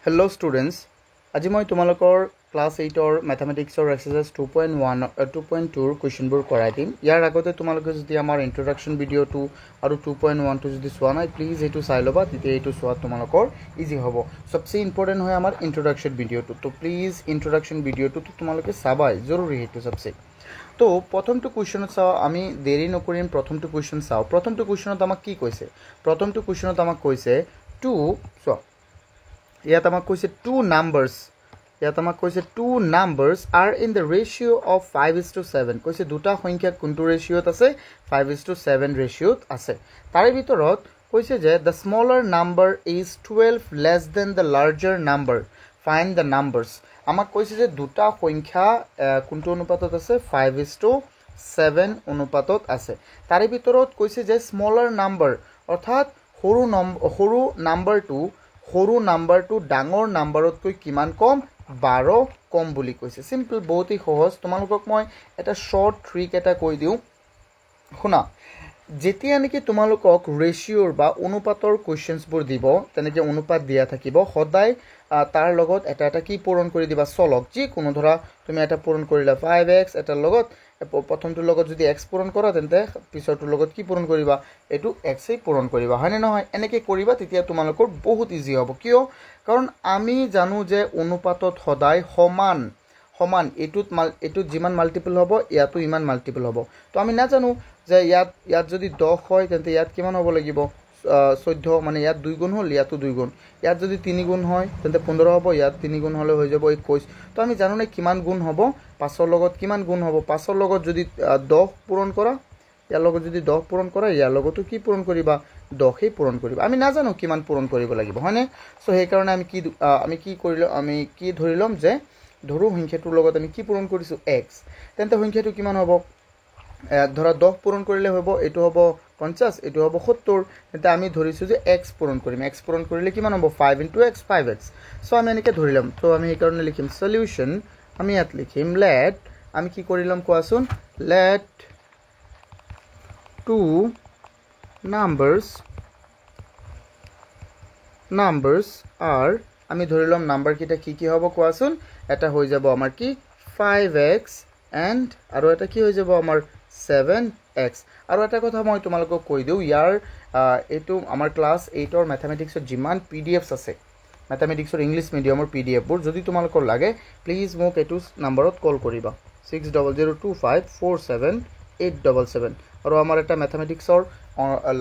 Hello students, আজি মই তোমালোকৰ ক্লাস 8 ৰ ম্যাথমেটিক্সৰ এক্সাৰসাইজ 2.1 2.2 ৰ কোৱেশ্চনবোৰ কৰাই দিম। ইয়াৰ আগতে তোমালোকে যদি আমাৰ ইন্ট্ৰোডাকচন ভিডিওটো আৰু 2.1 টো যদি চোৱা নাই প্লিজ এটো চাই লবা, তেতিয়া এটো চোৱা তোমালোকৰ ইজি হ'ব। সবচে ইম্পৰ্টেন্ট হয় আমাৰ ইন্ট্ৰোডাকচন ভিডিওটো, তো প্লিজ ইন্ট্ৰোডাকচন ভিডিওটো তোমালোকে চাবাই জৰুৰী, এটো সবচে। তো প্ৰথমটো কোৱেশ্চনত চাও, আমি দেৰি নকৰিম, প্ৰথমটো কোৱেশ্চন চাও। প্ৰথমটো কোৱেশ্চনত আমাক কি কৈছে? প্ৰথমটো কোৱেশ্চনত আমাক কৈছে টু চোৱা, ইয়াত আমাক কৈছে two numbers are in the ratio of 5:7, কৈছে দুটা সংখ্যা কোনটো ৰেশিওত আছে? 5:7 ৰেশিওত আছে। তাৰে ভিতৰত কৈছে যে the smaller number is 12 less than the larger number, find the numbers। আমাক কৈছে যে দুটা সংখ্যা কোনটো অনুপাতত আছে? 5:7 অনুপাতত আছে। তাৰে ভিতৰত কৈছে যে smaller number অৰ্থাৎ সৰু নাম্বাৰটো ডাঙৰ নাম্বাৰতকৈ কিমান কম? 12 কম বুলি কৈছে। সিম্পল, বহুত সহজ। তোমালোকক মই এটা শৰ্ট ট্ৰিক এটা কৈ দিওঁ, শুনা। যেতিয়া নেকি তোমালোকক ৰেশিওৰ বা অনুপাতৰ কোৱেশ্চনছবোৰ দিব, তেনেকৈ অনুপাত দিয়া থাকিব, সদায় তাৰ লগত এটা এটা কি পূৰণ কৰি দিবা? চলক যিকোনো, ধৰা তুমি এটা পূৰণ কৰিলা 5x, এটাৰ লগত প্ৰথমটোৰ লগত যদি x পূৰণ কৰা, তেন্তে পিছৰটোৰ লগত কি পূৰণ কৰিবা? এইটো x এই পূৰণ কৰিবা, হয়নে নহয়? এনেকৈ কৰিবা, তেতিয়া তোমালোকৰ বহুত ইজি হ'ব। কিয়? কাৰণ আমি জানো যে অনুপাতত সদায় সমান এইটোত যিমান মাল্টিপল হ'ব ইয়াতো ইমান মাল্টিপল হ'ব। তো আমি নাজানো যে ইয়াত যদি 10 হয় তেন্তে ইয়াত কিমান হ'ব লাগিব? 14, মানে ইয়াত 2 গুণ হ'ল, ইয়াতো 2 গুণ। ইয়াত যদি 3 গুণ হয় তেন্তে 15 হ'ব, ইয়াত 3 গুণ হ'লে হৈ যাব 21। তো আমি জানো নে কিমান গুণ হ'ব? 5ৰ লগত কিমান গুণ হ'ব? 5ৰ লগত যদি 10 পূৰণ কৰা, ইয়াৰ লগত যদি 10 পূৰণ কৰা, ইয়াৰ লগতো কি পূৰণ কৰিবা? 10 পূৰণ কৰিবা। আমি নাজানো কিমান পূৰণ কৰিব লাগিব, হয়নে? সো সেইকাৰণে আমি কি ধৰি ল'ম যে ধৰো সংখ্যাটোৰ লগত আমি কি পূৰণ কৰিছো? x। তেন্তে সংখ্যাটো কিমান হ'ব? ধৰা 10 পূৰণ কৰিলে হ'ব, এইটো হ'ব 50, এইটো হ'ব 70। তেন্তে আমি ধৰিছো যে x পূৰণ কৰিম। x পূৰণ কৰিলে কিমান হ'ব? 5 × x, 5x। সো আমি এনেকৈ ধৰি ল'ম। তো আমি সেইকাৰণে লিখিম সলিউশন। আমি ইয়াত লিখিম লেট, আমি কি কৰি ল'ম কোৱাচোন? লেট two numbers are, আমি ধৰি ল'ম নাম্বাৰ কেইটা কি হ'ব কোৱাচোন? এটা হৈ যাব আমাৰ কি 5x and আৰু এটা কি হৈ যাব আমাৰ 7x। আৰু এটা কথা মই তোমালোকক কৈ দিওঁ, ইয়াৰ এইটো আমাৰ ক্লাছ 8 ৰ মেথমেটিক্সৰ যিমান PDFs আছে, মেথমেটিক্সৰ ইংলিছ মিডিয়ামৰ PDFবোৰ যদি তোমালোকৰ লাগে, প্লিজ মোক এইটো নাম্বাৰত কল কৰিবা, 6002547877। আৰু আমাৰ এটা মেথমেটিক্সৰ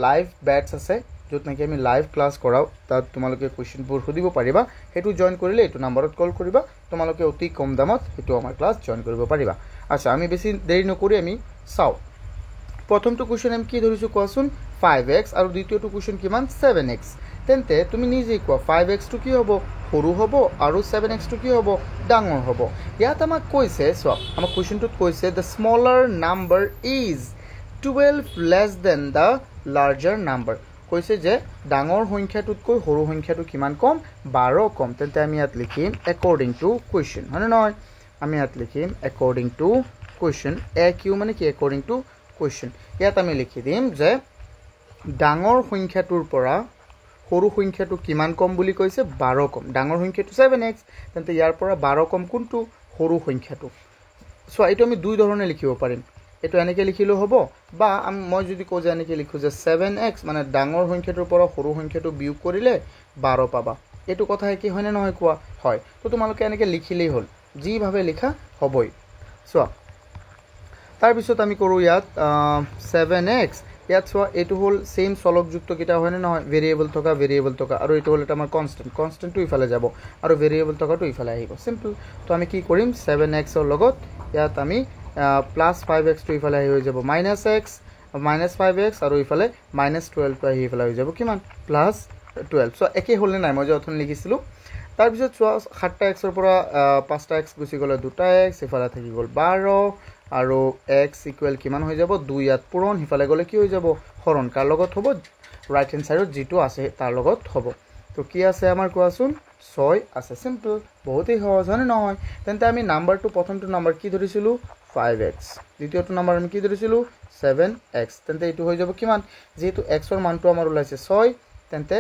লাইভ বেটছ আছে, য'ত নেকি আমি লাইভ ক্লাছ কৰাওঁ। তাত তোমালোকে কুৱেশ্যনবোৰ সুধিব পাৰিবা। সেইটো জইন কৰিলে এইটো নাম্বাৰত কল কৰিবা, তোমালোকে অতি কম দামত সেইটো আমাৰ ক্লাছ জইন কৰিব পাৰিবা। আচ্ছা, আমি বেছি দেৰি নকৰি আমি চাওঁ। প্ৰথমটো কুৱেশ্যন আমি কি ধৰিছোঁ কোৱাচোন? 5x, আৰু দ্বিতীয়টো কুৱেশ্যন কিমান? 7x। তেন্তে তুমি নিজেই কোৱা 5xটো কি হ'ব? সৰু হ'ব, আৰু 7xটো কি হ'ব? ডাঙৰ হ'ব। ইয়াত আমাক কৈছে, চোৱা, আমাৰ কুৱেশ্যনটোত কৈছে the smaller number is 12 less than the larger number, কৈছে যে ডাঙৰ সংখ্যাটোতকৈ সৰু সংখ্যাটো কিমান কম? 12 কম। তেন্তে আমি ইয়াত লিখিম according to question, হয়নে নহয়? আমি ইয়াত লিখিম according to question, AQ মানে কি? according to question। ইয়াত আমি লিখি দিম যে ডাঙৰ সংখ্যাটোৰ পৰা সৰু সংখ্যাটো কিমান কম বুলি কৈছে? 12 কম। ডাঙৰ সংখ্যাটো 7x, তেন্তে ইয়াৰ পৰা 12 কম কোনটো? সৰু সংখ্যাটো। চোৱা, এইটো আমি দুই ধৰণে লিখিব পাৰিম। এইটো এনেকৈ লিখিলেও হ'ব, বা মই যদি কওঁ যে এনেকৈ লিখোঁ যে 7x, মানে ডাঙৰ সংখ্যাটোৰ পৰা সৰু সংখ্যাটো বিয়োগ কৰিলে 12 পাবা। এইটো কথা কি হয়নে নহয় কোৱা? হয়। তো তোমালোকে এনেকৈ লিখিলেই হ'ল, যিভাৱে লিখা হ'বই। চোৱা, তাৰপিছত আমি কৰোঁ ইয়াত 7x, ইয়াত চোৱা এইটো হ'ল ছেইম চলকযুক্তকেইটা, হয়নে নহয়? ভেৰিয়েবল থকা, আৰু এইটো হ'ল এটা আমাৰ কনষ্টেণ্টটো ইফালে যাব, আৰু ভেৰিয়েবল থকাটো ইফালে আহিব। চিম্পল। তো আমি কি কৰিম? 7xৰ লগত ইয়াত আমি প্লাছ 5xটো ইফালে আহি হৈ যাব -5x, আৰু ইফালে -12টো আহি ইফালে হৈ যাব কিমান? +12। চ' একেই হ'লনে নাই মই যে অথনি লিখিছিলোঁ? তাৰপিছত চোৱা, 7টা xৰ পৰা 5টা x গুচি গ'লে 2টা x, ইফালে থাকি গ'ল 12, আৰু x ইকুৱেল কিমান হৈ যাব? 2 ইয়াত পূৰণ, সিফালে গ'লে কি হৈ যাব? হৰণ। কাৰ লগত হ'ব? ৰাইট হেণ্ড ছাইডত যিটো আছে তাৰ লগত হ'ব। তো কি আছে আমাৰ কোৱাচোন? 6 আছে। চিম্পল, বহুতেই সহজ, হয়নে নহয়? তেন্তে আমি নাম্বাৰটো, প্ৰথমটো নাম্বাৰ কি ধৰিছিলোঁ? 5x। দ্বিতীয়টো নাম্বাৰ আমি কি ধৰিছিলোঁ? 7x। তেন্তে এইটো হৈ যাব কিমান? যিহেতু xৰ মানটো আমাৰ ওলাইছে 6, তেন্তে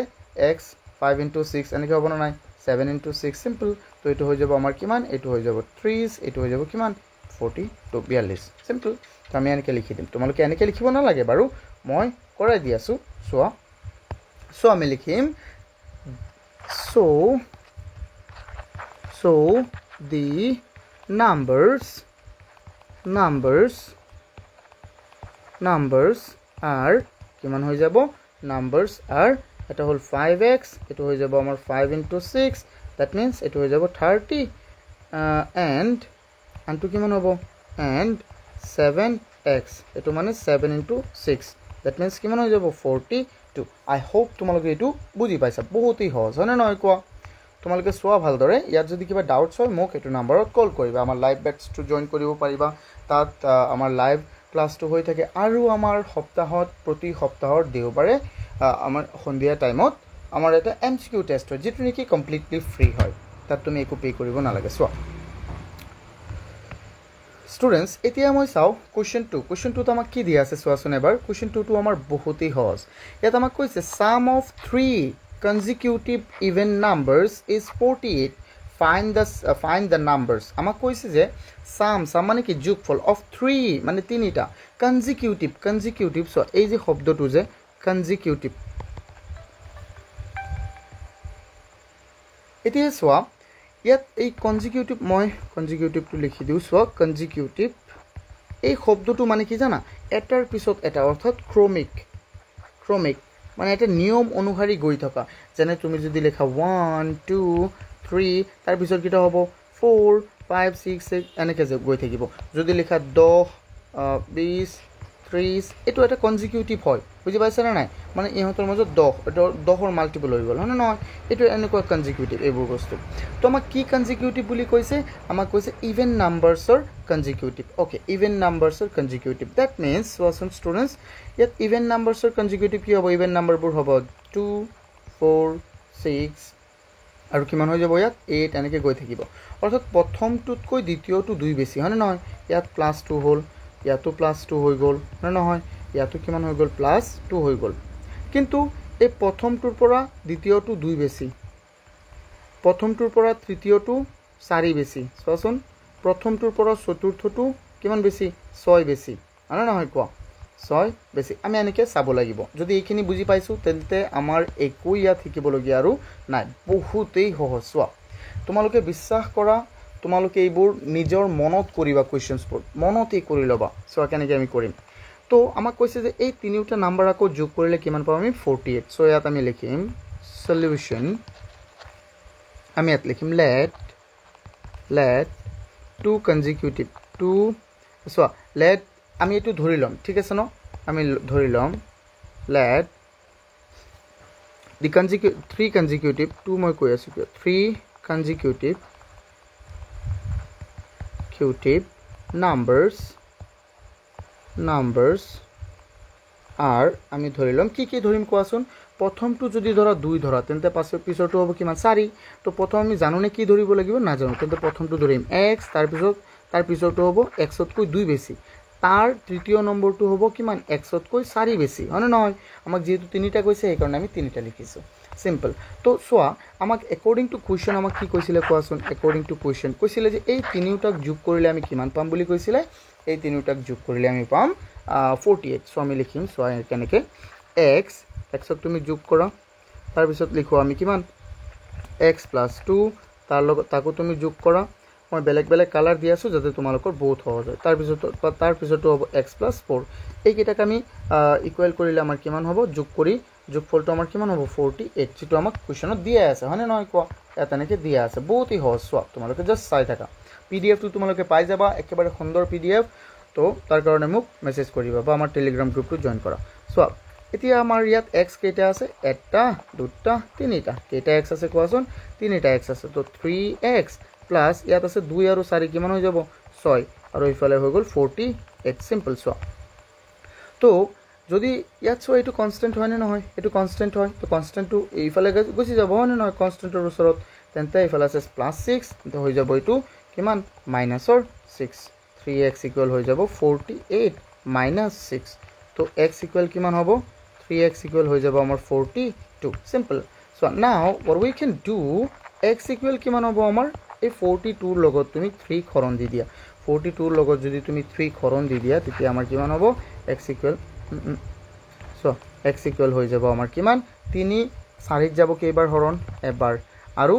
x 5 × 6 এনেকৈ হ'ব না নাই? 7 into 6 simple তো এইটো হৈ যাব আমাৰ কিমান এইটো হৈ যাব 30 এইটো হৈ যাব কিমান 40 to 42 simple তো আমি এনেকৈ লিখি দিম তোমালোকে এনেকৈ লিখিব নালাগে বাৰু মই কৰাই দি আছোঁ চোৱা সো আমি লিখিম so the numbers are কিমান হৈ যাব numbers are এটা হল 5x এটো হৈ যাব আমাৰ 5 into 6 that means এটো হৈ যাব 30 and আনটো কিমান হ'ব and 7x এটো মানে 7 into 6 that means কিমান হৈ যাব 42 I hope তোমালোকে এটো বুজি পাইছা বহুতই সহজ হয় না নহয় কোৱা তোমালোকে সোৱা ভালদৰে ইয়াত যদি কিবা ডাউটছ হয় মোক এটো নম্বৰত কল কৰিবা আমাৰ লাইভ বেটছটো জয়েন কৰিব পাৰিবা তাত আমাৰ লাইভ ক্লাছটো হৈ থাকে আৰু আমাৰ সপ্তাহত প্ৰতি সপ্তাহৰ দেওবাৰে আমাৰ সন্ধিয়া টাইমত আমাৰ এটা এমসিকিউ টেষ্ট হয় যেটো নেকি কমপ্লিটলি ফ্ৰী হয় তাত তুমি একো পে কৰিব নালাগে সোৱা স্টুডেন্টস এতিয়া মই চাও কোৱেশ্চন 2 তো আমাক কি দিয়া আছে সোৱাচোন এবাৰ কোৱেশ্চন 2 তো আমাৰ বহুতই সহজ ইয়াত আমাক কৈছে sum of 3 consecutive even numbers is 48 find the numbers আমাক কৈছে যে sum মানে কি যোগফল of 3 মানে তিনিটা consecutive সো এই যে শব্দটো যে consecutive এতিয়া সোৱা ইয়াত এই consecutive মই consecutive টো লিখি দিউ সোৱা consecutive এই শব্দটো মানে কি জানা এটাৰ পিছত এটা অৰ্থাৎ ক্ৰমিক মানে এটা নিয়ম অনুসাৰি গৈ থকা যেনে তুমি যদি লেখা 1 2 3 তাৰ পিছত কিটা হ'ব 4 5 6 8 এনেকে গৈ থাকিব যদি লেখা 10 20 30 এটো এটা কনজিকিউটিভ হয় বুজি পাইছা না নাই মানে ইহঁতৰ মাজত 10 ৰ মাল্টিপল হৈ গল না নহয় এটো এনেকুৱা কনজিকিউটিভ এইবোৰ বস্তু তো আমাক কি কনজিকিউটিভ বুলি কৈছে আমাক কৈছে ইভেন নাম্বাৰছৰ কনজিকিউটিভ ওকে ইভেন নাম্বাৰছৰ কনজিকিউটিভ দ্যাট মিন্স ওয়াসন স্টুডেন্টস ইয়াত ইভেন নাম্বাৰছৰ কনজিকিউটিভ কি হ'ব ইভেন নাম্বাৰবোৰ হ'ব 2 4 6 আৰু কিমান হৈ যাব ইয়াত 8 এনেকে গৈ থাকিব অৰ্থাৎ প্ৰথমটোতকৈ দ্বিতীয়টো 2 বেছি হয় না নহয় ইয়াত +2 হ'ল ইয়াতো +2 হৈ গল না নহয় ইয়াতো কিমান হৈ গল +2 হৈ গল কিন্তু এই প্ৰথমটোৰ পৰা দ্বিতীয়টো 2 বেছি প্ৰথমটোৰ পৰা তৃতীয়টো 4 বেছি চোৱাচোন প্ৰথমটোৰ পৰা চতুৰ্থটো কিমান বেছি 6 বেছি না নহয় কোৱা 6 বেছি আমি এনেকে চাব লাগিব যদি এইখিনি বুজি পাইছো তেন্তে আমাৰ একো ইয়াত শিকিবলগীয়া আৰু নাই বহুতেই সহজ চোৱা তোমালোকে বিশ্বাস কৰা তোমালোকে এইবোৰ নিজৰ মনত কৰিবা কোৱেশ্চনছবোৰ মনতেই কৰি লবা সো কেনেকৈ আমি কৰিম তো আমাক কৈছে যে এই তিনিটা নাম্বাৰ আকৌ যোগ কৰিলে কিমান পাম আমি 48 সো ইয়াত আমি লিখিম সলিউশন আমি ইয়াত লিখিম let two consecutive two so let আমি এটো ধৰি লম ঠিক আছে ন আমি ধৰি লম let the three consecutive two মই কৈ আছো 3 consecutive numbers are আমি ধৰিলম কি ধৰিম কোৱাচোন প্ৰথমটো যদি ধৰা 2 ধৰা তেন্তে পিছৰটো হ'ব কিমান 4 তো প্ৰথম আমি জানোনে কি ধৰিব লাগিব না জানো তেন্তে প্ৰথমটো ধৰিম x তাৰ পিছৰটো হ'ব x তকৈ 2 বেছি তাৰ তৃতীয় নম্বৰটো হ'ব কিমান x তকৈ 4 বেছি হয় নহয় আমাক যেহেতু তিনিটা কৈছে এই কাৰণে আমি তিনিটা লিখিছো সিম্পল তো সোয়া আমাক অ্যাকৰ্ডিং টু কোয়েশ্চন আমাক কি কৈছিলে কোৱাচোন অ্যাকৰ্ডিং টু কোয়েশ্চন কৈছিলে যে এই তিনিটাক যোগ কৰিলে আমি কিমান পাম বুলি কৈছিলে এই তিনিটাক যোগ কৰিলে আমি পাম 48 সো আমি লিখিম সোয়া কেনেকে x ক তুমি যোগ কৰা তাৰ পিছত লিখো আমি কিমান x + 2 তাকো তুমি যোগ কৰা মই বেলেগ কালাৰ দি আছো যাতে তোমালোকৰ বহুত সহজ হয় তাৰ পিছতো হ'ব x + 4 এই কেইটাক আমি ইকুৱেল কৰিলে আমাৰ কিমান হ'ব যোগ কৰি যোগফলটো আমাৰ কিমান হ'ব 48 যেটো আমাক কোৱেশ্চনত দিয়া আছে হয়নে নহয় কোৱা এটা এনেকে দিয়া আছে বহুতই সহজ সোৱা তোমালোকে জাস্ট চাই থাকা পিডিএফ টো তোমালোকে পাই যাবা একেবাৰে সুন্দৰ পিডিএফ তো তাৰ কাৰণে মোক মেসেজ কৰিবা বা আমাৰ টেলিগ্ৰাম গ্ৰুপটো জয়েন কৰা সোৱা এতিয়া আমাৰ ইয়াত x কেইটা আছে এটা দুটা তিনিটা কেইটা x আছে কোৱাচোন তিনিটা x আছে তো 3x প্লাস ইয়াত আছে 2 আৰু 4 কিমান হৈ যাব 6 আৰু ইফালে হৈ গল 48 সিম্পল সোৱা তো যদি ইয়াত সো এটো কনস্ট্যান্ট হয় না নহয় এটো কনস্ট্যান্ট হয় তো কনস্ট্যান্টটো এইফালে গুছি যাব হয় না নহয় কনস্ট্যান্টৰ ওচৰত তেন্তে এইফালে আছে +6 তো হৈ যাব এটো কিমান -6 3x ইকুৱেল হৈ যাব 48 -6 তো x ইকুৱেল কিমান হ'ব 3x ইকুৱেল হৈ যাব আমাৰ 42 simple so now what we can do x equal কিমান হ'ব আমাৰ এই 42 লগত তুমি 3 খৰণ দি দিয়া 42 লগত যদি তুমি 3 খৰণ দি দিয়া তেতিয়া আমাৰ কিমান হ'ব x equal so x equal হৈ যাব আমাৰ কিমান 3 4 যাব কেইবাৰ হৰণ এবাৰ আৰু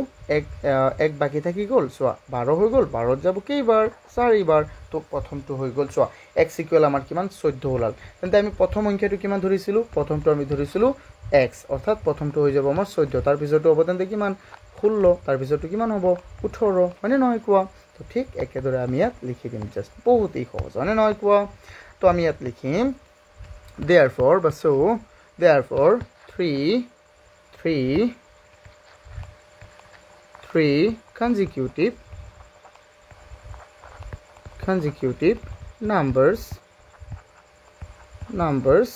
এক বাকি থাকি গ'ল সো 12 হৈ গ'ল 12 যাব কেইবাৰ 4 বাৰ তো প্ৰথমটো হৈ গ'ল সো x ইকুৱেল আমাৰ কিমান 14 হলাল তেন্তে আমি প্ৰথম সংখ্যাটো কিমান ধৰিছিলো প্ৰথমটো আমি ধৰিছিলো x অৰ্থাৎ প্ৰথমটো হৈ যাব আমাৰ 14 তাৰ পিছৰটো হ'ব তেন্তে কিমান 16 তাৰ পিছৰটো কিমান হ'ব 18 মানে নহয় কোৱা তো ঠিক একেদৰে আমি ইয়াত লিখি দিম জাস্ট বহুতই সহজ মানে নহয় কোৱা তো আমি ইয়াত লিখিম therefore 3 consecutive numbers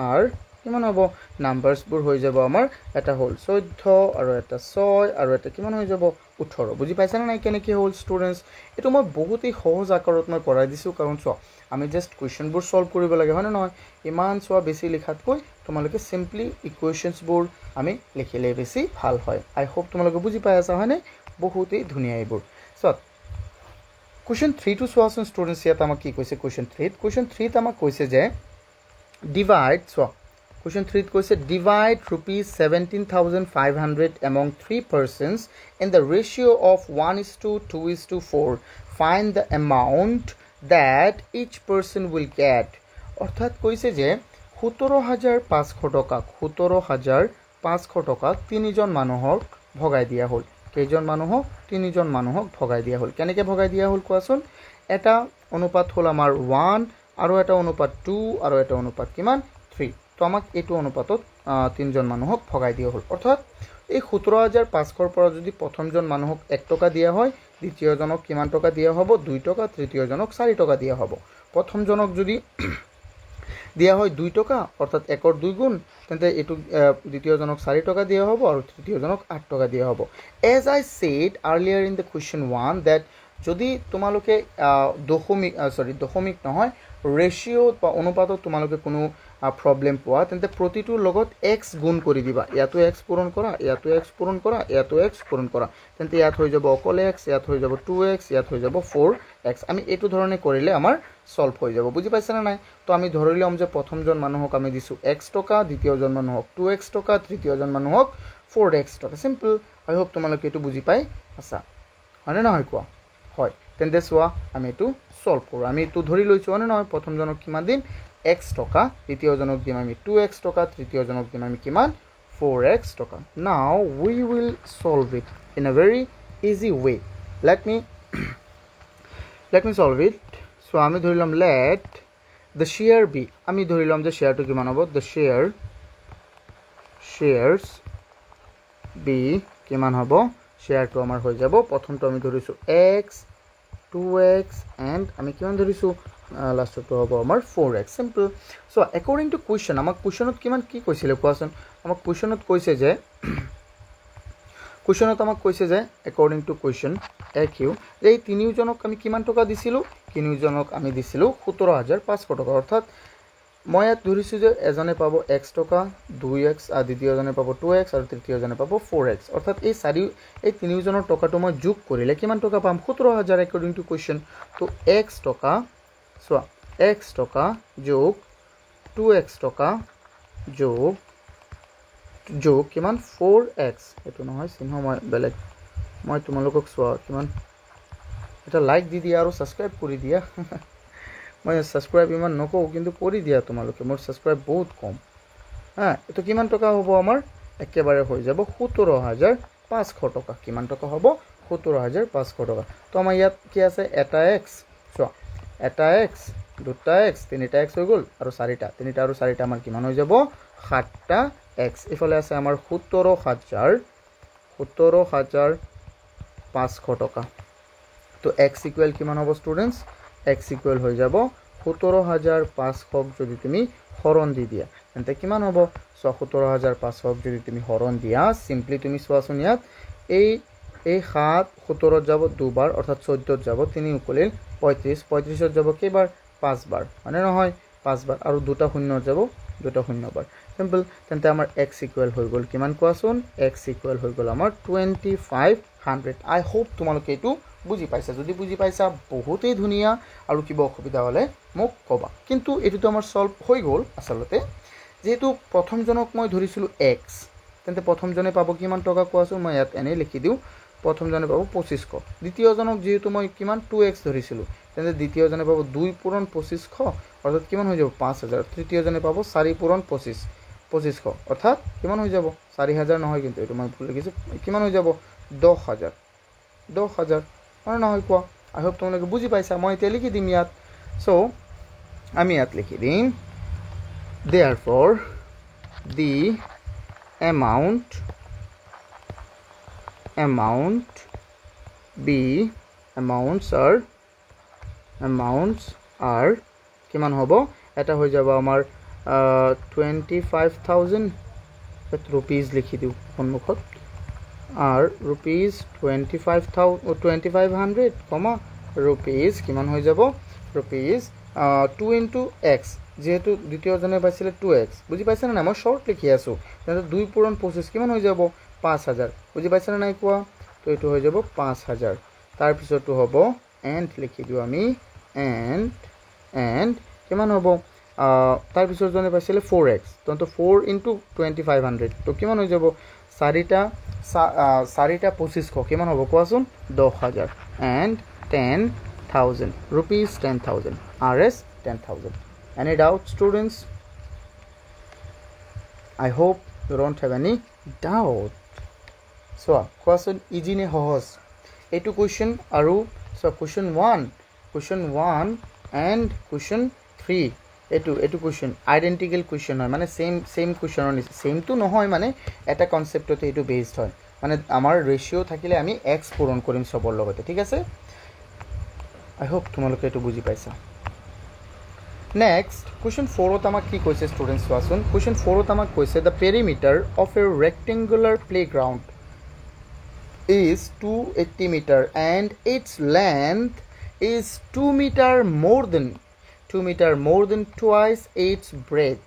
are কিমান হ'ব নাম্বাৰস বোৰ হৈ যাব আমাৰ এটা হল 14 আৰু এটা 6 আৰু এটা কিমান হৈ যাব 18 বুজি পাইছানে নাই কেনেকৈ হল ষ্টুডেন্টস এটো মই বহুতই সহজ আকাৰত মই পঢ়াই দিছো কাৰণ চোৱা আমি জাস্ট কোৱেশ্চনবোৰ সলভ কৰিব লাগে হয় নহয় ইমান চোৱা বেছি লিখাতকৈ তোমালোকে সিম্পলি ইকুৱেশনছ বোৰ আমি লিখিলে বেছি ভাল হয় আই হোপ তোমালোকে বুজি পাই আছা হয়নে বহুতই ধুনিয়া এইবোৰ সো Question 3 to চোৱাচোন ষ্টুডেন্টস ইয়াত আমাক কি কৈছে question 3 আমাক কৈছে যে divide question 3 কৈছে divide rupees 17,500 among 3 persons in the ratio of 1:2:4 find the amount that each person will get অর্থাৎ কৈছে যে 17,500 টকা তিনিজন মানুহক ভগাই দিয়া হল কেইজন মানুহক তিনিজন মানুহক ভগাই দিয়া হল কেনেকৈ ভগাই দিয়া হল কোৱাচোন এটা অনুপাত হল আমাৰ 1 আৰু এটা অনুপাত 2 আৰু এটা অনুপাত কিমান 3 তো আমাক এটো অনুপাতত তিনজন মানুহক ভগাই দিয়া হল অৰ্থাৎ এই 17,500 পৰা যদি প্ৰথমজন মানুহক 1 টকা দিয়া হয় দ্বিতীয়জনক কিমান টকা দিয়া হ'ব 2 টকা তৃতীয়জনক 4 টকা দিয়া হ'ব প্ৰথমজনক যদি দিয়া হয় 2 টকা অর্থাৎ 1 2 গুণ তেন্তে এটু দ্বিতীয়জনক 4 টকা দিয়া হ'ব আৰু তৃতীয়জনক 8 টকা দিয়া হ'ব as I said earlier in the question 1 that যদি তোমালোকে দশমিক নহয় রেশিও বা অনুপাতত তোমালোকে কোনো প্রবলেম পোৱা তেন্তে প্ৰতিটোৰ লগত x গুণ কৰি দিবা ইয়াতো x পূৰণ কৰা ইয়াতো x পূৰণ কৰা ইয়াতো x পূৰণ কৰা তেন্তে ইয়াত হৈ যাব অকল x ইয়াত হৈ যাব 2x ইয়াত হৈ যাব 4x আমি এটো ধৰণে কৰিলে আমাৰ সলভ হৈ যাব বুজি পাইছা না নাই তো আমি ধৰি লম যে প্ৰথমজন মানুহক আমি দিছো x টকা দ্বিতীয়জন মানুহক 2x টকা তৃতীয়জন মানুহক 4x টকা সিম্পল আই হোপ তোমালোকে এটো বুজি পাই আছা মানে নহয় কোৱা হয় তেন্তে সোয়া আমি এটো সলভ কৰো আমি এটো ধৰি লৈছো মানে নহয় প্ৰথমজনক কিমান দিম x টকা দ্বিতীয়জনক দিম আমি 2x টকা তৃতীয়জনক দিম আমি কিমান 4x টকা now we will solve it in a very easy way let me solve it so আমি ধৰিলাম let the share be আমি ধৰিলাম যে শেয়ারটো কিমান হ'ব the shares be কিমান হ'ব শেয়ারটো আমাৰ হৈ যাব প্ৰথমটো আমি ধৰিছো x 2x and আমি কিমান ধৰিছো লাষ্টটো হ'ব আমাৰ 4x simple so according to question আমাক কোৱেশ্চনত কিমান কি কৈছিলে কোৱাচোন আমাক কোৱেশ্চনত কৈছে যে according to question AQ যে এই তিনিজনক আমি কিমান টকা দিছিলো তিনিজনক আমি দিছিলো 17,500 টকা অৰ্থাৎ মই ইয়াত ধৰিছো যে এজনে পাব x টকা 2x আৰু দ্বিতীয়জনে পাব 2x আৰু তৃতীয়জনে পাব 4x অৰ্থাৎ এই তিনিজনৰ টকাটো মই যোগ কৰিলে কিমান টকা পাম 17,000 according to question তো x টকা সো x টকা যোগ 2x টকা যোগ কিমান 4x এটো নহয় চিহ্ন মই বেলেগ মই তোমালোকক সোৱা কিমান এটা লাইক দি দিয়া আৰু সাবস্ক্ৰাইব কৰি দিয়া মই সাবস্ক্ৰাইব ইমান নকও কিন্তু কৰি দিয়া তোমালোকে মোৰ সাবস্ক্ৰাইব বহুত কম হ্যাঁ এটো কিমান টকা হ'ব আমাৰ একেবাৰে হৈ যাব 17,500 টকা কিমান টকা হ'ব 17,500 টকা তো আমাৰ ইয়াত কি আছে এটা x সো এটা x দুটা x তিনিটা x হৈ গল আৰু চাৰিটা তিনিটা আৰু চাৰিটা আমাৰ কিমান হৈ যাব 7টা x ইফালে আছে আমাৰ 17,500 টকা তো x ইকুৱেল কিমান হ'ব ষ্টুডেন্টস x ইকুৱেল হৈ যাব 17,500 যদি তুমি হৰণ দি দিয়া তেন্তে কিমান হ'ব 17,500 যদি তুমি হৰণ দিয়া সিম্পলি তুমি চোৱাচোন ইয়াত এই 7 17 যাব দুবাৰ অৰ্থাৎ 14 যাব 3 উকলিল 35 35 যাব কেইবাৰ 5 বাৰ মানে নহয় 5 বাৰ আৰু দুটা শূন্য যাব দুটা শূন্য বাৰ সিম্পল তেন্তে আমাৰ x ইকুৱেল হৈ গ'ল কিমান কোৱাচোন x ইকুৱেল হৈ গ'ল আমাৰ 2500 আই হোপ তোমালোকে এইটো বুজি পাইছা যদি বুজি পাইছা বহুতেই ধুনীয়া আৰু কিবা অসুবিধা হ'লে মোক ক'বা কিন্তু এইটোতো আমাৰ সলভ হৈ গ'ল আচলতে যেহেতু প্ৰথমজনক মই ধৰিছিলোঁ x তেন্তে প্ৰথমজনে পাব কিমান টকা কোৱাচোন মই ইয়াত এনেই লিখি দিওঁ প্ৰথমজনে পাব 2500 দ্বিতীয়জনক যেহেতু মই কিমান 2x ধৰিছিলোঁ তেন্তে দ্বিতীয়জনে পাব 2 পূৰণ 2500 অৰ্থাৎ কিমান হৈ যাব 5000 তৃতীয়জনে পাব 4 পূৰণ 2500 অৰ্থাৎ কিমান হৈ যাব 4000 নহয় কিন্তু এইটো মই ভুল লিখিছোঁ কিমান হৈ যাব 10000 হয় নহয় কোৱা আই হোপ তোমালোকে বুজি পাইছা মই এতিয়া লিখি দিম ইয়াত সো আমি ইয়াত লিখি দিম therefore the amount amounts are কিমান হ'ব এটা হৈ যাব আমাৰ 25000 rupees লিখি দিওঁ সন্মুখত আর rupees 2500 কমা rupees কিমান হৈ যাব rupees 2 into x যেহেতু দ্বিতীয়জনে পাইছিলে 2x বুজি পাইছে না মই শর্ট লিখি আছো তেন্তে 2 পূৰণ 25 কিমান হৈ যাব 5000 বুজি পাইছে না নাই কোৱা তো এইটো হৈ যাব 5000 তাৰ পিছতো হ'ব এন্ড লিখি দিও আমি এন্ড কিমান হ'ব তাৰ পিছৰ জনে পাইছিলে 4x তো 4 into 2500 তো কিমান হৈ যাব চাৰিটা 2500 কিমান হ'ব কোৱাচোন 10000 and 10000 rupees 10000 rs 10000 any doubt students I hope you don't have any doubt so question easy ne সহজ এইটো question আৰু so question 1 and question 3 এইটো question identical question হয় মানে same question same তো নহয় মানে এটা কনসেপ্টতে এইটো বেসড হয় মানে আমাৰ ৰেশিও থাকিলে আমি x পূৰণ কৰিম সবৰ লগতে ঠিক আছে I hope তোমালোকে এইটো বুজি পাইছা next question 4 ত আমাক কি কৈছে স্টুডেন্টস চোৱাচোন question 4 ত আমাক কৈছে the perimeter of a rectangular playground is 280 meter and its length is 2 meter more than twice its breadth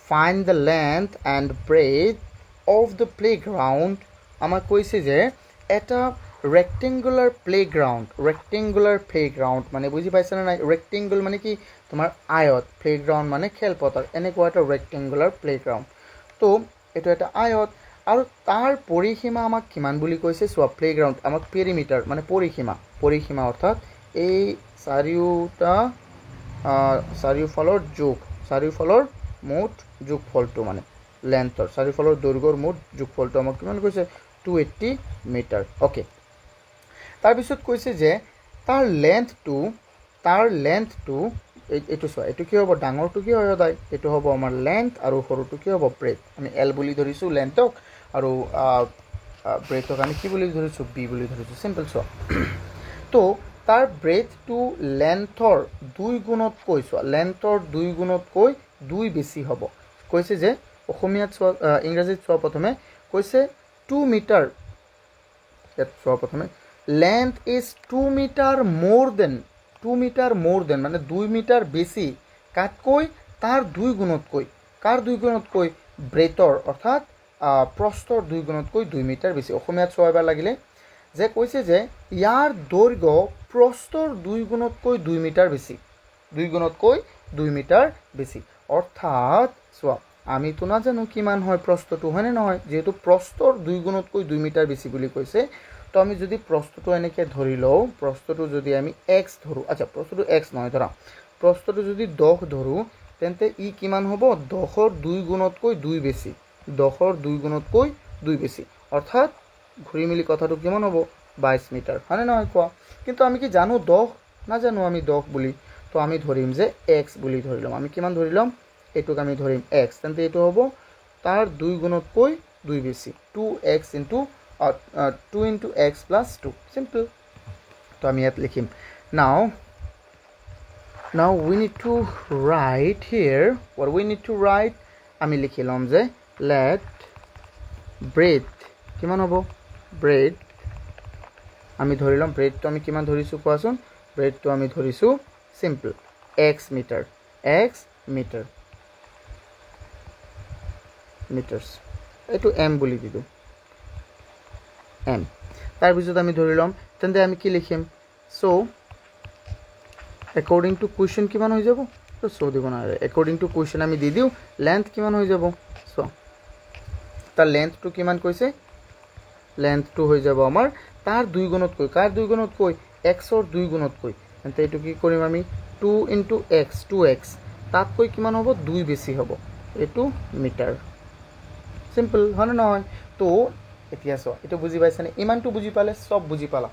find the length and breadth of the playground আমাক কৈছে যে এটা rectangular playground মানে বুজি পাইছা না নাই rectangle মানে কি তোমাৰ আয়ত playground মানে খেলপথাৰ এনেকুৱা এটা rectangular playground তো এটো এটা আয়ত আৰু তাৰ পৰিসীমা আমাক কিমান বুলি কৈছে সোৱা playground আমাক perimeter মানে পৰিসীমা অৰ্থাৎ এই চাৰিওফালৰ মুঠ যোগফলটো মানে লেন্থৰ চাৰিওফালৰ দৈৰ্ঘ্যৰ মুঠ যোগফলটো আমাক কিমান কৈছে 280 মিটাৰ ওকে তাৰ পিছত কৈছে যে তাৰ লেন্থটো এইটো সোৱা এইটো কি হ'ব ডাঙৰটো কি হয় দাই এইটো হ'ব আমাৰ লেন্থ আৰু সৰুটো কি হ'ব ব্ৰেথ আমি L বুলি ধৰিছো লেন্থক আৰু ব্ৰেথক আমি কি বুলি ধৰিছো B বুলি ধৰিছো সিম্পল সোৱা তো তাৰ ব্ৰেথটো লেন্থৰ 2 গুণতকৈ সোৱা লেন্থৰ 2 গুণতকৈ 2 বেছি হ'ব কৈছে যে অসমীয়াত ইংৰাজীত সোৱা প্ৰথমে কৈছে 2 মিটাৰ ইয়াত সোৱা প্ৰথমে length is 2 meter more than মানে 2 মিটাৰ বেছি কাটকৈ তাৰ 2 গুণতকৈ কাৰ 2 গুণতকৈ ব্ৰেথৰ অৰ্থাৎ প্ৰস্থৰ 2 গুণতকৈ 2 মিটাৰ বেছি অসমীয়াত সোৱাবা লাগিলে যে কৈছে যে ইয়াৰ দৈৰ্ঘ্য প্ৰস্থৰ 2 গুণতকৈ 2 মিটাৰ বেছি অৰ্থাৎ সোৱা আমি তো নাজানো কিমান হয় প্ৰস্থটো হয়নে নহয় যেহেতু প্ৰস্থৰ 2 গুণতকৈ 2 মিটাৰ বেছি বুলি কৈছে তো আমি যদি প্ৰস্থটো এনেকে ধৰি লও প্ৰস্থটো যদি আমি x ধৰো আচ্ছা প্ৰস্থটো x নহয় ধৰা প্ৰস্থটো যদি 10 ধৰো তেন্তে ই কিমান হ'ব 10ৰ 2 গুণতকৈ 2 বেছি 10ৰ 2 গুণতকৈ 2 বেছি অৰ্থাৎ ঘূৰি মিলি কথাটো কিমান হ'ব 22 মিটাৰ হয়নে নহয় কোৱা কিন্তু আমি কি জানো 10 নাজানো আমি 10 বুলি তো আমি ধৰিম যে x বুলি ধৰিলাম আমি কিমান ধৰিলাম এটুক আমি ধৰিম x তেন্তে এটো হ'ব তাৰ 2 গুণতকৈ 2 বেছি 2x into 2 into x plus 2 simple তো আমি ইয়াত লিখিম now we need to write here what we need to write আমি লিখিলাম যে let breadth কিমান হ'ব breadth আমি ধৰিলাম breadth তো আমি কিমান ধৰিছো কোৱাচোন breadth তো আমি ধৰিছো simple x meter মিটাৰ্ছ এইটো এম বুলি দিলোঁ এম তাৰপিছত আমি ধৰি ল'ম তেন্তে আমি কি লিখিম চ' একৰ্ডিং টু কুৱেশ্যন কিমান হৈ যাব তো চ' দিব নোৱাৰে একৰ্ডিং টু কুৱেশ্যন আমি দি দিওঁ লেন্থ কিমান হৈ যাব চ' তাৰ লেন্থটো কিমান কৈছে লেন্থটো হৈ যাব আমাৰ তাৰ 2 গুণতকৈ কাৰ 2 গুণতকৈ এক্সৰ 2 গুণতকৈ তেন্তে এইটো কি কৰিম আমি 2 ইনটু এক্স 2x তাতকৈ কিমান হ'ব 2 বেছি হ'ব এইটো মিটাৰ সিম্পল হয়নে নহয় তো এতিয়া চোৱা এইটো বুজি পাইছানে ইমানটো বুজি পালে সব বুজি পালা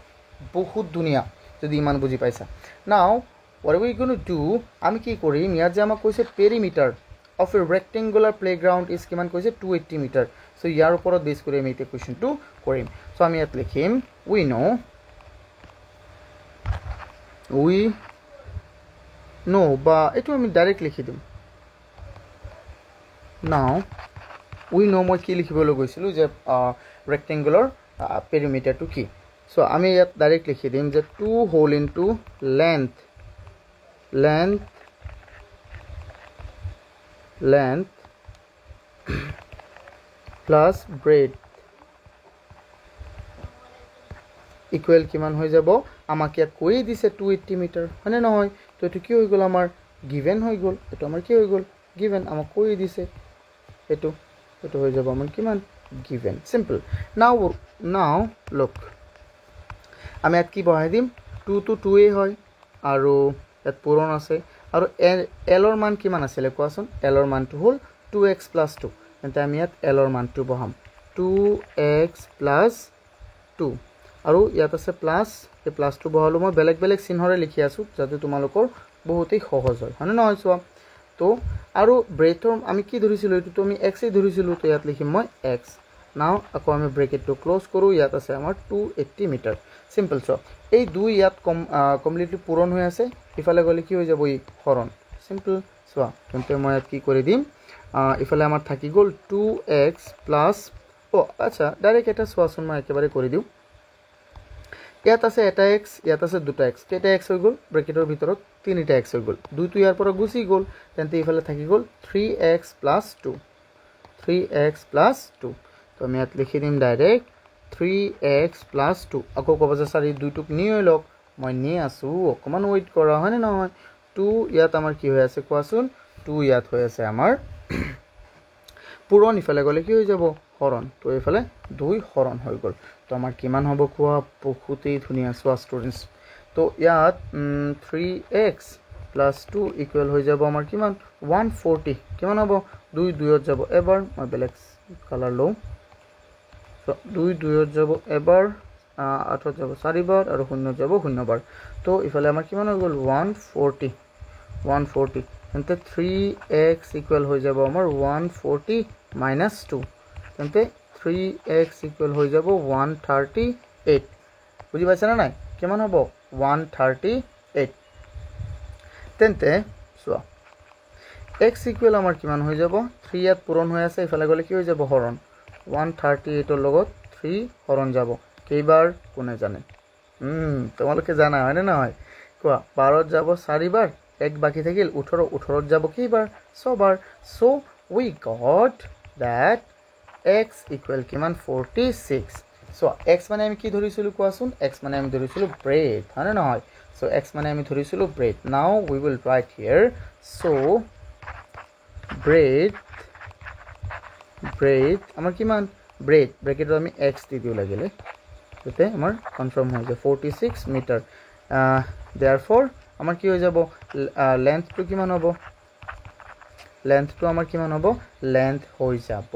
বহুত ধুনীয়া যদি ইমান বুজি পাইছা নাও what are we going to do আমি কি কৰিম ইয়াত যে আমাক কৈছে perimeter of a rectangular playground is কিমান কৈছে 280 মিটাৰ সো ইয়াৰ ওপৰত বেস কৰি আমি এই কোৱেশ্চনটো কৰিম সো আমি ইয়াত লিখিম we know বা এটো আমি ডাইৰেক্ট লিখি দিম now we know মই কি লিখিবলৈ গৈছিলো যে rectangular perimeter to কি সো আমি ইয়াত ডাইৰেক্ট লিখি দিম যে 2 whole into length plus breadth equal কিমান হৈ যাব আমাক ইয়াত কৈ দিছে 280 মিটাৰ মানে নহয় তো এটো কি হৈ গল আমাৰ given হৈ গল এটো আমাৰ কি হৈ গল given আমাক কৈ দিছে এটো হৈ যাব আমাৰ কিমান given simple now look আমি ইয়াত কি বহাই দিম 2 to 2 এ হয় আৰু ইয়াত পূৰণ আছে আৰু l ৰ মান কিমান আছিল কোৱাচোন l ৰ মানটো হল 2x + 2 তেন্তে আমি ইয়াত l ৰ মানটো বহাম 2x + 2 আৰু ইয়াত আছে প্লাস এই প্লাসটো বহালো মই বেলেগ বেলেগ চিহ্নৰে লিখি আছো যাতে তোমালোকৰ বহুতেই সহজ হয় হয়নে নহয় চোৱা তো আৰু ব্ৰেথৰ আমি কি ধৰিছিলো এটো আমি x এ ধৰিছিলো তো ইয়াত লিখিম মই x নাও আকৌ আমি ব্ৰেকেটটো ক্লোজ কৰো ইয়াত আছে আমাৰ 280 মিটাৰ সিম্পল চোৱা এই দুই ইয়াত কমপ্লিটলি পূৰণ হৈ আছে ইফালে গলে কি হৈ যাব ই হৰণ সিম্পল চোৱা তেন্তে মই ইয়াত কি কৰি দিম ইফালে আমাৰ থাকি গল 2x + আচ্ছা ডাইৰেক্ট এটা চোৱাচোন মই একেবাৰে কৰি দিও ইয়াত আছে এটা x ইয়াত আছে দুটা x কেটা x হৈ গল ব্ৰেকেটৰ ভিতৰত তিনিটা x হৈ গল দুইটো ইয়াৰ পৰা গুছি গল তেন্তে ইফালে থাকি গল 3x + 2 তো আমি ইয়াত লিখি দিম ডাইৰেক্ট 3x + 2 আকৌ কব যে সাৰি দুইটুক নিয়ে লওক মই নিয়ে আছো অকমান ওয়েট কৰা হয়নে নহয় 2 ইয়াত আমাৰ কি হৈ আছে কোৱাচোন 2 ইয়াত হৈ আছে আমাৰ পূৰণ ইফালে গলে কি হৈ যাব হৰণ তো ইফালে 2 হৰণ হৈ গল তো আমাৰ কিমান হ'ব কোৱা বহুতেই ধুনীয়া চোৱা ষ্টুডেন্টস তো ইয়াত 3x + 2 ইকুৱেল হৈ যাব আমাৰ কিমান 140 কিমান হ'ব 2 2ত যাব এবাৰ মই বেলেগ কালাৰ লও তো 2 2ত যাব এবাৰ 8ত যাব 4 বাৰ আৰু 0 যাব 0 বাৰ তো ইফালে আমাৰ কিমান হৈ গল 140 তেন্তে 3x ইকুৱেল হৈ যাব আমাৰ 140 - 2 তেন্তে 3x ইকুৱেল হৈ যাব 138 বুজি পাইছা না নাই কিমান হ'ব 138 তেন্তে চোৱা x ইকুৱেল আমাৰ কিমান হৈ যাব 3 ইয়াত পূৰণ হৈ আছে ইফালে গলে কি হৈ যাব হৰণ 138 ৰ লগত 3 হৰণ যাব কেইবাৰ কোনে জানে তোমালোকে জানা হয় না নহয় কোৱা 12ত যাব 4 বাৰ এক বাকি থাকিল 18ত যাব কেইবাৰ 6 বাৰ so we got that x equal কিমান 46 সো x মানে আমি কি ধৰিছিলো কোৱাচোন x মানে আমি ধৰিছিলো ব্ৰেড হয় না নহয় সো x মানে আমি ধৰিছিলো bread now we will write here so bread আমাৰ কিমান ব্ৰেড ব্ৰেকেটত আমি x দি দিও লাগিলে তেতে আমাৰ কনফাৰ্ম হৈ যায় 46 মিটাৰ therefore আমাৰ কি হৈ যাব লেন্থটো কিমান হ'ব লেন্থটো আমাৰ কিমান হ'ব লেন্থ হৈ যাব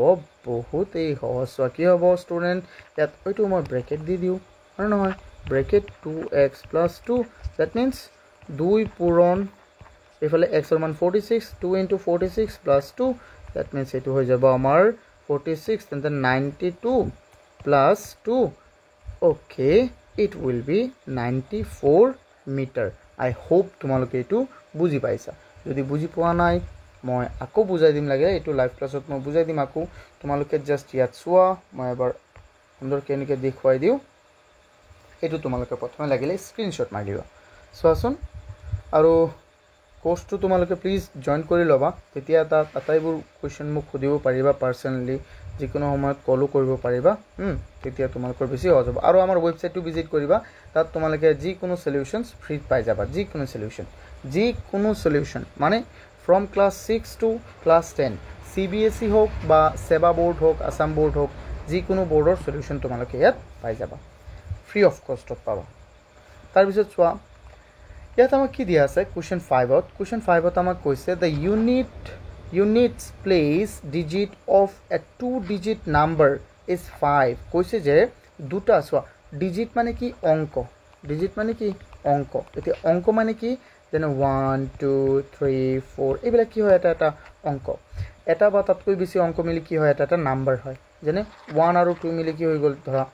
বহুত এই সহজ কি হ'ব ষ্টুডেন্ট ইয়াত ওইটো মই ব্ৰেকেট দি দিও আৰু নহয় ব্ৰেকেট 2x + 2 that means 2 পূৰণ ইফালে x ৰ মান 46 2 * 46 + 2 that means এটো হৈ যাব আমাৰ 46 তেন্তে 92 + 2 okay it will be 94 metre I hope তোমালোকে এটো বুজি পাইছা যদি বুজি পোৱা নাই মই আকৌ বুজাই দিম লাগে এটো লাইভ ক্লাছত মই বুজাই দিম আকৌ তোমালোকে জাস্ট ইয়াত চোৱা মই এবাৰ সুন্দৰ কেনেকৈ দেখুৱাই দিও এটো তোমালোকে প্ৰথমে লাগিলে স্ক্ৰিনশ্বট মাৰি দিবা চোৱাচোন আৰু কোৰ্সটো তোমালোকে প্লিজ জয়েন কৰি ল'বা তেতিয়া আটাইবোৰ কোৱেশ্চন মোক সুধিব পাৰিবা পাৰ্সোনালি যিকোনো সময়ত কলো কৰিব পাৰিবা তেতিয়া তোমালোকৰ বেছি সহজ হ'ব আৰু আমাৰ ৱেবসাইটটো ভিজিট কৰিবা তাত তোমালোকে যিকোনো সলিউশনস ফ্ৰী পাই যাবা যিকোনো সলিউশন মানে from class 6 to class 10 CBSE হোক বা সেবা বোর্ড হোক আসাম বোর্ড হোক যিকোনো বোৰ্ডৰ সলিউশন তোমালোকে ইয়াত পাই যাবা ফ্ৰী অফ কষ্টত পাবা তাৰ পিছত চোৱা ইয়াত আমাক কি দিয়া আছে কোৱেশ্চন 5ত আমাক কৈছে the units place digit of a two digit number is 5 কৈছে যে দুটা চোৱা digit মানে কি অংক এতিয়া অংক মানে কি যেনে 1 2 3 4 এইবিলাক কি হয় এটা অংক এটা বা তাতকৈ বেছি অংক মিলি কি হয় এটা নাম্বার হয় যেনে 1 আৰু 2 মিলি কি হৈ গল ধৰা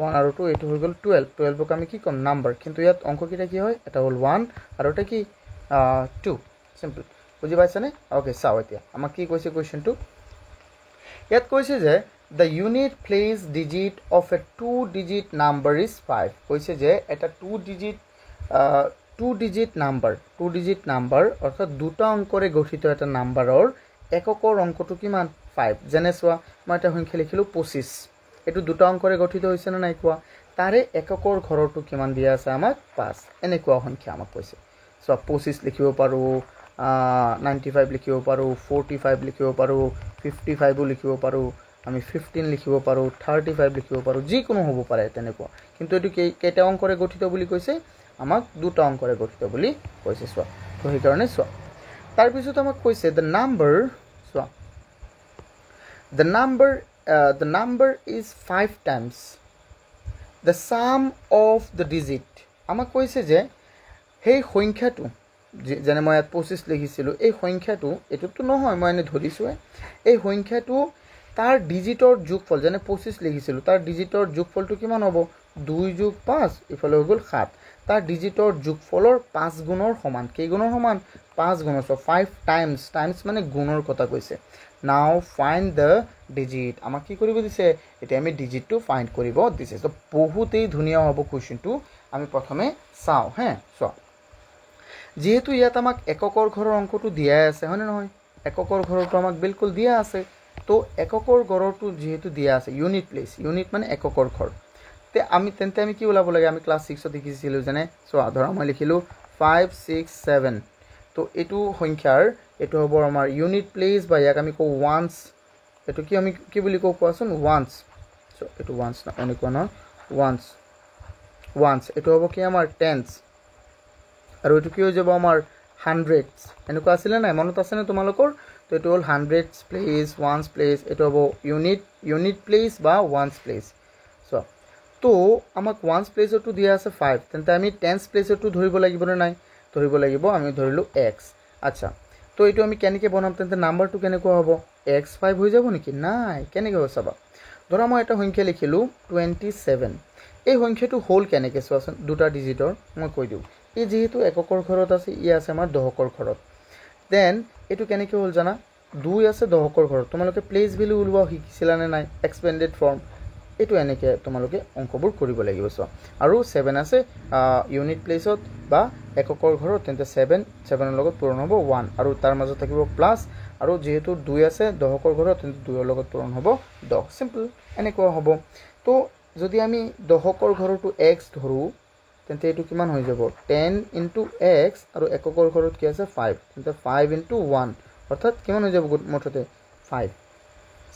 1 আৰু 2 এটো হৈ গল 12 ক আমি কি কম নাম্বাৰ কিন্তু ইয়াত অংক কিটা কি হয় এটা হল 1 আৰু এটা কি 2 সিম্পল বুজি পাইছানে ওকে চাও এতিয়া আমাক কি কৈছে কোৱেশ্চনটো ইয়াত কৈছে যে the unit place digit of a two digit number is 5 কৈছে যে এটা two digit number অর্থাৎ দুটা অঙ্কৰে গঠিত এটা নাম্বাৰৰ এককৰ অঙ্কটো কিমান 5 যেনে সোৱা মই এটা সংখ্যা লিখিলো 25 এটো দুটা অঙ্কৰে গঠিত হৈছে না নাই কোৱা তাৰে এককৰ ঘৰটো কিমান দিয়া আছে আমাক 5 এনেকুৱা সংখ্যা আমাক কৈছে সো 25 লিখিব পাৰো 95 লিখিব পাৰো 45 লিখিব পাৰো 55 লিখিব পাৰো আমি 15 লিখিব পাৰো 35 লিখিব পাৰো যিকোনো হ'ব পাৰে তেনেকুৱা কিন্তু এটো কেটা অঙ্কৰে গঠিত বুলি কৈছে আমাক দুটা অঙ্কৰে গঠিত বুলি কৈছে সোৱা তো এই কাৰণে সোৱা তাৰ পিছত আমাক কৈছে the number is 5 times the sum of the digit আমাক কৈছে যে সেই সংখ্যাটো যেনে মই 25 লিখিছিলো এই সংখ্যাটো এটোটো নহয় মই এনে ধৰিছো এই সংখ্যাটো তাৰ ডিজিটৰ যোগফল যেনে 25 লিখিছিলো তাৰ ডিজিটৰ যোগফলটো কিমান হ'ব 2 যোগ 5 ইফালে হৈ গল 7 তাৰ ডিজিটৰ যোগফলৰ 5 গুণৰ সমান কেই গুণৰ সমান 5 গুণৰ সো 5 টাইমস মানে গুণৰ কথা কৈছে নাও ফাইন্ড দ্য ডিজিট আমাক কি কৰিব দিছে এতিয়া আমি ডিজিটটো ফাইন্ড কৰিব দিছে তো বহুতেই ধুনিয়া হ'ব কোৱেশ্চনটো আমি প্ৰথমে চাও সো যেহেতু ইয়াত আমাক এককৰ ঘৰৰ অংকটো দিয়া আছে হয়নে নহয় এককৰ ঘৰটো আমাক বিলকুল দিয়া আছে তো এককৰ ঘৰটো যেহেতু দিয়া আছে ইউনিট মানে এককৰ ঘৰ তে তেন্তে আমি কি ওলাব লাগে আমি ক্লাস 6 ত দেখিছিলো জানে সো ধৰা মই লিখিলো 5 6 7 তো এটো সংখ্যাৰ এটো হ'ব আমাৰ ইউনিট প্লেস বা ইয়াক আমি কও ওয়ান্স এটো কি আমি কি বুলি কও কোৱাচোন ওয়ান্স সো এটো ওয়ান্স না এনেকুৱা না ওয়ান্স এটো হ'ব কি আমাৰ টেন্স আৰু এটো কি হৈ যাব আমাৰ হান্ড্ৰেডস এনেকুৱা আছিল না মনত আছে না তোমালোকৰ তো এটো হল হান্ড্ৰেডস প্লেস ওয়ান্স প্লেস এটো হ'ব ইউনিট প্লেস বা ওয়ান্স প্লেস সো তো আমাক ওয়ান্স প্লেসটো দিয়া আছে 5 তেন্তে আমি টেন্স প্লেসটো ধৰিব লাগিব না নাই ধৰিব লাগিব আমি ধৰিলো x আচ্ছা তো এটো আমি কেনেকৈ বনাম তেন্তে নাম্বাৰটো কেনেকৈ হ'ব x5 হৈ যাব নেকি নাই কেনেকৈ হ'ব চাবা ধৰা মই এটা সংখ্যা লিখিলো 27 এই সংখ্যাটো হোল কেনেকৈ চোৱাচোন দুটা ডিজিটৰ মই কৈ দিও এই যেহেতু এককৰ ঘৰত আছে ই আছে আমাৰ দহকৰ ঘৰত দেন এটো কেনেকৈ হ'ল জানা 2 আছে দহকৰ ঘৰত তোমালোকে প্লেস ভ্যালু উলৱা শিকিছিলা নে নাই এক্সপেন্ডেড ফৰ্ম এটো এনেকৈ তোমালোকে অংকবোৰ কৰিব লাগিব সো আৰু 7 আছে ইউনিট প্লেসত বা এককৰ ঘৰত তেন্তে 7 ৰ লগত পূৰণ হ'ব 1 আৰু তাৰ মাজত থাকিব প্লাস আৰু যেহেতু 2 আছে দহকৰ ঘৰত তেন্তে 2 ৰ লগত পূৰণ হ'ব 10 সিম্পল এনেকৈ হ'ব তো যদি আমি দহকৰ ঘৰটো x ধৰো তেন্তে এটো কিমান হৈ যাব 10 into x আৰু এককৰ ঘৰত কি আছে 5 তেন্তে 5 into 1 অৰ্থাৎ কিমান হৈ যাব মুঠতে 5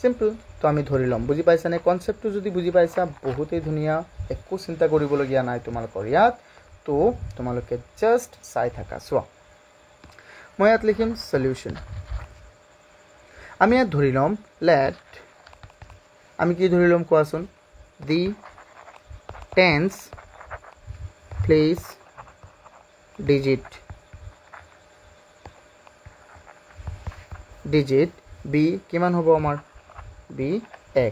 সিম্পল তো আমি ধৰি লম বুজি পাইছা নে কনসেপ্টটো যদি বুজি পাইছা বহুতেই ধুনিয়া একো চিন্তা কৰিবলগীয়া নাই তোমালোকৰ ইয়াত তো তোমালোকে জাস্ট চাই থাকা চোৱা মই ইয়াত লিখিম সলিউশন আমি ইয়াত ধৰি লম লেট আমি কি ধৰি লম কোৱাচোন the tense place digit b কিমান হ'ব আমাৰ b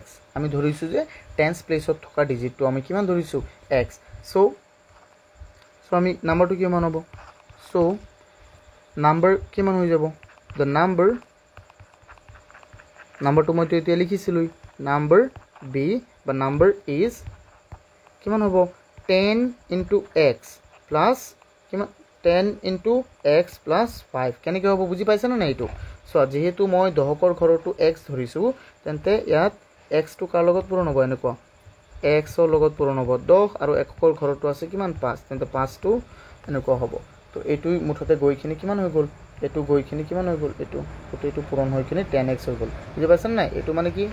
x আমি ধৰিছো যে টেন্স প্লেসত থকা ডিজিটটো আমি কিমান ধৰিছো x সো আমি নাম্বাৰটো কিমান হ'ব সো নাম্বাৰ কিমান হৈ যাব the নাম্বাৰটো মই এতিয়া লিখিছিলো নাম্বাৰ b বা নাম্বাৰ is কিমান হ'ব 10 into x plus কিমান 10 into x plus 5 কেনেকৈ হ'ব বুজি পাইছানে নাই এইটো সো যেহেতু মই দহকৰ ঘৰটো x ধৰিছো তেন্তে ইয়াত x টো কাৰ লগত পূৰণ হ'ব এনেকুৱা x ৰ লগত পূৰণ হ'ব 10 আৰু এককৰ ঘৰটো আছে কিমান 5 তেন্তে 5 টো এনেকুৱা হ'ব তো এইটো মুঠতে গৈখিনি কিমান হৈ গ'ল এইটো গৈখিনি কিমান হৈ গ'ল এইটো এইটো পূৰণ হৈ কিনে 10x হৈ গ'ল বুজি পাইছানে নাই এইটো মানে কি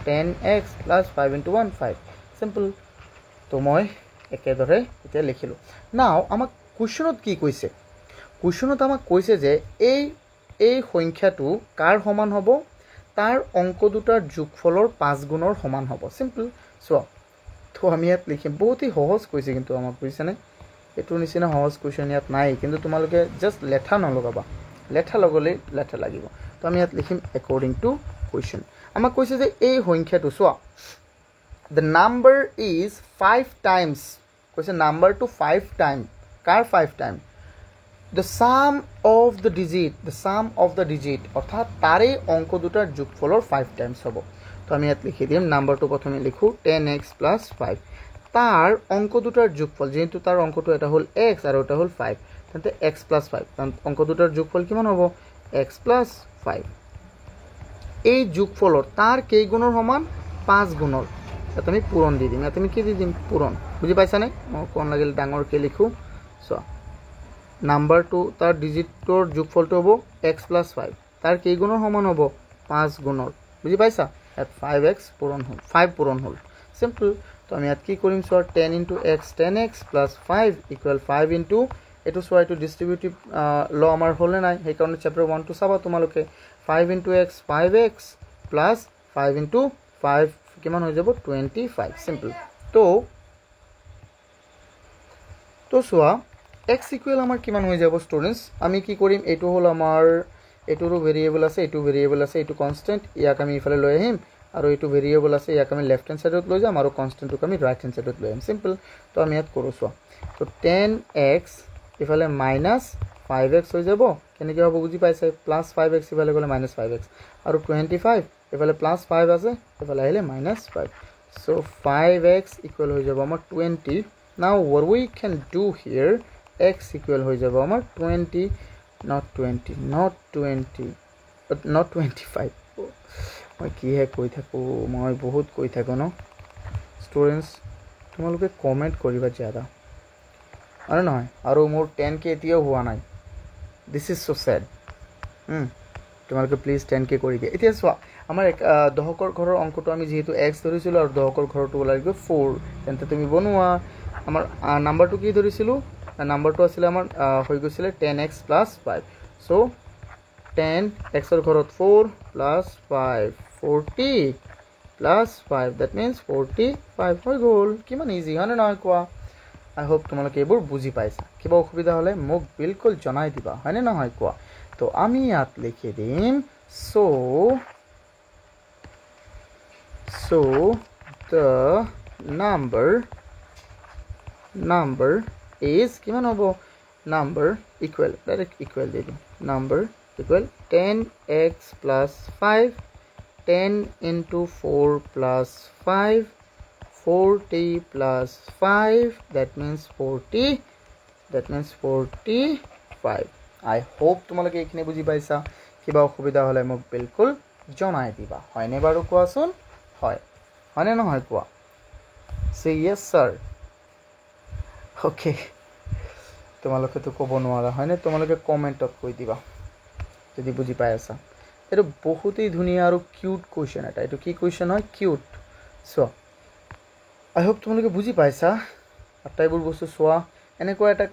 10x plus 5 into 1 5 সিম্পল তো মই একেদৰে এতিয়া লিখিলো নাও আমাক কোৱেশ্চনত কি কৈছে কোৱেশ্চনত আমাক কৈছে যে এই সংখ্যাটো কাৰ সমান হ'ব তাৰ অংক দুটাৰ যোগফলৰ 5 গুণৰ সমান হ'ব সিম্পল সো তো আমি ইয়াত লিখিম বহুতই সহজ কৈছে কিন্তু আমাক বুজিছানে এটোৰ নিচিনা সহজ কোৱেশ্চন ইয়াত নাই কিন্তু তোমালোকে জাস্ট লেঠা নলগাবা লেঠা লগলে লেঠা লাগিব তো আমি ইয়াত লিখিম according to question আমাক কৈছে যে এই সংখ্যাটো চোৱা the number is 5 times কৈছে number to 5 time car 5 time the sum of the digit অৰ্থাৎ তাৰে অংক দুটাৰ যোগফলৰ 5 times হ'ব তো আমি ইয়াত লিখি দিম নাম্বাৰটো প্ৰথমে লিখো 10x plus 5 তার অঙ্ক দুটার যোগফল যেহেতু তার অঙ্কটো এটা হল x আর ওটা হল 5 তাহলে x plus 5 কারণ অঙ্ক দুটার যোগফল কিমান হ'ব x plus 5 এই যোগফলৰ তাৰ কেই গুণৰ সমান 5 গুণৰ এটা আমি পূৰণ দি দিম এটা আমি কি দি দিম পূৰণ বুজি পাইছা নে মই কোন লাগিল ডাঙৰ কে লিখো সো নাম্বাৰটো তাৰ ডিজিটৰ যোগফলটো হ'ব x plus 5 তাৰ কেই গুণৰ সমান হ'ব 5 গুণৰ বুজি পাইছা এট 5x পূৰণ হল 5 পূৰণ হল সিম্পল তো আমি ইয়াত কি কৰিম so 10 into x 10x plus 5 equal 5 into এটো সো এটো ডিস্ট্রিবিউটিভ ল আমাৰ হলে নাই সেই কাৰণে চ্যাপ্টাৰ 1 টো চাবা তোমালোকে 5 into x 5x plus 5 into 5 কিমান হৈ যাব 25 সিম্পল তো সোয়া x ইকুয়াল আমাৰ কিমান হৈ যাব স্টুডেন্টস আমি কি কৰিম এটো হল আমাৰ এটোৰো ভেৰিয়েবল আছে এটো ভেৰিয়েবল আছে এটো কনস্ট্যান্ট ইয়াক আমি ইফালে লৈ আহিম আৰু এটো ভেৰিয়েবল আছে ইয়াক আমি লেফট হ্যান্ড সাইডত লৈ যাম আৰু কনস্ট্যান্টটো আমি ৰাইট হ্যান্ড সাইডত লৈ আহিম সিম্পল তো আমি ইয়াত কৰো সোয়া তো 10x ইফালে মাইনাস 5x হৈ যাব কেনেকৈ হ'ব বুজি পাইছে প্লাস 5x ইফালে গলে মাইনাস 5x আৰু 25 ইফালে প্লাস 5 আছে ইফালে আহিলে মাইনাস 5 so 5x ইকুয়াল হৈ যাব আমাৰ 20 now what we can do here x equal হৈ যাব আমাৰ 20 not 20 but not 25 মই কি হে কৈ থাকো মই বহুত কৈ থাকো ন স্টুডেন্টস তোমালোকে কমেন্ট কৰিবা ज्यादा আৰু নহয় আৰু মোৰ 10k এতিয়াও হোৱা নাই this is so sad তোমালোকে প্লিজ 10k কৰি দিয়া এতিয়া চোৱা আমাৰ দহকৰ ঘৰৰ অংকটো আমি যেহেতু x ধৰিছিলো আৰু দহকৰ ঘৰটো ওলাই গৈ 4 তেন্তে তুমি বনোৱা আমাৰ নাম্বাৰটো কি ধৰিছিলো নাম্বাৰটো আছিল আমাৰ হৈ গৈছিল 10x plus 5 so 10 x ৰ ঘৰত 4 plus 5 40 plus 5 that means 45 হৈ গ'ল কিমান ইজি হয়নে নহয় কোৱা I hope তোমালোকে এবোৰ বুজি পাইছা কিবা অসুবিধা হলে মোক বিলকুল জনাই দিবা হয়নে নহয় কোৱা তো আমি ইয়াত লিখি দিম so the number is কিমান হ'ব number equal direct equal দি দিম number equal 10x plus 5 10 into 4 plus 5 40 plus 5 that means 45 I hope তোমালোকে এইখিনি বুজি পাইছা কিবা অসুবিধা হলে মোক বিলকুল জনাই দিবা হয়নে বাৰু কোৱাচোন হয় হয়নে নহয় কোৱা say yes sir okay তোমালোকে তো ক'ব নোৱাৰা হয়নে তোমালোকে কমেন্টত কৈ দিবা যদি বুজি পাই আছা এটো বহুতই ধুনিয়া আৰু কিউট কোৱেশ্চন এটা এটো কি কোৱেশ্চন হয় কিউট সো I hope তোমালোকে বুজি পাইছা আটাইবোৰ বস্তু সোৱা এনেকুৱা এটা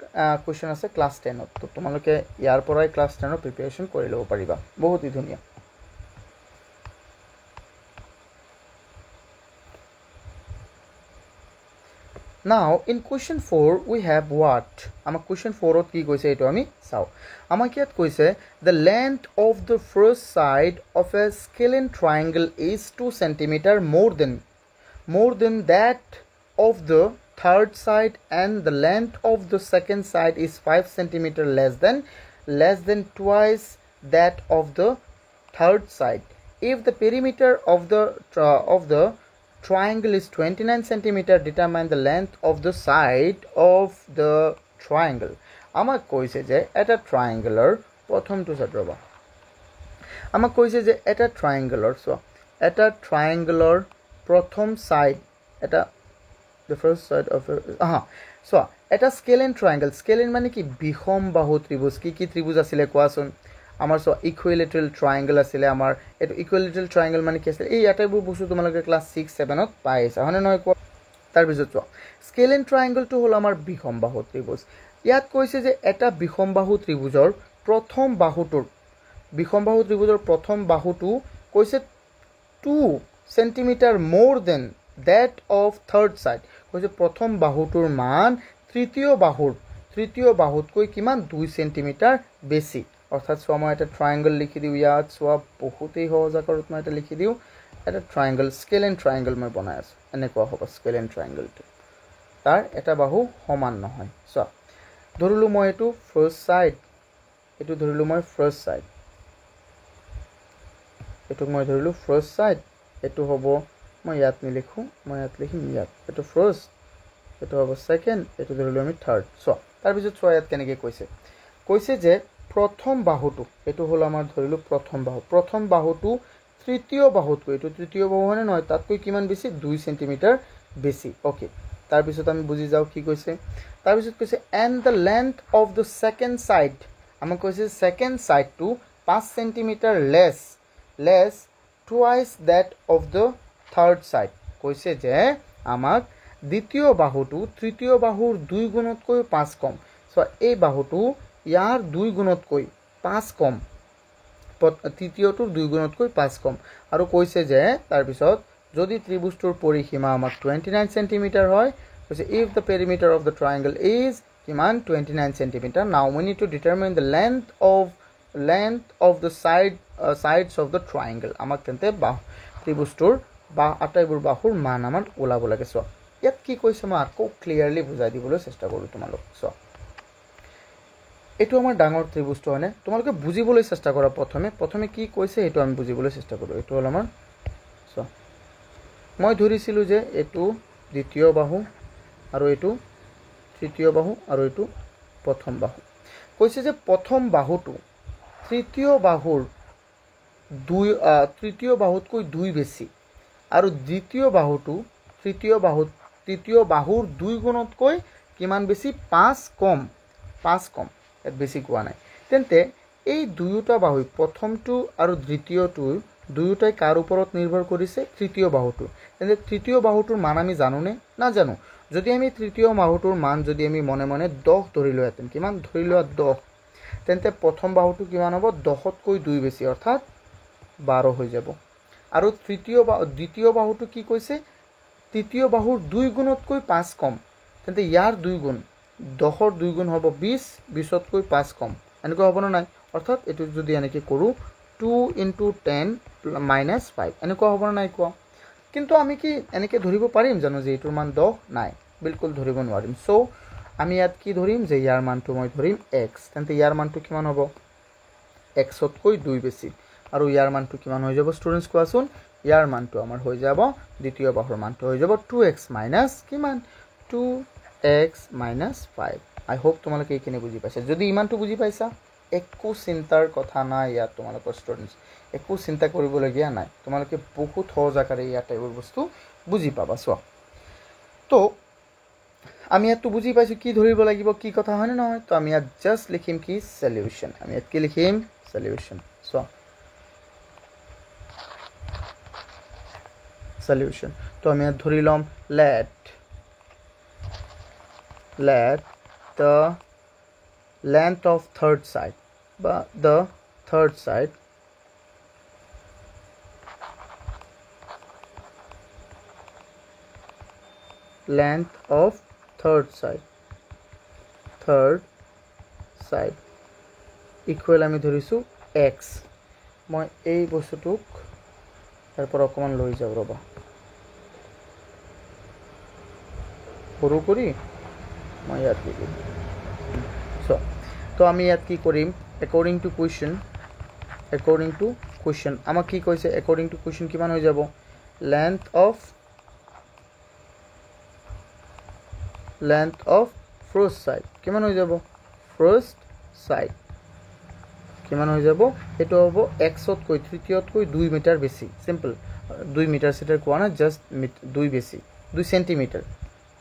কোৱেশ্চন আছে ক্লাস 10 ত তো তোমালোকে ইয়াৰ পৰাই ক্লাস 10 ৰ প্ৰিপাৰেচন কৰি লব পাৰিবা বহুতই ধুনিয়া Now in question 4 we have what ama question 4 ot ki koise eto ami sao ama kiat koise the length of the first side of a scalene triangle is 2 cm more than that of the third side and the length of the second side is 5 cm less than twice that of the third side if the perimeter of the triangle is 29 cm determine the length of the side of the triangle আমাক কৈছে যে এটা ট্ৰায়াঙ্গেলৰ প্ৰথমটো side ৰ'বা আমাক কৈছে যে এটা ট্ৰায়াঙ্গেলৰ চোৱা এটা ট্ৰায়াঙ্গেলৰ প্ৰথম সাইড এটা the first side of চোৱা এটা scale and triangle scale and মানে কি বিষম বাহু ত্ৰিভুজ কি ত্ৰিভুজ আছিলে কোৱাচোন আমাৰ চোৱা ইকুইলেটাৰেল ট্ৰায়াঙ্গেল আছিলে আমাৰ এইটো ইকুইলেটাৰেল ট্ৰায়াঙ্গেল মানে কি আছিলে এই আটাইবোৰ বস্তু তোমালোকে ক্লাছ 6-7ত পাই আছা হয়নে নহয় কোৱা তাৰপিছত চোৱা স্কেল এণ্ড ট্ৰায়াঙ্গেলটো হ'ল আমাৰ বিষম বাহু ত্ৰিভুজ ইয়াত কৈছে যে এটা বিষম বাহু ত্ৰিভুজৰ প্ৰথম বাহুটোৰ বিষম বাহু ত্ৰিভুজৰ প্ৰথম বাহুটো কৈছে 2 সেন্টিমিটাৰ মোৰ then that of third side কৈছে প্ৰথম বাহুটোৰ মান তৃতীয় বাহুতকৈ কিমান 2 সেন্টিমিটাৰ বেছি অৰ্থাৎ চোৱা মই এটা ট্ৰায়াঙ্গেল লিখি দিওঁ ইয়াত চোৱা বহুতেই সহজ আকাৰত মই এটা লিখি দিওঁ এটা ট্ৰায়াঙ্গেল স্কেল এণ্ড ট্ৰায়াঙ্গেল মই বনাই আছোঁ এনেকুৱা হ'ব স্কেল এণ্ড ট্ৰায়াঙ্গেলটো তাৰ এটা বাহু সমান নহয় চোৱা ধৰিলোঁ মই এইটো ফাৰ্ষ্ট সাইড এইটো ধৰিলোঁ মই ফাৰ্ষ্ট সাইড এইটোক মই ধৰিলোঁ ফাৰ্ষ্ট সাইড এইটো হ'ব মই ইয়াত নিলিখোঁ মই ইয়াত লিখিম ইয়াত এইটো ফাৰ্ষ্ট এইটো হ'ব সেকেন্ড এইটো ধৰিলোঁ আমি থাৰ্ড চোৱা তাৰপিছত চোৱা ইয়াত কেনেকৈ কৈছে যে প্ৰথম বাহুটো এইটো হ'ল আমাৰ ধৰিলোঁ প্ৰথম বাহুটো তৃতীয় বাহুতকৈ এইটো তৃতীয় বাহু হয়নে নহয় তাতকৈ কিমান বেছি 2 সেন্টিমিটাৰ বেছি অ'কে তাৰপিছত আমি বুজি যাওঁ কি কৈছে তাৰপিছত কৈছে and the length of the second side আমাক কৈছে সেকেন্ড সাইডটো 5 centimetre less twice that of the third side কৈছে যে আমাক দ্বিতীয় বাহুটো তৃতীয় বাহুৰ 2 গুণতকৈ 5 কম সো এই বাহুটো ইয়াৰ 2 গুণতকৈ 5 কম তৃতীয়টোৰ 2 গুণতকৈ 5 কম আৰু কৈছে যে তাৰপিছত যদি ত্ৰিভুজটোৰ পৰিসীমা আমাক 29 সেন্টিমিটাৰ হয় কৈছে if the perimeter of the triangle is কিমান 29 centimetre now we need to determine the length of the sides of the triangle আমাক তেন্তে ত্ৰিভুজটোৰ বা আটাইবোৰ বাহুৰ মান আমাৰ ওলাব লাগে চোৱা ইয়াত কি কৈছে মই আকৌ ক্লিয়াৰলি বুজাই দিবলৈ চেষ্টা কৰোঁ তোমালোক চোৱা এইটো আমাৰ ডাঙৰ ত্ৰিভুজটো হয়নে তোমালোকে বুজিবলৈ চেষ্টা কৰা প্ৰথমে কি কৈছে এইটো আমি বুজিবলৈ চেষ্টা কৰোঁ এইটো হ'ল আমাৰ চোৱা মই ধৰিছিলোঁ যে এইটো দ্বিতীয় বাহু আৰু এইটো তৃতীয় বাহু আৰু এইটো প্ৰথম বাহু কৈছে যে প্ৰথম বাহুটো তৃতীয় বাহুতকৈ 2 বেছি আৰু দ্বিতীয় বাহুটো তৃতীয় বাহুৰ 2 গুণতকৈ কিমান বেছি 5 কম এত বেছি কোৱা নাই তেন্তে এই দুয়োটা বাহু প্ৰথমটো আৰু দ্বিতীয়টো দুয়োটাই কাৰ ওপৰত নিৰ্ভৰ কৰিছে তৃতীয় বাহুটো তেন্তে তৃতীয় বাহুটোৰ মান আমি জানোনে নাজানো যদি আমি তৃতীয় বাহুটোৰ মান যদি আমি মনে 10 ধৰিলো হেতেন কিমান ধৰিলো 10 তেন্তে প্ৰথম বাহুটো কিমান হ'ব 10তকৈ 2 বেছি অৰ্থাৎ 12 হৈ যাব আৰু দ্বিতীয় বাহুটো কি কৈছে তৃতীয় বাহুৰ 2 গুণতকৈ 5 কম তেন্তে ইয়াৰ 2 গুণ 10ৰ 2 গুণ হ'ব 20তকৈ 5 কম এনেকুৱা হ'ব না নাই অৰ্থাৎ এটো যদি এনেকৈ কৰোঁ 2 * 10 - 5 এনেকুৱা হ'ব না নাই কোৱা কিন্তু আমি কি এনেকৈ ধৰিব পাৰিম জানো যে এইটোৰ মান 10 নাই বিলকুল ধৰিব নোৱাৰিম সো আমি ইয়াত কি ধৰিম যে ইয়াৰ মানটো মই ধৰিম x তেন্তে ইয়াৰ মানটো কিমান হ'ব xতকৈ 2 বেছি আৰু ইয়াৰ মানটো কিমান হৈ যাব ষ্টুডেন্টস কোৱাচোন ইয়াৰ মানটো আমাৰ হৈ যাব দ্বিতীয় বাহুৰ মানটো হৈ যাব 2x - কিমান 2x - 5 আই হোপ তোমালোকে এইখিনি বুজি পাইছা যদি ইমানটো বুজি পাইছা একো চিন্তাৰ কথা নাই ইয়াত তোমালোকৰ ষ্টুডেন্টস একো চিন্তা কৰিবলগীয়া নাই তোমালোকে বহুত সহজ আকাৰে ইয়াত এইবোৰ বস্তু বুজি পাবা চোৱা তো আমি ইয়াত বুজি পাইছো কি ধৰিব লাগিব কি কথা হয় নহয় তো আমি ইয়াত জাস্ট লিখিম কি সলিউশন আমি ইয়াত কি লিখিম সলিউশন চোৱা solution তো আমি ধৰি লম let the length of third side বা the third side length of third side equal আমি ধৰিছো x মই এই বস্তুটোক তাৰপৰ অকমান লৈ যাও ৰবা সৰু কৰি মই ইয়াত লিখিম সো তো আমি ইয়াত কি কৰিম according to question আমাক কি কৈছে according to question কিমান হৈ যাব length of first side কিমান হৈ যাব ফাৰ্ষ্ট সাইড কিমান হৈ যাব এটো হ'ব xতকৈ তৃতীয়তকৈ 2 মিটাৰ বেছি সিম্পল 2 মিটাৰ সিটাৰ কোৱা না জাস্ট 2 বেছি 2 সেন্টিমিটাৰ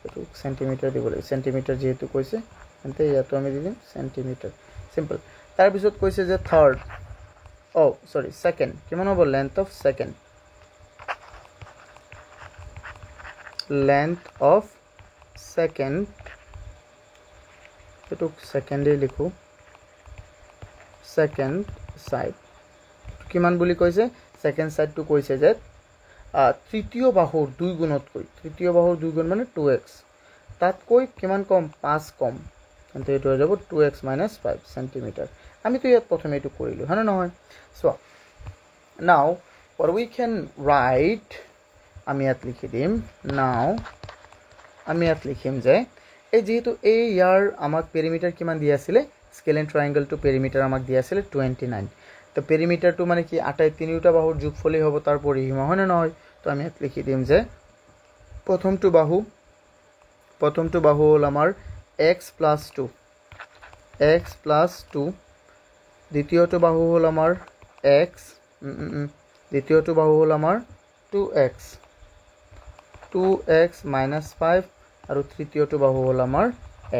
এটো সেন্টিমিটাৰ দিব লাগে সেন্টিমিটাৰ যেহেতু কৈছে তেন্তে ইয়াতো আমি দিম সেন্টিমিটাৰ সিম্পল তাৰ পিছত কৈছে যে থাৰ্ড সৰি সেকেন্ড কিমান হ'ব length of second length of second এটো সেকেন্ডে লিখো সেকেন্ড সাইড কিমান বুলি কৈছে সেকেন্ড সাইডটো কৈছে যে তৃতীয় বাহুৰ 2 গুণতকৈ তৃতীয় বাহুৰ 2 গুণ মানে 2x তাতকৈ কিমান কম 5 কম তেন্তে এটো হৈ যাব 2x - 5 সেন্টিমিটাৰ আমি তো ইয়াত প্ৰথমে এটো কৰিলো হয়নে নহয় so now what we can write আমি ইয়াত লিখি দিম নাও আমি ইয়াত লিখিম যে এই যেহেতু এই ইয়াৰ আমাক পেৰিমিটাৰ কিমান দিয়া আছিল scale and triangle to perimeter আমাক দিয়া আছিল 29 তো পেৰিমিটাৰটো মানে কি আটাই তিনিটা বাহুৰ যোগফলই হ'ব তাৰ পৰিসীমা হয় না নহয় তো আমি ইয়াত লিখি দিম যে প্ৰথমটো বাহু হল আমাৰ x + 2 দ্বিতীয়টো বাহু হল আমাৰ দ্বিতীয়টো বাহু হল আমাৰ 2x - 5 আৰু তৃতীয়টো বাহু হল আমাৰ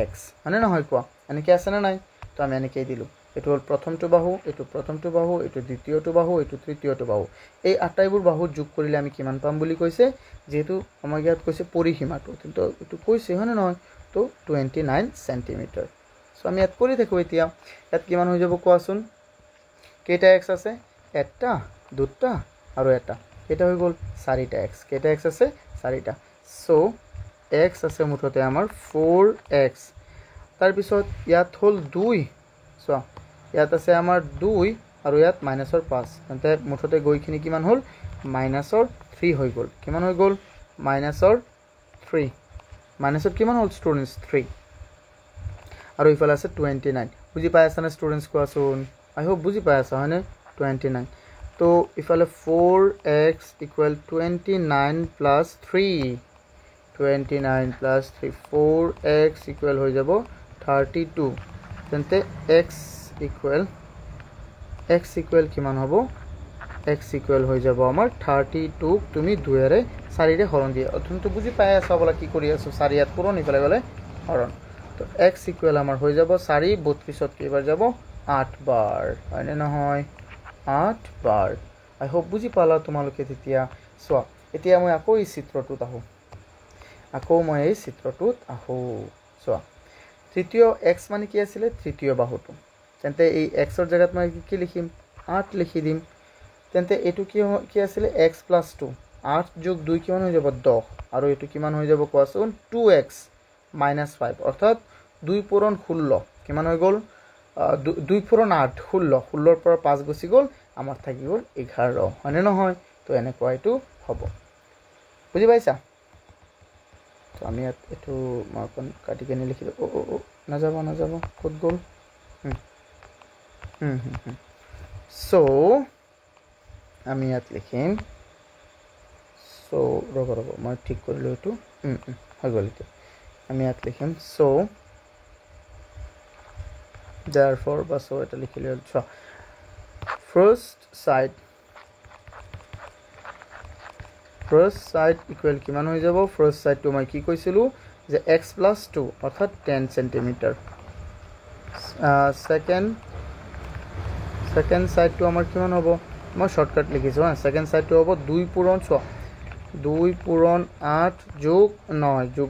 x মানে নহয় কোৱা এনেকৈ আছে না নাই তো আমি এনেকৈ দিলো এটো হল প্ৰথমটো বাহু এটো দ্বিতীয়টো বাহু এটো তৃতীয়টো বাহু এই আটাইবোৰ বাহু যোগ কৰিলে আমি কিমান পাম বুলি কৈছে যেহেতু আমাক ইয়াত কৈছে পৰিসীমাটো কিন্তু এটো কৈছে হয় না নহয় তো 29 সেন্টিমিটাৰ সো আমি ইয়াত কৰি দেখো এতিয়া ইয়াত কিমান হৈ যাব কোৱাচোন কেইটা x আছে এটা দুটা আৰু এটা কেইটা হৈ গল 4টা x কেইটা x আছে 4টা সো x আছে মুঠতে আমাৰ 4x তাৰ পিছত ইয়াত হল 2 সো ইয়াত আছে আমাৰ 2 আৰু ইয়াত মাইনাসৰ 5 তেন্তে মুঠতে গৈখিনি কিমান হল মাইনাসৰ 3 হৈ গল কিমান হৈ গল মাইনাসৰ 3 মাইনাসৰ কিমান হল ষ্টুডেন্টস 3 আৰু ইফালে আছে 29 বুজি পাই আছা না ষ্টুডেন্টস কোৱাচোন আই হোপ বুজি পাই আছা হয়নে 29 তো ইফালে 4x = 29 + 3 29 + 3 4x = হৈ যাব 32 তেন্তে x = কিমান হ'ব x = হৈ যাব আমাৰ 32 তুমি 2 এৰে 4 ৰে হৰণ দিয়া অথনটো বুজি পাই আছা বলা কি কৰি আছো 4 ইয়াত পূৰণ ইফালে গলে হৰণ তো x = আমাৰ হৈ যাব 4 32 ত কেইবাৰ যাব 8 বাৰ হয়নে নহয় 8 বাৰ আই হোপ বুজি পালা তোমালোকে তেতিয়া সোৱা এতিয়া মই আকৌ এই চিত্ৰটোত আহো সোৱা তৃতীয় x মানে কি আছিল তৃতীয় বাহুটো তেন্তে এই x ৰ জায়গাত মই কি লিখিম 8 লিখি দিম তেন্তে এটো কি আছিল x + 2 8 + 2 কিমান হৈ যাব 10 আৰু এটো কিমান হৈ যাব কোৱাচোন 2x - 5 অৰ্থাৎ 2 পূৰণ 16 কিমান হৈ গল 2 পূৰণ 8 16 16 ৰ পৰা 5 গুচি গল আমাৰ থাকি গল 11 হয়নে নহয় তো এনেকুৱা এটো হ'ব বুজি পাইছা তো আমি এটো মাৰ্কন কাটি কেনে লিখি দিও না যাব কত গল সো আমি ইয়াত লিখিম সো ৰব মই ঠিক কৰিলো এটো হৈ গল এতিয়া আমি ইয়াত লিখিম সো therefore বা সো এটা লিখিলে সো first side equal কিমান হৈ যাব first side to মই কি কৈছিলো যে x + 2 অৰ্থাৎ 10 সেন্টিমিটাৰ second side to আমাৰ কিমান হ'ব মই শৰ্টকাট লিখিছো second side to হ'ব 2 পূৰণ 8 যোগ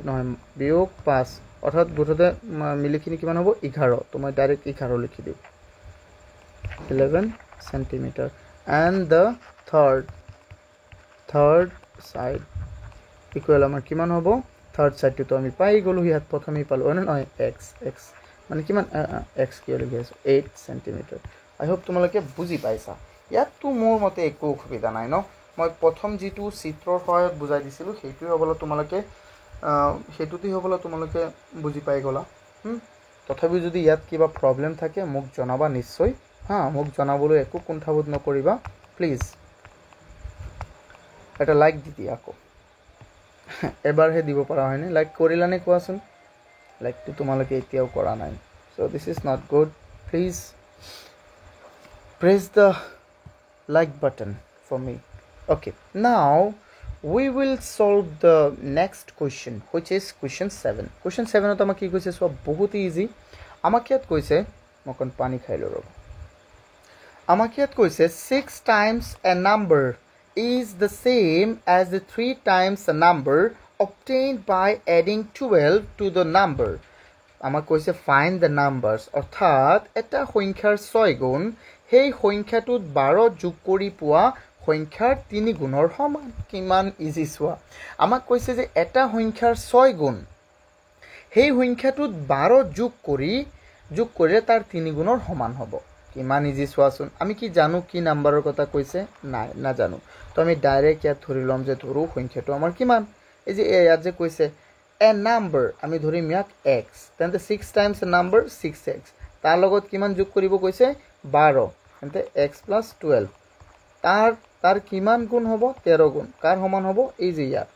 নহয় বিয়োগ 5 অৰ্থাৎ দুটোতে মিলিখিনি কিমান হ'ব 11 তো মই ডাইৰেক্ট 11 লিখি দিম 11 centimeter and the third side equal আমাৰ কিমান হ'ব third side to আমি পাই গলো ইয়াত প্ৰথমেই পালো নহয় x মানে কিমান x কি লিখি আছে 8 centimeter I hope তোমালোকে বুজি পাইছা ইয়াত তো মোৰ মতে একো অসুবিধা নাই ন মই প্ৰথম যেটো চিত্ৰৰ সহায়ত বুজাই দিছিলো সেইটোই হ'বলা তোমালোকে বুজি পাই গলা তথাপি যদি ইয়াত কিবা প্ৰবলেম থাকে মোক জনাবা নিশ্চয় মোক জনাবলৈ একো কুণ্ঠাবোধ নকৰিবা প্লিজ এটা লাইক দি দিয়া আকৌ এবাৰহে দিব পাৰা হয়নে লাইক কৰিলানে কোৱাচোন লাইকটো তোমালোকে এতিয়াও কৰা নাই So this is not good. Please press the like button for me. Okay, now we will solve the next question, which is question 7. Question 7 ত আমাক কি কৈছে সব বহুত ইজি আমাক ইয়াত কৈছে মকন পানী খাইলো ৰব আমাক ইয়াত কৈছে 6 times a number is the same as the 3 times a number obtained by adding 12 to the number. আমাক কৈছে find the numbers, অর্থাৎ এটা সংখ্যাৰ 6 গুণ সেই সংখ্যাটোত 12 যোগ কৰি পোৱা সংখ্যাৰ 3 গুণৰ সমান কিমান ইজি সোৱা আমাক কৈছে যে এটা সংখ্যাৰ 6 গুণ সেই সংখ্যাটোত 12 যোগ কৰিলে তাৰ 3 গুণৰ সমান হ'ব কিমান ইজি সোৱাচোন আমি কি জানো কি নাম্বাৰৰ কথা কৈছে নাই না জানো তো আমি ডাইৰেক্ট ইয়াত ধৰি লম যে ধৰো সংখ্যাটো আমাৰ কিমান এই যে ইয়াত যে কৈছে a number আমি ধৰিম ইয়াক x তেন্তে 6 times a number 6x তাৰ লগত কিমান যোগ কৰিব কৈছে 12 তেন্তে x + 12 তার কিমান গুণ হ'ব 13 গুণ কার সমান হ'ব এই যে ইয়াত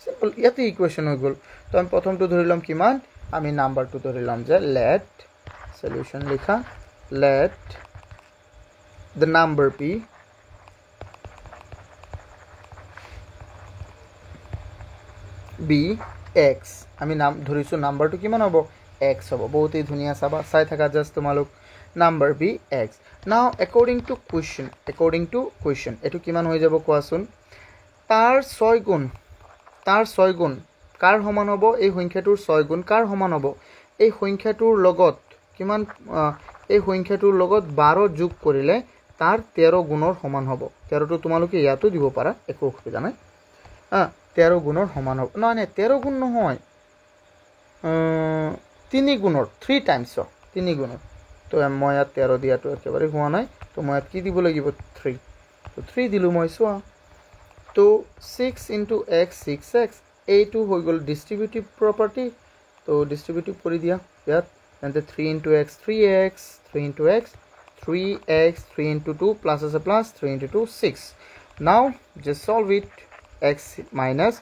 সিম্পল ইয়াতে ইকুয়েশন হৈ গল তো আমি প্ৰথমটো ধৰিলাম কিমান আমি নাম্বাৰটো ধৰিলাম যে let সলিউশন লিখা let the number be x আমি নাম ধৰিছো নাম্বাৰটো কিমান হ'ব x হ'ব বহুতই ধুনিয়া চাবা চাই থাকা জাস্ট তোমালোক number be x. Now according to question এটো কিমান হৈ যাব কোৱাচোন তাৰ 6 গুণ কাৰ সমান হ'ব এই সংখ্যাটোৰ 6 গুণ কাৰ সমান হ'ব এই সংখ্যাটোৰ লগত কিমান এই সংখ্যাটোৰ লগত 12 যোগ কৰিলে তাৰ 13 গুণৰ সমান হ'ব 13 টো তোমালোকে ইয়াতো দিব পাৰা একো অসুবিধা নাই 13 গুণৰ সমান হ'ব নাই 13 গুণ নহয় 3 গুণৰ 3 টাইমছ 3 গুণৰ তো মই ইয়াত 13 দিয়াটো একেবাৰে হোৱা নাই তো মই ইয়াত কি দিব লাগিব 3 তো 3 দিলো মই সোৱা তো 6 into x 6x a2 হৈ গল ডিস্ট্ৰিবিউটিভ প্ৰপাৰ্টি তো ডিস্ট্ৰিবিউটিভ কৰি দিয়া ইয়াত তেন্তে 3 into x 3x 3 into x 3x 3 into 2 plus as a plus 3 into 2 6 now just solve it x minus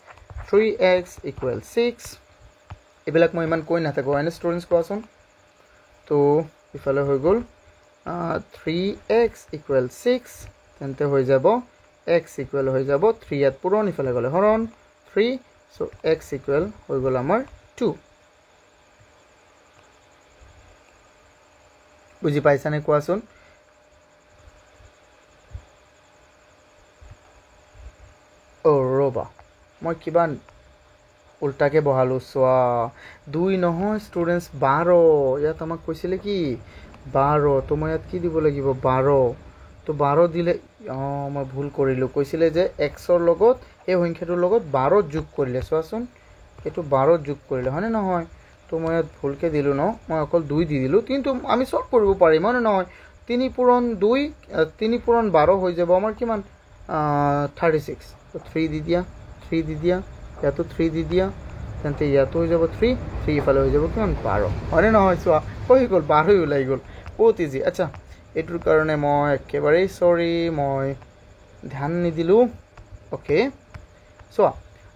3x equals 6 এবিলাক মই ইমান কৈ নাথাকো এনে ষ্টুডেন্টস কোৱাচোন তো ইফালে হৈ গল 3x equals 6 তেন্তে হৈ যাব x equal হৈ যাব 3 ইয়াত পূৰণ ইফালে গলে হৰণ 3 so x equal হৈ গল আমাৰ 2 বুজি পাইছানে কোৱাচোন ও ৰবা মই কিবা উল্টাকে বহালো সোয়া 2 নহয় স্টুডেন্টস 12 ইয়াত আমাক কৈছিলে কি 12 তো মই ইয়াত কি দিব লাগিব 12 তো 12 দিলে মই ভুল কৰিলো কৈছিলে যে x ৰ লগত এই সংখ্যাটোৰ লগত 12 যোগ কৰিলে সোৱাচোন এটো 12 যোগ কৰিলে হয়নে নহয় তো মই ইয়াত ভুলকে দিলো ন মই অকল 2 দি দিলো কিন্তু আমি সলভ কৰিব পাৰিম মানে নহয় 3 পূৰণ 2 3 পূৰণ 12 হৈ যাব আমাৰ কিমান 36 তো 3 দি দিয়া ইয়াতো 3 দি দিয়া তেন্তে ইয়াতো হৈ যাব 3 ইফালে হৈ যাব কিমান 12 হয়নে নহয় সোৱা হৈ গল 12 ওলাই গল বহুত ইজি আচ্ছা এটোৰ কাৰণে মই একেবাৰে সৰি মই ধ্যান নিদিলো ওকে সোৱা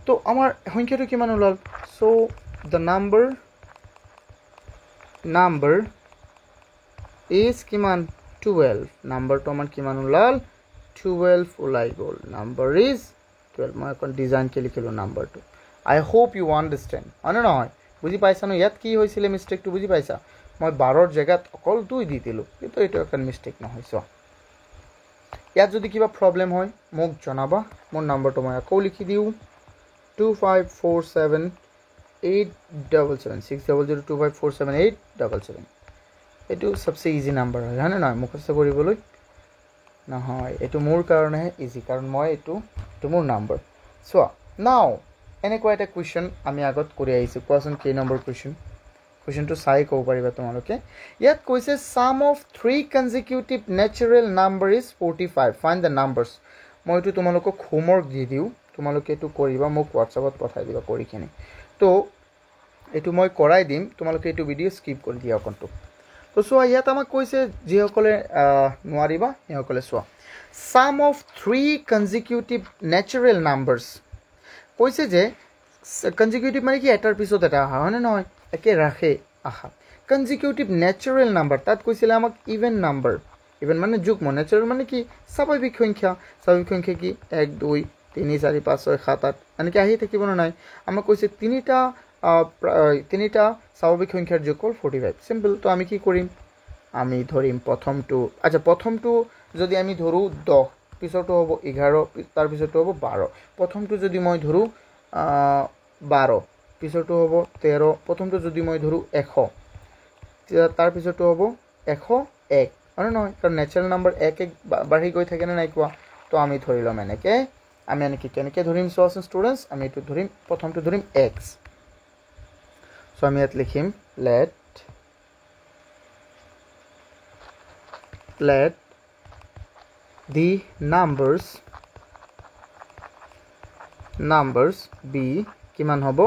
তো আমাৰ সংখ্যাটো কিমান ওলাল সো the number is কিমান 12 নাম্বাৰটো আমাৰ কিমান ওলাল 12 ওলাই গল নাম্বাৰ is 12 মই এখন ডিজাইন কে লিখিলো নাম্বাৰটো I hope you understand আনে নহয় বুজি পাইছা ন ইয়াত কি হৈছিলে মিস্টেকটো বুজি পাইছা মই 12 ৰ জায়গাত অকল 2 দি দিলো কিন্তু এটা এখন মিস্টেক নহয় সো ইয়াত যদি কিবা প্ৰবলেম হয় মোক জনাবা মোৰ নাম্বাৰটো মই আকৌ লিখি দিও 2547877877 এটো সবচে ইজি নাম্বাৰ হয় হয়নে নহয় মুখস্থ কৰিবলৈ নহয় এটো মোৰ কাৰণে ইজি কাৰণ মই এটো মোৰ নাম্বাৰ সো নাও এনেকুৱা এটা কোৱেশ্চন আমি আগত কৰি আহিছো কোৱেশ্চন কি নম্বৰ কোৱেশ্চনটো চাই কও পাৰিবা তোমালোকে ইয়াত কৈছে sum of 3 consecutive natural number is 45 find the numbers মই এটো তোমালোকক হোমৱৰ্ক দি দিও তোমালোকে এটো কৰিবা মোক WhatsApp-ত পঠাই দিবা কৰি কিনে তো এটো মই কৰাই দিম তোমালোকে এটো ভিডিও স্কিপ কৰি দিয়া অকনটো তো সো ইয়াত আমাক কৈছে যে সকলে নোৱাৰিবা এই সকলে so sum of 3 consecutive natural numbers কৈছে যে consecutive মানে কি এটাৰ পিছত এটা হয় না নহয় একে ৰাখে আহা কনজিকিউটিভ ন্যাচাৰাল নাম্বাৰ তাত কৈছিলে আমাক ইভেন নাম্বাৰ ইভেন মানে যুগ্ম ন্যাচাৰাল মানে কি স্বাভাৱিক সংখ্যা কি 1 2 3 4 5 6 7 8 এনেকৈ আহি থাকিব না নাই আমাক কৈছে তিনিটা স্বাভাৱিক সংখ্যাৰ যোগফল 45 সিম্পল তো আমি কি কৰিম আমি ধৰিম প্ৰথমটো যদি আমি ধৰো 10 পিছৰটো হ'ব 11 তাৰ পিছৰটো হ'ব 12 প্ৰথমটো যদি মই ধৰো 12 পিছৰটো হ'ব 13 প্ৰথমটো যদি মই ধৰো 100 তাৰ পিছৰটো হ'ব 101 হয় নহয় কাৰণ ন্যাচাৰাল নাম্বাৰ 1 বাঢ়ি গৈ থাকে না নাই কোৱা তো আমি ধৰি লম এনেকৈ আমি এনেকৈ কেনেকৈ ধৰিম চোৱাচোন ষ্টুডেণ্টছ আমি এইটো ধৰিম প্ৰথমটো ধৰিম x সো আমি ইয়াত লিখিম let the numbers be কিমান হ'ব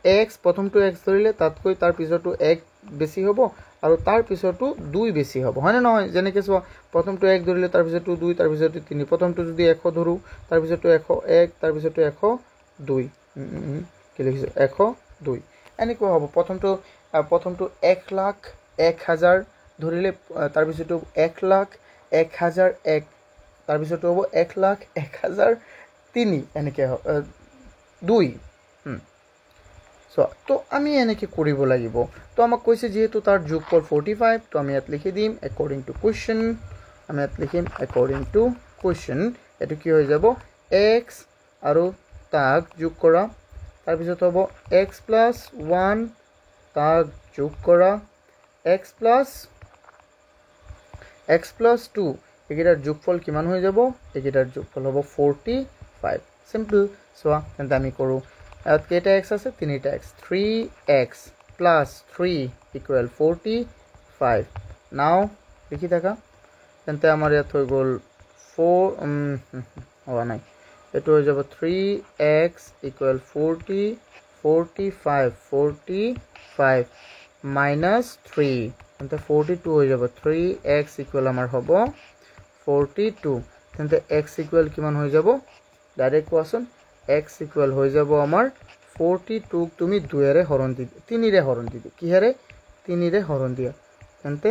x প্ৰথমটো x ধৰিলে তাতকৈ তাৰ পিছৰটো 1 বেছি হ'ব আৰু তাৰ পিছৰটো 2 বেছি হ'ব হয় না নহয় যেনেকৈ চোৱা প্ৰথমটো 1 ধৰিলে তাৰ পিছৰটো 2 তাৰ পিছৰটো 3 প্ৰথমটো যদি 100 ধৰো তাৰ পিছৰটো 101 তাৰ পিছৰটো 102 কি লিখিছো 102 এনেকৈ হ'ব প্ৰথমটো 1 লাখ 1000 ধৰিলে তাৰ পিছৰটো 1 লাখ 1001 তাৰ পিছৰটো হ'ব 1 লাখ 1003 এনেকৈ 2 তো আমি এনেকৈ কৰিব লাগিব তো আমাক কৈছে যেহেতু তাৰ যোগফল 45 তো আমি ইয়াত লিখি দিম according to question আমি ইয়াত লিখিম according to question এটো কি হৈ যাব x আৰু তাক যোগ কৰা তাৰ পিছত হ'ব x + 1 তাক যোগ কৰা x + 2 একেটাৰ যোগফল কিমান হৈ যাব একেটাৰ যোগফল হ'ব 45 সিম্পল সোৱা তেন্তে আমি কৰো ইয়াত কেইটা x আছে তিনিটা x 3x + 3 = 45 নাও লিখি থাকা তেন্তে আমাৰ ইয়াত হৈ গ'ল 4 হোৱা নাই এটো হৈ যাব 3x = 45 - 3 তেন্তে 42 হৈ যাব 3x = আমাৰ হ'ব 42 তেন্তে x = কিমান হৈ যাব ডাইৰেক্ট কোৱাচোন x = হৈ যাব আমাৰ 42 তুমি 2 ৰে হৰণ দি 3 ৰে হৰণ দি কিহেৰে 3 ৰে হৰণ দিয়া তেন্তে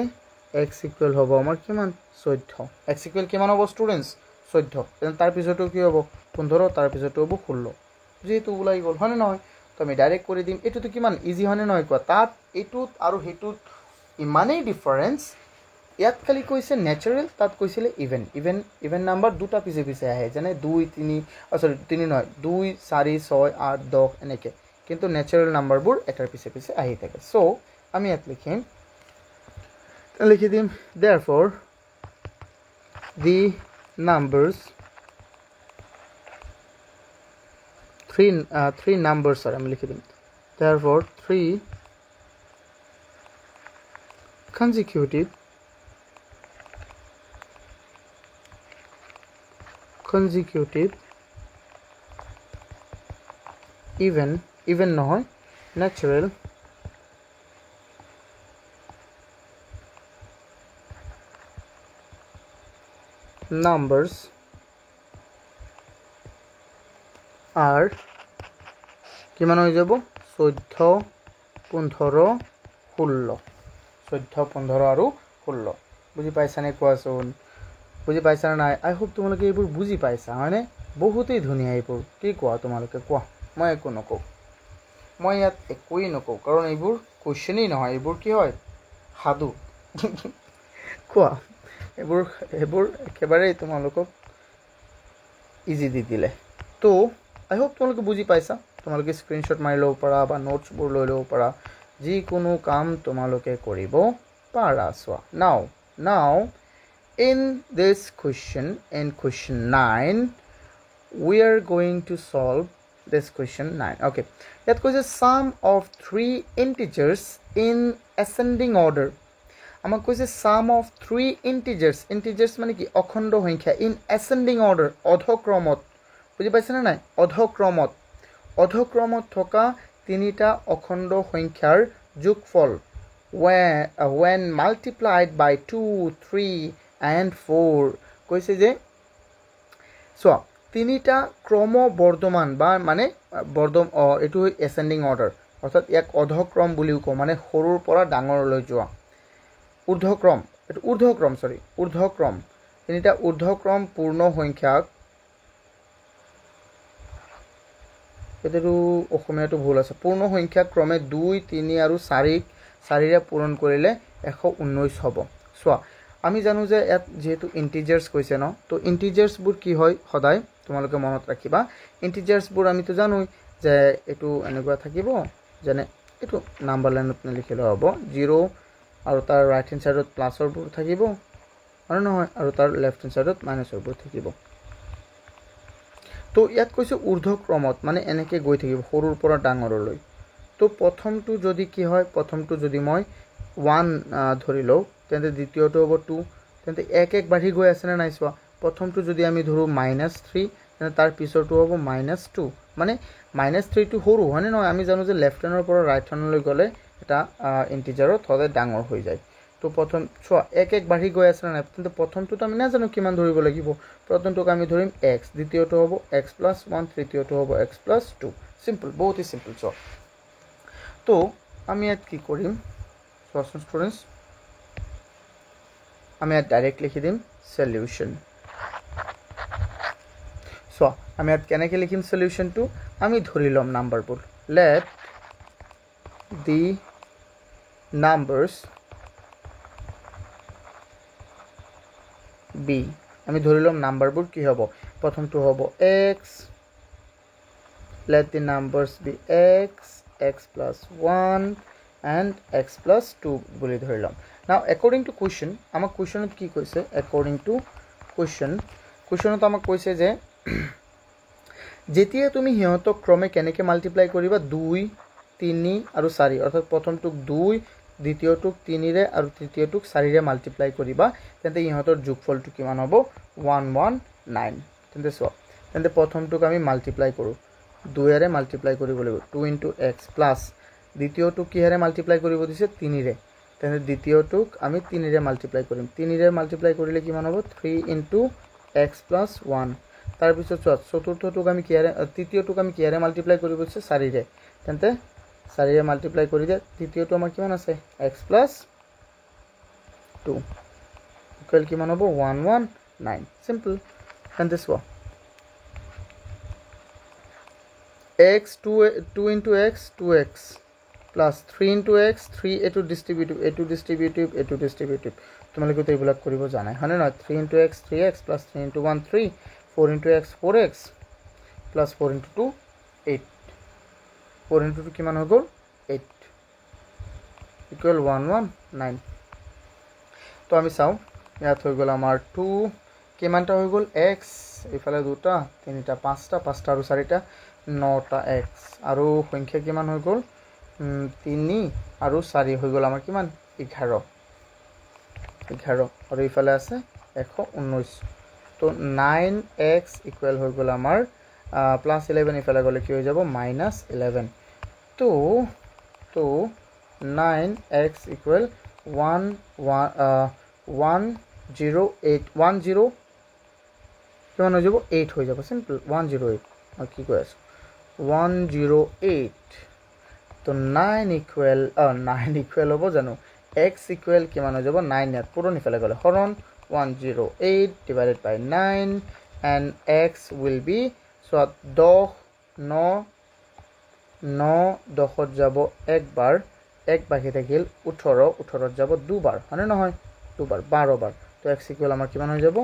x = হ'ব আমাৰ কিমান 14 x = কিমান হ'ব ষ্টুডেন্টস 14 তেন্তে তাৰ পিছতো কি হ'ব 15 তাৰ পিছতো হ'ব 16 যেহেতু ওলাই গ'ল হয় নহয় তো আমি ডাইৰেক্ট কৰি দিম এটোতো কিমান ইজি হয় নহয় কোৱা তাত এটোত আৰু হেতুত ইমানেই ডিফাৰেন্স ইয়াত খালি কৈছে ন্যাচারাল তাত কৈছিলে ইভেন নাম্বার দুটা পিছে আহে যেনে 2 3 সরি 3 নহয় 2 4 6 8 10 এনেকে কিন্তু ন্যাচারাল নাম্বাৰবোৰ এটাৰ পিছে আহি থাকে সো আমি ইয়াত লিখি দিম therefore the numbers three numbers are আমি লিখি দিম therefore 3 consecutive even নহয় natural numbers are কিমান হৈ যাব 14 15 16 14 15 আৰু 16 বুজি পাইছা নে কোৱাচোন বুজি পাইছা না আই হোপ তোমালোকে এইবোৰ বুজি পাইছা হয়নে বহুতেই ধুনীয়া এইবোৰ কি কোৱা তোমালোকে কোৱা মই একো নকওঁ মই ইয়াত একোই নকওঁ কাৰণ এইবোৰ কোৱেশ্চনই নহয় এইবোৰ কি হয় সাধু কোৱা এইবোৰ একেবাৰে তোমালোকক ইজি দি দিলে তো আই হোপ তোমালোকে বুজি পাইছা তোমালোকে স্ক্ৰিনশ্বট মাৰি ল'ব পাৰা বা নোটছবোৰ লৈ ল'ব পাৰা যিকোনো কাম তোমালোকে কৰিব পাৰা চোৱা now in this question in question 9 we are going to solve this question 9 okay yat koise sum of three integers in ascending order amak koise sum of three integers mane ki okhondo সংখ্যা in ascending order অধক্রমত বুজি পাইছে না নাই অধক্রমত থকা তিনিটা অখণ্ড সংখ্যাৰ যোগফল when multiplied by 2 3 and 4 কৈছে যে তিনিটা ক্রমবর্ধমান বা মানে এটো ascending order অৰ্থাৎ ইয়াক অধক্ৰম বুলিও কওঁ মানে সৰুৰ পৰা ডাঙৰলৈ যোৱা ঊৰ্ধ্বক্ৰম এইটো ঊৰ্ধ্বক্ৰম তিনিটা ঊৰ্ধ্বক্ৰম পূৰ্ণ সংখ্যাক এটো অসমীয়াটো ভুল আছে পূৰ্ণ সংখ্যা ক্ৰমে 2 3 আৰু 4ৰে পূৰণ কৰিলে 119 হ'ব চোৱা আমি জানো যে ইয়াত যেহেতু ইন্টিজাৰ্স কৈছে ন তো ইন্টিজাৰ্সবোৰ কি হয় সদায় তোমালোকে মনত ৰাখিবা ইন্টিজাৰ্সবোৰ আমিতো জানো যে এটো এনেকুৱা থাকিব যেনে এটো নাম্বাৰ লাইনত লিখিলে হ'ব 0 আৰু তাৰ ৰাইট হ্যান্ড সাইডত প্লাসৰ বোৰ থাকিব আৰু নহয় আৰু তাৰ লেফট হ্যান্ড সাইডত মাইনাসৰ বোৰ থাকিব তো ইয়াত কৈছে ঊৰ্ধ্বক্ৰমত মানে এনেকৈ গৈ থাকিব সৰুৰ পৰা ডাঙৰলৈ তো প্ৰথমটো যদি কি হয় প্ৰথমটো যদি মই 1 ধৰি লও তেন্তে দ্বিতীয়টো হ'ব 2 তেন্তে এক এক বাঢ়ি গৈ আছে না নাই চোৱা প্ৰথমটো যদি আমি ধৰো -3 তেন্তে তাৰ পিছৰটো হ'ব -2 মানে -3 টো সৰু হয় নহয় আমি জানো যে লেফট হ্যান্ডৰ পৰা ৰাইট হ্যান্ডলৈ গলে এটা ইন্টিজাৰত সদায় ডাঙৰ হৈ যায় তো প্ৰথম চোৱা এক এক বাঢ়ি গৈ আছে না কিন্তু প্ৰথমটো আমি না জানো কিমান ধৰিব লাগিব প্ৰথমটোক আমি ধৰিম x দ্বিতীয়টো হ'ব x + 1 তৃতীয়টো হ'ব x + 2 সিম্পল বহুত সিম্পল চোৱা তো আমি ইয়াত কি কৰিম সো স্টুডেন্টস আমি ইয়াত ডাইৰেক্ট লিখি দিম সলিউশন সো আমি ইয়াত কেনেকৈ লিখিম সলিউশনটো আমি ধৰি লম নাম্বাৰবোৰ let the numbers b আমি ধৰি লম নাম্বাৰবোৰ কি হ'ব প্ৰথমটো হ'ব x let the numbers be x x + 1 and x + 2 বুলি ধৰি লম now according to question আমাক কোৱেশ্চনত কি কৈছে according to কোৱেশ্চনত আমাক কৈছে যে যেতিয়া তুমি হিহঁতক ক্ৰমে কেনেকৈ মাল্টিপ্লাই কৰিবা 2 3 আৰু 4 অৰ্থাৎ প্ৰথমটোক 2 দ্বিতীয়টোক 3 ৰে আৰু তৃতীয়টোক 4 ৰে মাল্টিপ্লাই কৰিবা তেন্তে ইহঁতৰ যোগফলটো কিমান হ'ব 119 তেন্তে প্ৰথমটোক আমি মাল্টিপ্লাই কৰো 2 ৰে মাল্টিপ্লাই কৰিব লাগিব 2 * x প্লাস দ্বিতীয়টোক কিহেৰে মাল্টিপ্লাই কৰিব দিছে 3 ৰে তেন্তে দ্বিতীয়টোক আমি 3 ৰে মাল্টিপ্লাই কৰিম 3 ৰে মাল্টিপ্লাই কৰিলে কিমান হ'ব 3 * x + 1 তাৰ পিছত চতুৰ্থটোক আমি কিহেৰে তৃতীয়টোক আমি কিহেৰে মাল্টিপ্লাই কৰিব দিছে 4 ৰে তেন্তে 4 ৰে মাল্টিপ্লাই কৰি দিয়া তৃতীয়টো আমাৰ কিমান আছে x + 2 ইকুৱেল কিমান হ'ব 119 সিম্পল তেন্তে চোৱা x 2 * x 2x plus 3 * x 3 এটো ডিস্ট্ৰিবিউটিভ তোমালোকে তো এইবিলাক কৰিব জানাই হয়নে নহয় 3 * x 3x plus 3 * 1 3 4 * x 4x plus 4 * 2 8 4 * 2 কিমান হৈ গ'ল 8 ইকুৱেল 119 তো আমি চাও ইয়াত হৈ গ'ল আমাৰ 2 কিমানটা হৈ গ'ল x ইফালে দুটা তিনিটা পাঁচটা আৰু চাৰিটা 9টা x আৰু সংখ্যা কিমান হৈ গ'ল 3 আৰু 4 হৈ গ'ল আমাৰ কিমান 11 আৰু ইফালে আছে 119 তো 9x ইকুৱেল হৈ গ'ল আমাৰ +11 ইফালে গ'লে কি হৈ যাব -11 তো 9x ইকুৱেল 108 কিমান হৈ যাব 8 হৈ যাব সিম্পল 108 আৰু কি কৈ আছো 108 তো 9 ইকুৱেল হ'ব জানো x ইকুৱেল কিমান হৈ যাব 9 ইয়াত পুৰণ ইফালে গ'লে হৰণ 108 divided by 9 and x will be so 10 9 10ত যাব একবাৰ এক বাকি থাকিল 18ত যাব দুবাৰ মানে নহয় দুবাৰ 12 বাৰ তো x ইকুৱেল আমাৰ কিমান হৈ যাব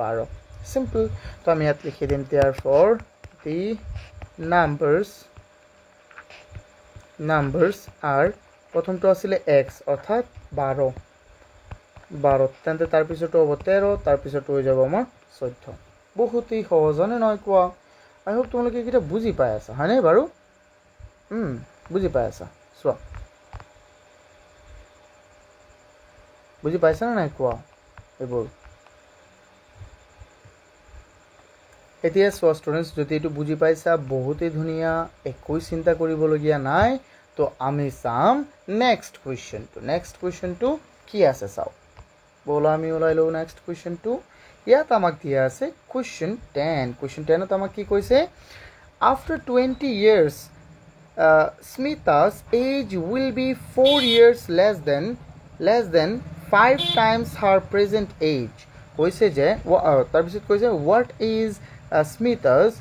12 সিম্পল তো আমি ইয়াত লিখি দিম therefore the numbers are প্ৰথমটো আছিল x অৰ্থাৎ 12 তেন্তে তাৰ পিছতো হ'ব 13 তাৰ পিছতো হৈ যাব আমাৰ 14 বহুতই সহজ হয় নহয় কোৱা আই হোপ তোমালোকে কিটা বুজি পাই আছা হয় নাই বাৰু বুজি পাই আছা চোৱা বুজি পাইছা না নাই কোৱা এইবোৰ এতিয়া চোৱা ষ্টুডেন্টস যদি এটো বুজি পাইছা বহুতই ধুনিয়া একো চিন্তা কৰিবলগীয়া নাই তো আমি চাম নেক্সট কোৱেশ্চনটো কি আছে চাও বলা আমি ওলাই লও নেক্সট কোৱেশ্চনটো ইয়াত আমাক দিয়া আছে কোৱেশ্চন 10 ত আমাক কি কৈছে after 20 years Smita's age will be 4 years less than 5 times her present age. কৈছে যে তাৰপিছত কৈছে what is Smita's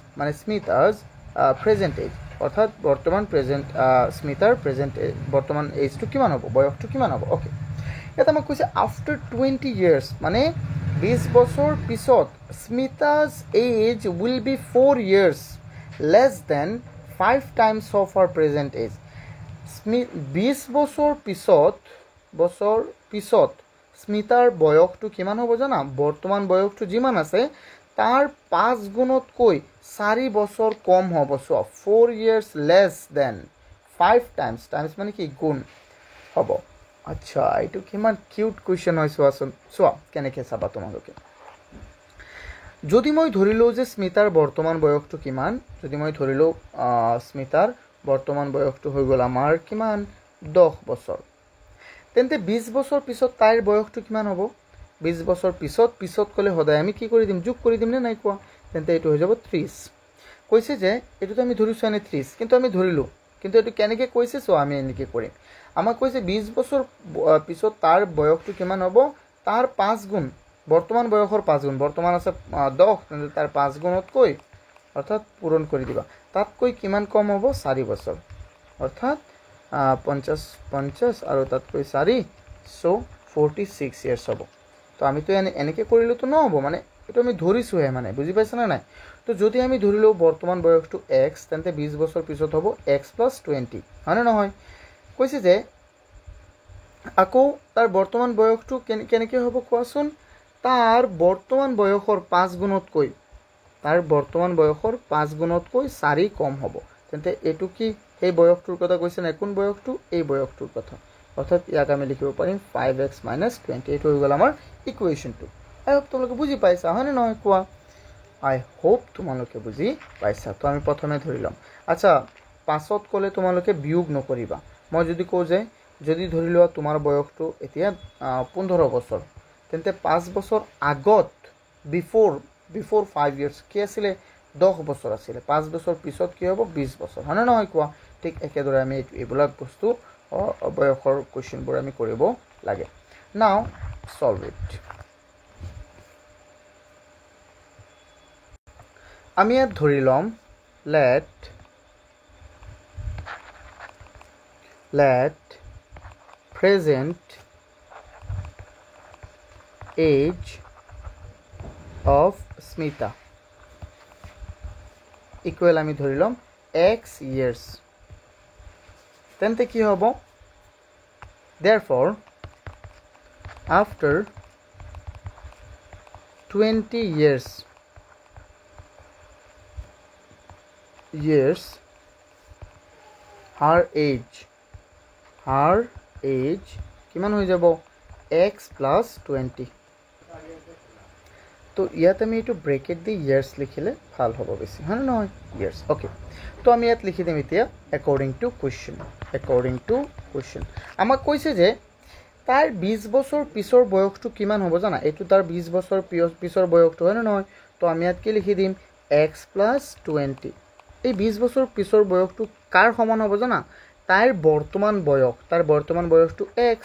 present age, অৰ্থাৎ বৰ্তমান স্মিতাৰ প্ৰেজেণ্ট বৰ্তমান এজটো কিমান হ'ব, বয়সটো কিমান হ'ব। অ'কে, ইয়াত আমাক কৈছে আফটাৰ 20 years, মানে 20 বছৰ পিছত Smita's age will be 4 years less than 5 times of her present age. 20 বছৰ পিছত স্মিতাৰ বয়সটো কিমান হ'ব জানা, বৰ্তমান বয়সটো যিমান আছে তাৰ 5 গুণতকৈ 4 বছৰ কম হ'ব। চোৱা 4 years less than 5 times, times মানে কি গুণ হ'ব। আচ্ছা, এইটো কিমান কিউট কুৱেশ্যন হয় চোৱাচোন। চোৱা কেনেকৈ চাবা তোমালোকে। যদি মই ধৰি লওঁ যে স্মিতাৰ বৰ্তমান বয়সটো কিমান, যদি মই ধৰি লওঁ স্মিতাৰ বৰ্তমান বয়সটো হৈ গ'ল আমাৰ কিমান 10 বছৰ, তেন্তে 20 বছৰ পিছত তাইৰ বয়সটো কিমান হ'ব। 20 বছৰ পিছত ক'লে সদায় আমি কি কৰি দিম, যোগ কৰি দিম নে নাই কোৱা, তেন্তে এইটো হৈ যাব 30। কৈছে যে এইটোতো আমি ধৰিছোঁ এনে 30, কিন্তু আমি ধৰিলোঁ, কিন্তু এইটো কেনেকৈ কৈছে চোৱা আমি এনেকৈ কৰিম। আমাক কৈছে 20 বছৰ পিছত তাৰ বয়সটো কিমান হ'ব, তাৰ 5 গুণ, বৰ্তমান বয়সৰ 5 গুণ, বৰ্তমান আছে 10, তেন্তে তাৰ 5 গুণতকৈ অৰ্থাৎ পূৰণ কৰি দিবা, তাতকৈ কিমান কম হ'ব 4 বছৰ, অৰ্থাৎ 50 আৰু তাতকৈ 4, চ' 46 years হ'ব। তো আমিতো এনেকৈ কৰিলেতো নহ'ব, মানে এইটো আমি ধৰিছোঁহে, মানে বুজি পাইছেনে নাই। তো যদি আমি ধৰি লওঁ বৰ্তমান বয়সটো x, তেন্তে 20 বছৰ পিছত হ'ব x + 20, হয়নে নহয়। কৈছে যে আকৌ তাৰ বৰ্তমান বয়সটো কেনেকৈ হ'ব কোৱাচোন, তাৰ বৰ্তমান বয়সৰ 5 গুণতকৈ, তাৰ বৰ্তমান বয়সৰ 5 গুণতকৈ 4 কম হ'ব। তেন্তে এইটো কি সেই বয়সটোৰ কথা কৈছে নাই, কোন বয়সটো, এই বয়সটোৰ কথা, অৰ্থাৎ ইয়াক আমি লিখিব পাৰিম 5x - 20। এইটো হৈ গ'ল আমাৰ ইকুৱেশ্যনটো। আই হোপ তোমালোকে বুজি পাইছা, হয়নে নহয় কোৱা। আই হোপ তোমালোকে বুজি পাইছা। তো আমি প্ৰথমে ধৰি ল'ম। আচ্ছা, পাছত ক'লে তোমালোকে বিয়োগ নকৰিবা। মই যদি কওঁ যে যদি ধৰি লোৱা তোমাৰ বয়সটো এতিয়া 15 বছৰ, তেন্তে 5 বছৰ আগত বিফ'ৰ 5 years কি আছিলে, 10 বছৰ আছিলে, 5 বছৰ পিছত কি হ'ব 20 বছৰ, হয়নে নহয় কোৱা। ঠিক একেদৰে আমি এইবিলাক বস্তু বয়সৰ কুৱেশ্যনবোৰ আমি কৰিব লাগে। নাও সলভ ইট। আমি ইয়াত ধৰি ল'ম late present age of Smita equal আমি ধৰি ল'ম x years, তেন্তে কি হ'ব, therefore after 20 years her age কিমান হৈ যাব x + 20। তো ইয়াত আমি এইটো ব্ৰেকেট দি ইয়াৰ্ছ লিখিলে ভাল হ'ব বেছি, হয় নে নহয়, ইয়াৰ্ছ। অ'কে, তো আমি ইয়াত লিখি দিম এতিয়া একৰ্ডিং টু কুৱেশ্যন। আমাক কৈছে যে তাৰ 20 বছৰ পিছৰ বয়সটো কিমান হ'ব জানা, এইটো তাৰ 20 বছৰ পিছৰ বয়সটো, হয় নে নহয়। তো আমি ইয়াত কি লিখি দিম x + 20। এই 20 বছৰ পিছৰ বয়সটো কাৰ সমান হ'ব জানা, তাইৰ বৰ্তমান বয়সটো x,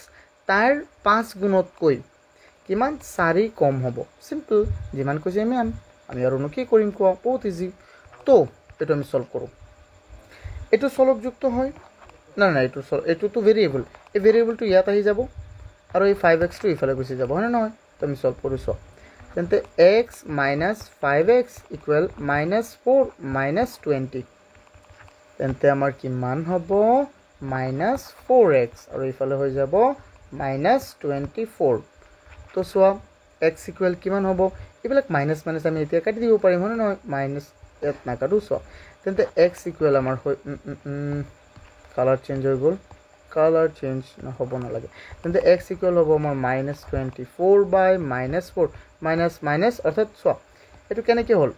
তাৰ 5 গুণতকৈ কিমান 4 কম হ'ব। চিম্পল, যিমান কৈছে আমি আৰুনো কি কৰিম কোৱা, বহুত ইজি। তো এইটো আমি সলভ কৰোঁ। এইটো চলকযুক্ত হয় নাই, এইটোতো ভেৰিয়েবল, এই ভেৰিয়েবলটো ইয়াত আহি যাব আৰু এই 5xটো ইফালে গুচি যাব, হয়নে নহয়। তো আমি সলভ কৰিছোঁ, তেন্তে x - 5x = -4 - 20, তেন্তে আমাৰ কিমান হ'ব -4x, আৰু ইফালে হৈ যাব -24। তো চোৱা x = কিমান হ'ব, এইবিলাক মাইনাছ আমি এতিয়া কাটি দিব পাৰিম, হয় নে নহয়, মাইনাছ ইয়াত নাকাটো। চোৱা তেন্তে x = আমাৰ কালাৰ চেঞ্জ হৈ গ'ল, কালাৰ চেঞ্জ হ'ব নালাগে, তেন্তে x = হ'ব আমাৰ -24/-4 মাইনাছ, অৰ্থাৎ চোৱা এইটো কেনেকৈ হ'ল,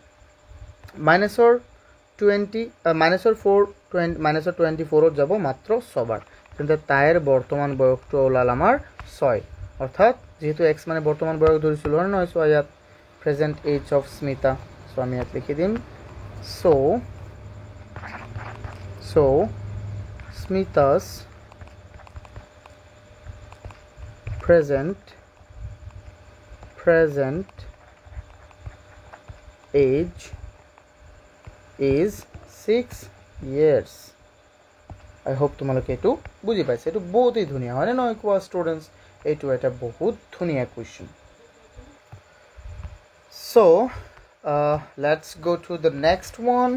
-24ত যাব মাত্ৰ 6 বাৰ, তেন্তে তাইৰ বৰ্তমান বয়সটো ওলাল আমাৰ 6, অৰ্থাৎ যেহেতু x মানে বৰ্তমান বয়স ধৰিছিলোঁ, হয় নহয়। চোৱা ইয়াত প্ৰেজেণ্ট এজ অফ স্মিতা, চ' আমি ইয়াত লিখি দিম চ' Rosmita's present age is 6 years. I hope তোমালোকে এটু বুঝি পাইছে এটু বহুতই ধুনিয়া হয় না কোৱা স্টুডেন্টস এটু এটা বহুত ধুনিয়া question so let's go to the next one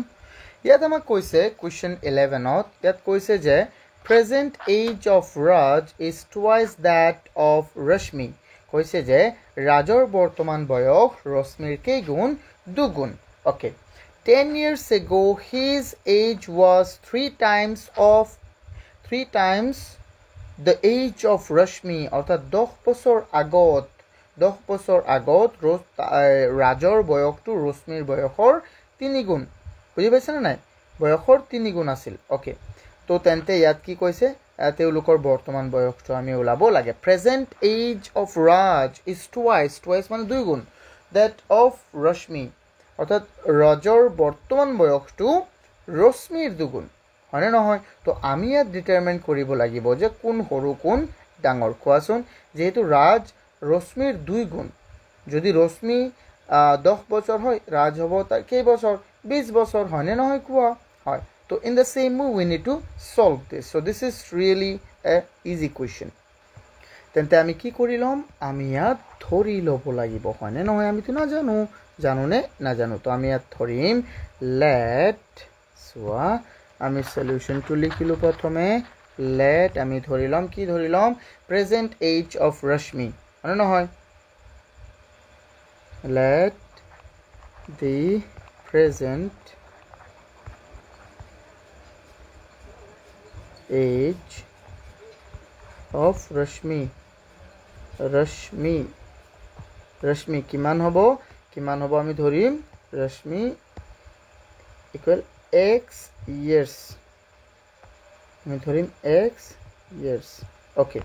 ইয়াত আমাক কৈছে question 11 ত ইয়াত কৈছে যে present age of Raj is twice that of Rashmi কৈছে যে ৰাজৰ বৰ্তমান বয়স ৰশ্মিৰ কেইগুণ দুগুণ okay 10 years ago his age was 3 times the age of Rashmi অর্থাৎ 10 বছৰ আগত ৰাজৰ বয়সটো ৰশ্মিৰ বয়সৰ 3 গুণ বুজি পাইছে না নাই বয়সৰ 3 গুণ আছিল ওকে তো তেন্তে ইয়াত কি কৈছে তেওলোকৰ বৰ্তমান বয়সটো আমি ওলাব লাগে present age of Raj is twice মানে 2 গুণ that of Rashmi অর্থাৎ ৰাজৰ বৰ্তমান বয়সটো ৰশ্মিৰ 2 গুণ হয় নহয় তো আমি ইয়াত ডিটাৰমাইন কৰিব লাগিব যে কোন সৰু কোন ডাঙৰ কোৱাচোন যেহেতু ৰাজ ৰশ্মিৰ 2 গুণ যদি ৰশ্মি 10 বছৰ হয় ৰাজ হ'ব তাৰ কেই বছৰ 20 বছৰ হয় নহয় কোৱা হয় তো in the same way we need to solve this so this is really a easy question তেন্তে আমি কি কৰিলাম আমি ইয়াত ধৰি লব লাগিব হয় নহয় আমি তো না জানো তো আমি ইয়াত ধৰিম let সোয়া আমি সলিউশনটো লিখিলো প্ৰথমে let আমি ধৰিলাম কি ধৰিলাম present age of Rashmi হয় নহয় let the present age of Rashmi কিমান হ'ব আমি ধৰিম Rashmi equal x years আমি ধৰিম x years okay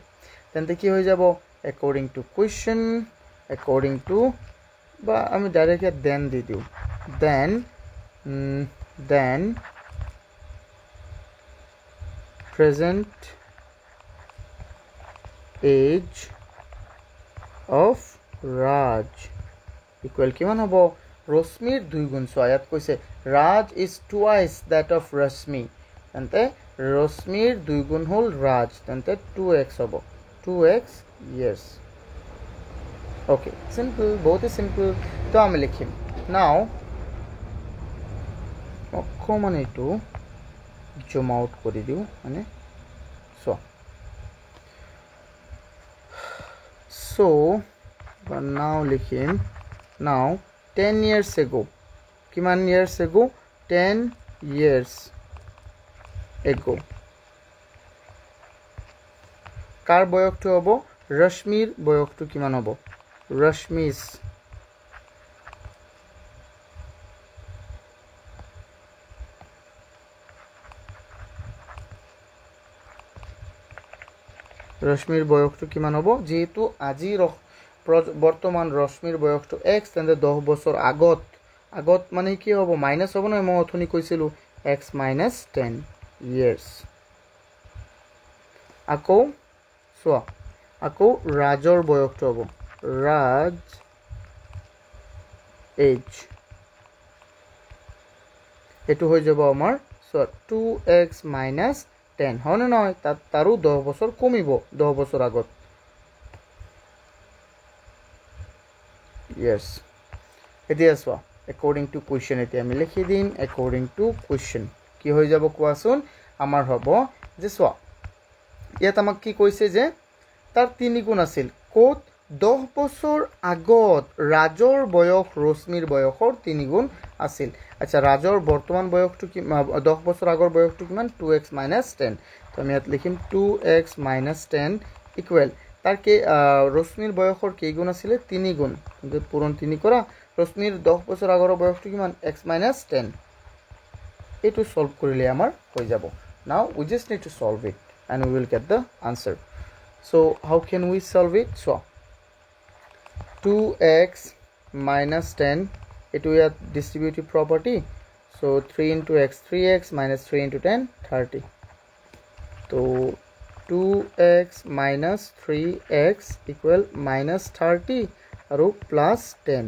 তেন্তে কি হৈ যাব according to question according to বা আমি ডাইরেক্ট then দি দিও then present age of Raj equal কিমান হ'ব ৰশ্মিৰ 2 গুণ সো আয়াত কৈছে Raj is twice that of Rashmi তেন্তে ৰশ্মিৰ 2 গুণ হল Raj তেন্তে 2x হ'ব 2x years okay simple বহুত simple তো আমি লিখিম now অকমান এটো জুম আউট কৰি দিও মানে so but now লিখিম now 10 years ago কিমান years ago 10 years ago কার বয়সটো হ'ব ৰশ্মিৰ বয়সটো কিমান হ'ব Rashmi's ৰশ্মিৰ বয়সটো কিমান হ'ব যেহেতু আজি বৰ্তমান ৰশ্মিৰ বয়সটো x তেন্তে 10 বছৰ আগত মানে কি হ'ব মাইনাস হ'ব না মই অথনি কৈছিলো x minus 10 years আকৌ ৰাজৰ বয়সটো হ'ব Raj age এটো হৈ যাব আমাৰ 2x minus 10 হয় না নহয় তাৰো 10 বছৰ কমিব 10 বছৰ আগত yes এতিয়া সোয়া according to question এতিয়া আমি লিখি দিম according to question কি হৈ যাব কোৱাচোন আমাৰ হ'ব যে সোয়া ইয়াত আমাক কি কৈছে যে তাৰ 3 গুণ আছিল কোত 10 বছৰ আগত ৰাজৰ বয়স ৰশ্মিৰ বয়সৰ 3 গুণ আছিল আচ্ছা ৰাজৰ বৰ্তমান বয়সটো কি 10 বছৰ আগৰ বয়সটো কিমান 2x minus 10 তো আমি ইয়াত লিখিম 2x minus 10 ইকুৱেল তাৰ কে ৰশ্মিৰ বয়সৰ কেই গুণ আছিল 3 গুণ কিন্তু পূৰণ 3 কৰা ৰশ্মিৰ 10 বছৰ আগৰ বয়সটো কিমান x minus 10 এটো সলভ কৰিলে আমাৰ হৈ যাব now we just need to solve it and we will get the answer so how can we solve it so 2x minus 10 it will have distributive property so 3 into x 3x minus 3 into 10 30 তো 2x minus 3x equal minus 30 আৰু plus 10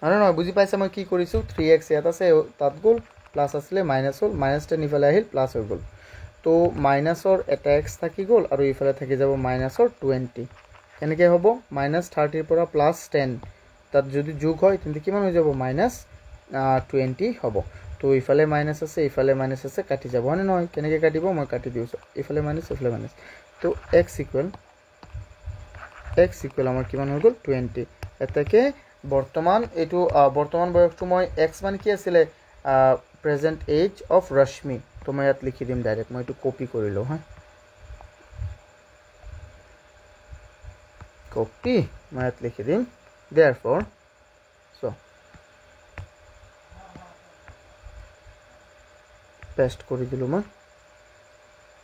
আৰু নহয় বুজি পাইছা মই কি কৰিছো 3x ইয়াত আছে তাত গল প্লাস আসলে মাইনাস হল মাইনাস 10 ইফালে আহিল প্লাস হৈ গল তো মাইনাসৰ এটা x থাকি গল আৰু ইফালে থাকি যাব মাইনাসৰ 20 কেনেকৈ হ'ব মাইনাস 30 ৰ পৰা প্লাস 10 তাত যদি যোগ হয় তেন্তে কিমান হৈ যাব মাইনাস 20 হ'ব তো ইফালে মাইনাস আছে কাটি যাব হয় নহয় কেনেকৈ কাটিব মই কাটি দিছো ইফালে মাইনাস তো x ইকুৱেল আমাৰ কিমান হৈ গল 20 এটাকে বৰ্তমান এটো বৰ্তমান বয়সটো মই x মান কি আছিল present age of Rashmi তো মই ইয়াত লিখি দিম ডাইৰেক্ট মই এটো কপি কৰি লও হা কপি মই ইয়াত লিখি দিম therefore so paste কৰি দিলো মই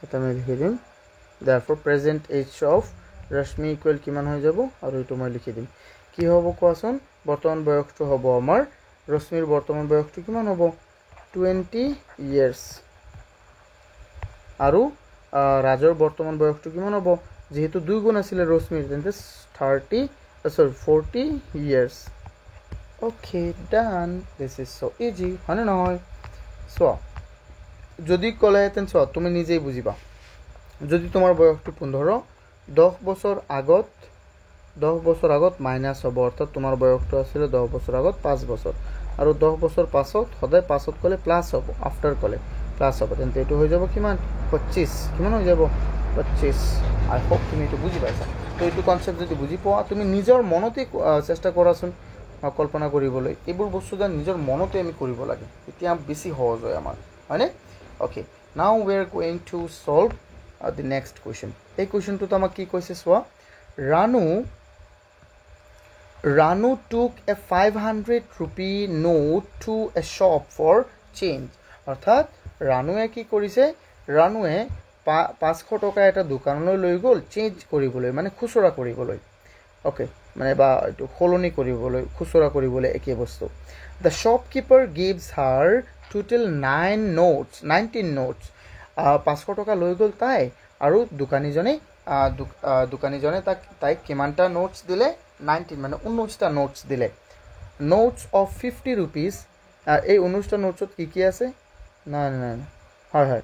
এটা মই লিখি দিম therefore present age of Rashmi equal কিমান হৈ যাব আৰু এটো মই লিখি দিম কি হ'ব কোৱাচোন বৰ্তমান বয়সটো হ'ব আমাৰ ৰশ্মিৰ বৰ্তমান বয়সটো কিমান হ'ব 20 years আৰু ৰাজৰ বৰ্তমান বয়সটো কিমান হ'ব যেহেতু দুই গুণ আছিল ৰশ্মিৰ তেন্তে 40 years okay done this is so easy হয়নে নহয় সো যদি কলে তেন সো তুমি নিজেই বুজিবা যদি তোমাৰ বয়সটো 15 10 বছৰ আগত মাইনাস হ'ব অৰ্থাৎ তোমাৰ বয়সটো আছিল 10 বছৰ আগত 5 বছৰ আৰু 10 বছৰ পাছত সদায় পাছত কলে প্লাস হ'ব আফটাৰ কলে প্লাস হ'ব তেন্তে এটো হৈ যাব কিমান 25 কিমান হৈ যাব 25 আই হোপ তুমি এটো বুজি পাইছা তো এটো কনসেপ্ট যদি বুজি পোৱা তুমি নিজৰ মনতে চেষ্টা কৰাচোন কল্পনা কৰিবলৈ এইবোৰ বস্তুটা নিজৰ মনতে আমি কৰিব লাগে এতিয়া বেছি সহজ হয় আমাৰ হয়নে okay now we are going to solve the next question এই কোৱেশ্চনটো আমাক কি কৈছে সোৱা Ranu took a 500 rupee note to a shop for change অৰ্থাৎ ৰানুৱে কি কৰিছে ৰানুৱে 500 টকা এটা দোকানলৈ লৈ গল চেঞ্জ কৰিবলৈ মানে খুচৰা কৰিবলৈ ওকে মানে বা এটো খলনি কৰিবলৈ খুচৰা কৰিবলৈ একে বস্তু the shopkeeper gives her total 19 notes 500 টকা লৈ গল তাই আৰু দোকানীজনে তাইক কিমানটা নোটস দিলে 19 মানে 19টা নোটস দিলে নোটস অফ 50 rupees এই 19টা নোটসত কি আছে না হয়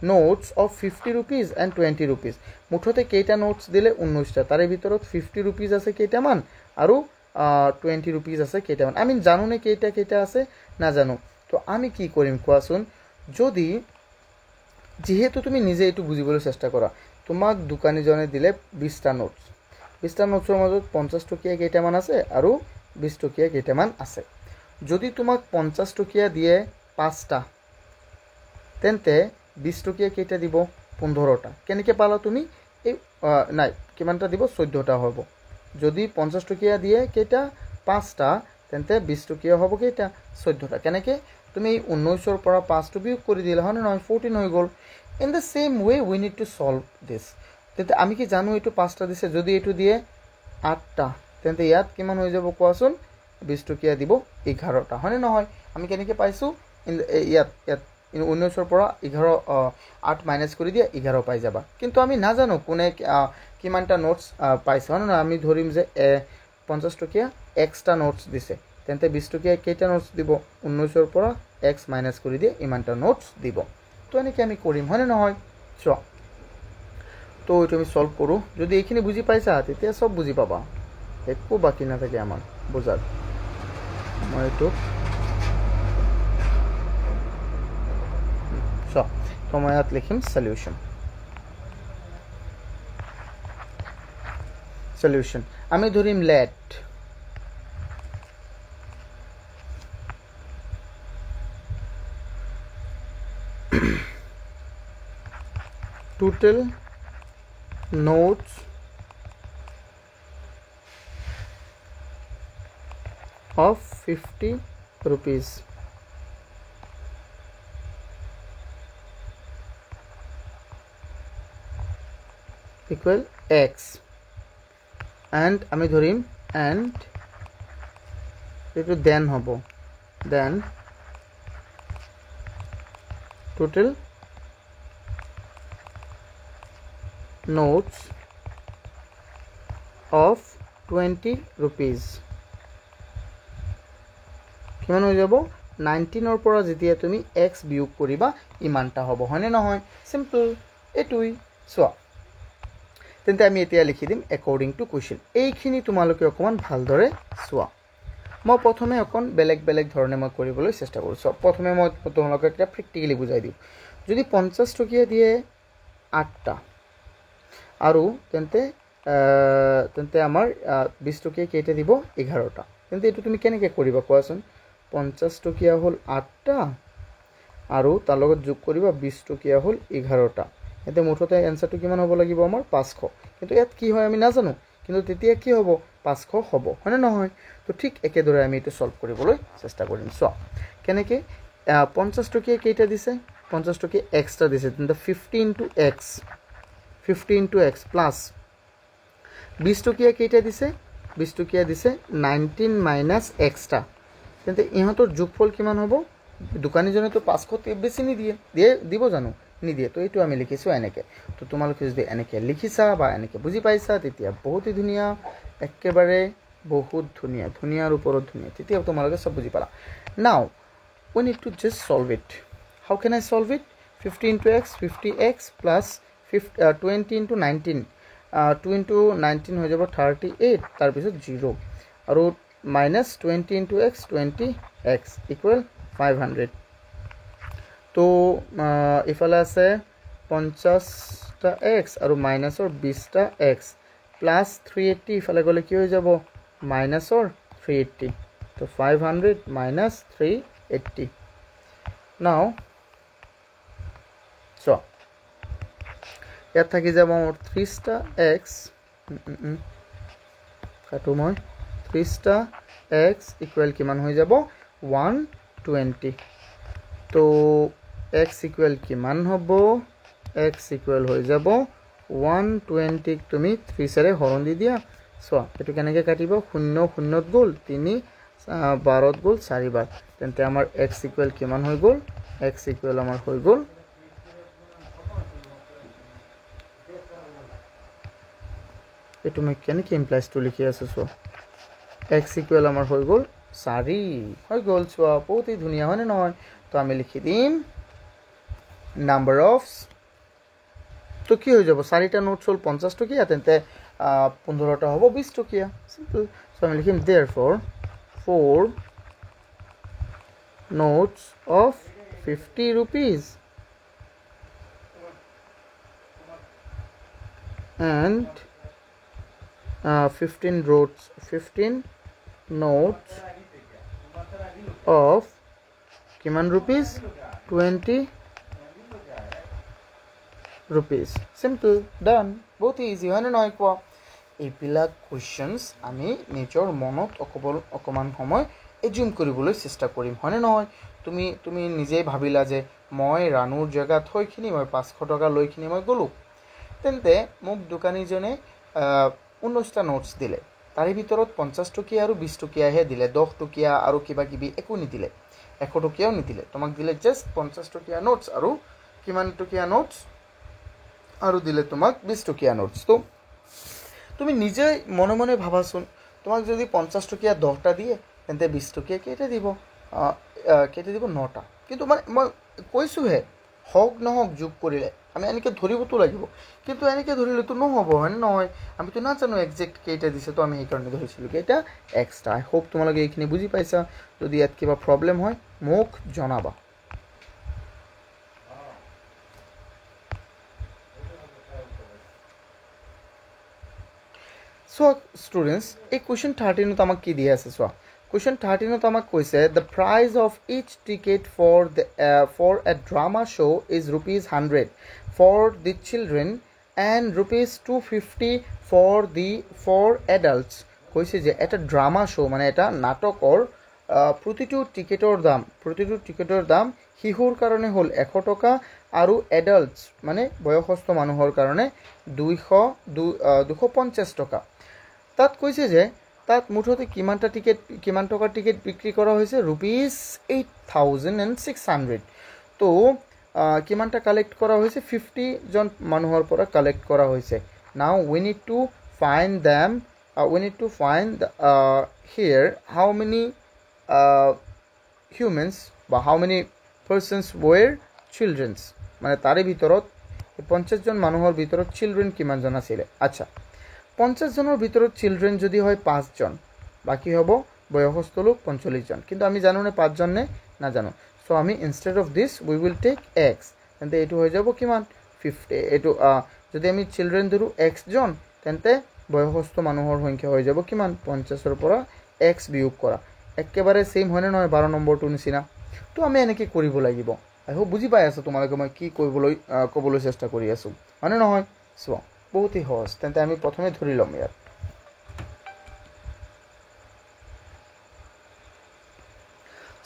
notes of 50 rupees and 20 rupees মুঠতে কেইটা নোটস দিলে 19টা তাৰে ভিতৰত 50 rupees আছে কেইটামান আৰু 20 rupees আছে কেইটামান আমি জানো নে কেইটা আছে না জানো তো আমি কি কৰিম কোৱাচোন যদি যেহেতু তুমি নিজে এটো বুজিবলৈ চেষ্টা কৰা তোমাক দোকানীজনে দিলে 20টা নোটসৰ মাজত 50 টকীয়া কেইটামান আছে আৰু 20 টকীয়া কেইটামান আছে যদি তোমাক 50 টকীয়া দিয়ে 5টা তেন্তে 20 টকীয়া কেইটা দিব 15টা কেনেকৈ পালা তুমি এই নাই কিমানটা দিব 14টা হ'ব যদি 50 টকীয়া দিয়ে কেইটা 5টা তেন্তে 20 টকীয়া হ'ব কেইটা 14টা কেনেকৈ তুমি 19ৰ পৰা 5 টো বিয়োগ কৰি দিলা হয় নহয় 14 হৈ গল in the same way we need to solve this তেন্তে আমি কি জানো এটো 5টা দিছে যদি এটো দিয়ে 8টা তেন্তে ইয়াত কিমান হৈ যাব কোৱাচোন 20 টকীয়া দিব 11টা হয় নহয় আমি কেনেকৈ পাইছো ইয়াত 19ৰ পৰা 8 মাইনাস কৰি দিয়া 11 পাই যাবা কিন্তু আমি না জানো কোনে কিমানটা নোটস পাইছে হয় না আমি ধৰিম যে 50 টকীয়া এক্সট্ৰা নোটস দিছে তেন্তে 20 টকীয়া কেইটা নোটস দিব 19ৰ পৰা x মাইনাস কৰি দিয়া ইমানটা নোটস দিব তো এনেকৈ আমি কৰিম হয় নহয় চোৱা তো এটো আমি সলভ কৰো যদি এইখিনি বুজি পাইছা তেতিয়া সব বুজি পাবা একো বাকি না থাকে আমাৰ বুজাত মই এটো so তো মই ইয়াত লিখিম সলিউশন আমি ধৰিম let total notes of 50 rupees equal x and আমি ধৰিম and এটো then হ'ব then total notes of 20 rupees কিমান হৈ যাব 19 পৰা যেতিয়া তুমি x বিয়োগ কৰিবা ইমানটা হ'ব হয়নে নহয় সিম্পল এটুই সোৱা তেন্তে আমি এতিয়া লিখি দিম according to question এইখিনি তোমালোকে অকমান ভালদৰে সোৱা মই প্ৰথমে অকন বেলেগ বেলেগ ধৰণে মই কৰিবলৈ চেষ্টা কৰিছো প্ৰথমে মই তোমালোকক এটা প্ৰ্যাকটিক্যালি বুজাই দিম যদি 50 টকিয়া দিয়ে 8টা আৰু তেন্তে আমাৰ 20 টকিয়া কেইটা দিব 11টা তেন্তে এটো তুমি কেনেকৈ কৰিবা কোৱাচোন 50 টকিয়া হল 8টা আৰু তাৰ লগত যোগ কৰিবা 20 টকিয়া হল 11টা এতে মুঠতে এনসাৰটো কিমান হ'ব লাগিব আমাৰ 500 কিন্তু ইয়াত কি হয় আমি নাজানো কিন্তু তেতিয়া কি হ'ব 500 হ'ব হয়নে নহয় তো ঠিক একেদৰে আমি এটো সলভ কৰিবলৈ চেষ্টা কৰিম সো কেনেকৈ 50 টকিয়া কেইটা দিছে 50 টকিয়া এক্সট্ৰা দিছে তেন্তে 15 into x প্লাস 20 টকিয়া কেইটা দিছে 20 টকিয়া দিছে 19 minus এক্সট্ৰা তেন্তে ইহঁতৰ যোগফল কিমান হ'ব দোকানীজনে তো 500 বেছি নিদিয়ে দিব জানো নিদিয়ে তো এইটো আমি লিখিছো এনেকে তো তোমালোকে যদি এনেকে লিখিছা বা এনেকে বুজি পাইছা তেতিয়া বহুত ধুনিয়া একেবাৰে বহুত ধুনিয়াৰ ওপৰত ধুনিয়া তেতিয়া তোমালোকে সব বুজি পালা নাও we need to just solve it how can I solve it 15 into x 50x plus 20 into 19 2 into 19 হৈ যাব 38 তাৰ পিছত 0 আৰু minus 20 into x 20x equal 500 তো ইফালে আছে 50 টা x আৰু মাইনাসৰ 20 টা x প্লাস 380 ইফালে গলে কি হৈ যাব মাইনাসৰ 380 তো 500 minus 380 নাও সো ইয়াত থাকি যাব মোৰ 30 টা x কাটো মই 30 টা x ইকুৱেল কিমান হৈ যাব 120 তো x ইকুৱেল কিমান হ'ব x ইকুৱেল হৈ যাব 120 তুমি 30 ৰে হৰণ দি দিয়া সো এটো কেনেকৈ কাটিব 0 0 গল 3 12 গল 4 বাৰ তেন্তে আমাৰ x ইকুৱেল কিমান হৈ গল x ইকুৱেল আমাৰ হৈ গল এটো মই কেনেকৈ ইমপ্লাইজ টু লিখি আছো সো x ইকুৱেল আমাৰ হৈ গল 4 হৈ গল সো বহুত ধুনিয়া হয় নহয় তো আমি লিখি দিম নাম্বার অফ তো কি হৈ যাব 4টা নোটস হল 50 টকিয়া তেন্তে 15টা হ'ব 20 টকিয়া সিম্পল সো আমি লিখিম therefore 4 notes of 50 rupees and 15 notes of কিমান rupees 20 rupees simple done বহুত ইজি হয় না নয় কোৱা এইবিলাক কোৱেশ্চনস আমি নিজৰ মনত অকমান সময় এজিউম কৰিবলৈ চেষ্টা কৰিম হয় না নহয় তুমি নিজেই ভাবিলা যে মই ৰানুৰ জায়গাত হৈখিনি মই 500 টকা লৈখিনি মই গলো তেন্তে মোক দোকানীজনে 19টা নোটস দিলে তাৰে ভিতৰত 50 টকিয়া আৰু 20 টকিয়াহে দিলে 10 টকিয়া আৰু কিবা কিবি একো নিদিলে 100 টকিয়াও নিদিলে তোমাক দিলে জাস্ট 50 টকিয়া নোটস আৰু কিমান টকিয়া নোটস আৰু দিলে তোমাক 20 টকিয়া নোটস তো তুমি নিজে মনে মনে ভাবাচোন তোমাক যদি 50 টকিয়া 10টা দিয়ে তেন্তে 20 টকিয়া কেইটা দিব 9টা কিন্তু মানে মই কৈছো হে হক নহক যোগ কৰিলে আমি এনেকে ধৰিবতো লাগিব কিন্তু এনেকে ধৰিলে তো নহব হয় নহয় আমি তো না জানো এক্সাক্ট কেইটা দিছে তো আমি এই কাৰণে ধৰিছিলো কেইটা এক্সট্ৰা আই হোপ তোমালোকে এইখিনি বুজি পাইছা যদি ইয়াত কিবা প্ৰবলেম হয় মোক জনাবা So students, a question 13 tamak ki diya ase so question 13 tamak koise the price of each ticket for a drama show is ₹100 for the children and ₹250 for adults koise je eta drama show mane eta natokor প্রতিটো টিকেটৰ দাম হিহুৰ কাৰণে হল 100 টকা আৰু এডাল্টস মানে বয়সস্থ মানুহৰ কাৰণে 250 টকা তাত কৈছে যে তাত মুঠতে কিমান টকাৰ টিকেট বিক্ৰী কৰা হৈছে ₹8600 তো কিমানটা কালেক্ট কৰা হৈছে 50 জন মানুহৰ পৰা কালেক্ট কৰা হৈছে নাও we need to find them we need to find here how many humans বা how many persons were children মানে তাৰে ভিতৰত 50 জন মানুহৰ ভিতৰত চিলড্ৰেন কিমান জন আছিল আচ্ছা 50 জনৰ ভিতৰত চিলড্ৰেন যদি হয় 5 জন বাকি হ'ব বয়সস্থ লোক 45 জন কিন্তু আমি জানো না 5 জন নে না জানো সো আমি instead of this we will take x তেন্তে এটো হৈ যাব কিমান 50 এটো যদি আমি চিলড্ৰেন ধৰু x জন তেন্তে বয়সস্থ মানুহৰ সংখ্যা হৈ যাব কিমান 50 ৰ পৰা x বিয়োগ কৰা একেবাৰে সেম হয় না নহয় 12 নম্বৰটো নিচিনা তো আমি এনেকৈ কৰিব লাগিব আই হোপ বুজি পাই আছো তোমালোকে মই কি ক'বলৈ চেষ্টা কৰি আছো মানে নহয় সো বহুতই সহজ তেন্তে আমি প্ৰথমে ধৰি লম ইয়াত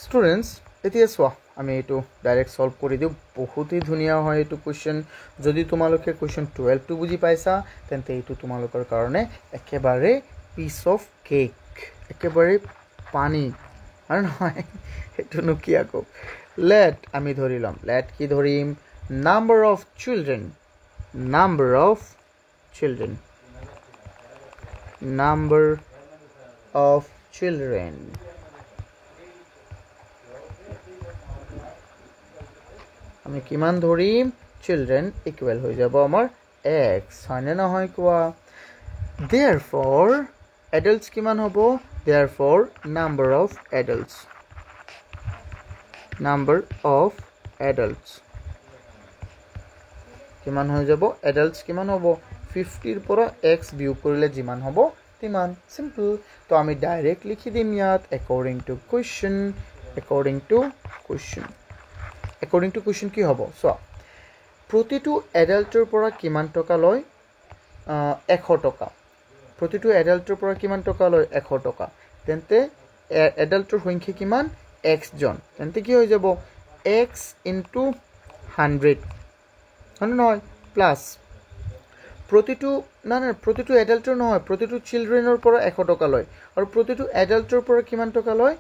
স্টুডেন্টস এতিয়া চোৱা আমি এটো ডাইৰেক্ট সলভ কৰি দিও বহুতই ধুনিয়া হয় এটো কোৱেশ্চন যদি তোমালোকে কোৱেশ্চন 12 টো বুজি পাইছা তেন্তে এটো তোমালোকৰ কাৰণে একেবাৰে পিস অফ কেক একেবাৰে পানী আৰু নহয় এটো নো কি আকৌ let আমি ধৰি লম let কি ধৰিম number of children number of children আমি কিমান ধৰিম children equal হৈ যাব আমাৰ x হয়নে নহয় কোৱা therefore adults কিমান হ'ব therefore number of adults কিমান হৈ যাব adults কিমান হ'ব 50 ৰ পৰা x বিয়োগ কৰিলে যিমান হ'ব তিমান সিম্পল তো আমি ডাইৰেক্ট লিখি দিম ইয়াত according to question কি হ'ব সো প্ৰতিটো এডাল্টৰ পৰা কিমান টকা লয় 100 টকা প্ৰতিটো এডাল্টৰ পৰা কিমান টকা লয় 100 টকা তেন্তে এডাল্টৰ সংখ্যা কিমান x জন তেন্তে কি হৈ যাব x into 100 হয় নহয় প্লাস প্ৰতিটো প্ৰতিটো এডাল্টৰ নহয় প্ৰতিটো চিলড্ৰেনৰ পৰা 100 টকা লয় আৰু প্ৰতিটো এডাল্টৰ পৰা কিমান টকা লয়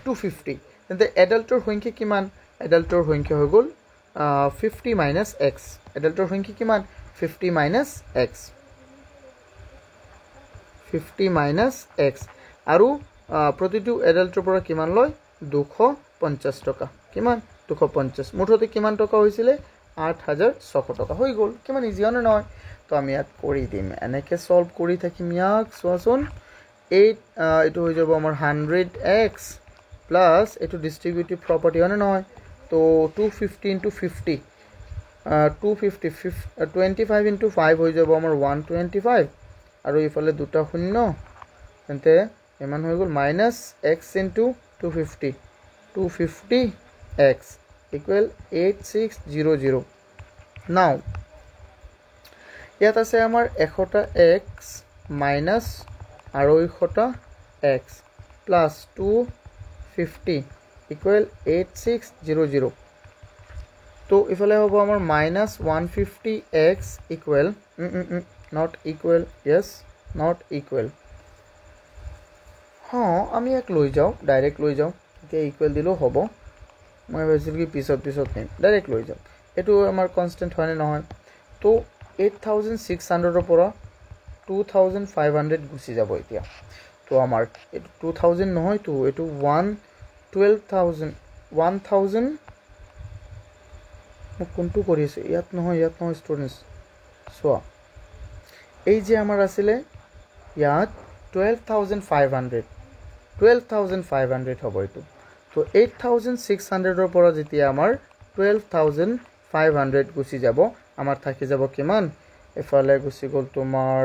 250 তেন্তে এডাল্টৰ সংখ্যা কিমান এডাল্টৰ সংখ্যা হৈ গল 50 minus x এডাল্টৰ সংখ্যা কিমান 50 minus x আৰু প্ৰতিটো এডাল্টৰ পৰা কিমান লয় 250 টকা কিমান 250 মুঠতে কিমান টকা হৈছিল 8600 টকা হৈ গল কিমান ইজি হয় নহয় তো আমি ইয়াত কৰি দিম এনেকৈ সলভ কৰি থাকিম ইয়াক সোৱাচোন 8 এটো হৈ যাব আমাৰ 100x প্লাস এটো ডিস্ট্ৰিবিউটিভ প্ৰপাৰ্টি হয় নহয় তো 250 into 50 250 25 into 5 হৈ যাব আমাৰ 125 আৰু ইফালে দুটা শূন্য তেন্তে এমান হৈ গল minus x into 250x equal 8600 now ইয়াত আছে আমাৰ 100টা x minus আৰু 100টা x plus 250 equal 8600 তো ইফালে হ'ব আমাৰ minus 150x equal not equal yes not equal হ্যাঁ আমি এক লৈ যাও ডাইৰেক্ট লৈ যাও এতিয়া ইকুৱেল দিলো হ'ব মই ভাবিছিল কি পিছত নেম ডাইৰেক্ট লৈ যাও এটো আমাৰ কনস্ট্যান্ট হয় না নহয় তো 8600 ৰ পৰা 2500 গুছি যাব এতিয়া তো আমাৰ এটো 2000 নহয় তো এটো 12000 1000 কোনটো কৰিছে ইয়াত নহয় স্টুডেন্টস সোয়া এই যে আমাৰ আছিল ইয়াত 12500 হ'ব এটো তো 8600 ৰ পৰা যেতিয়া আমাৰ 12500 গুছি যাব আমাৰ থাকি যাব কিমান এফালে গুছি গল তোমাৰ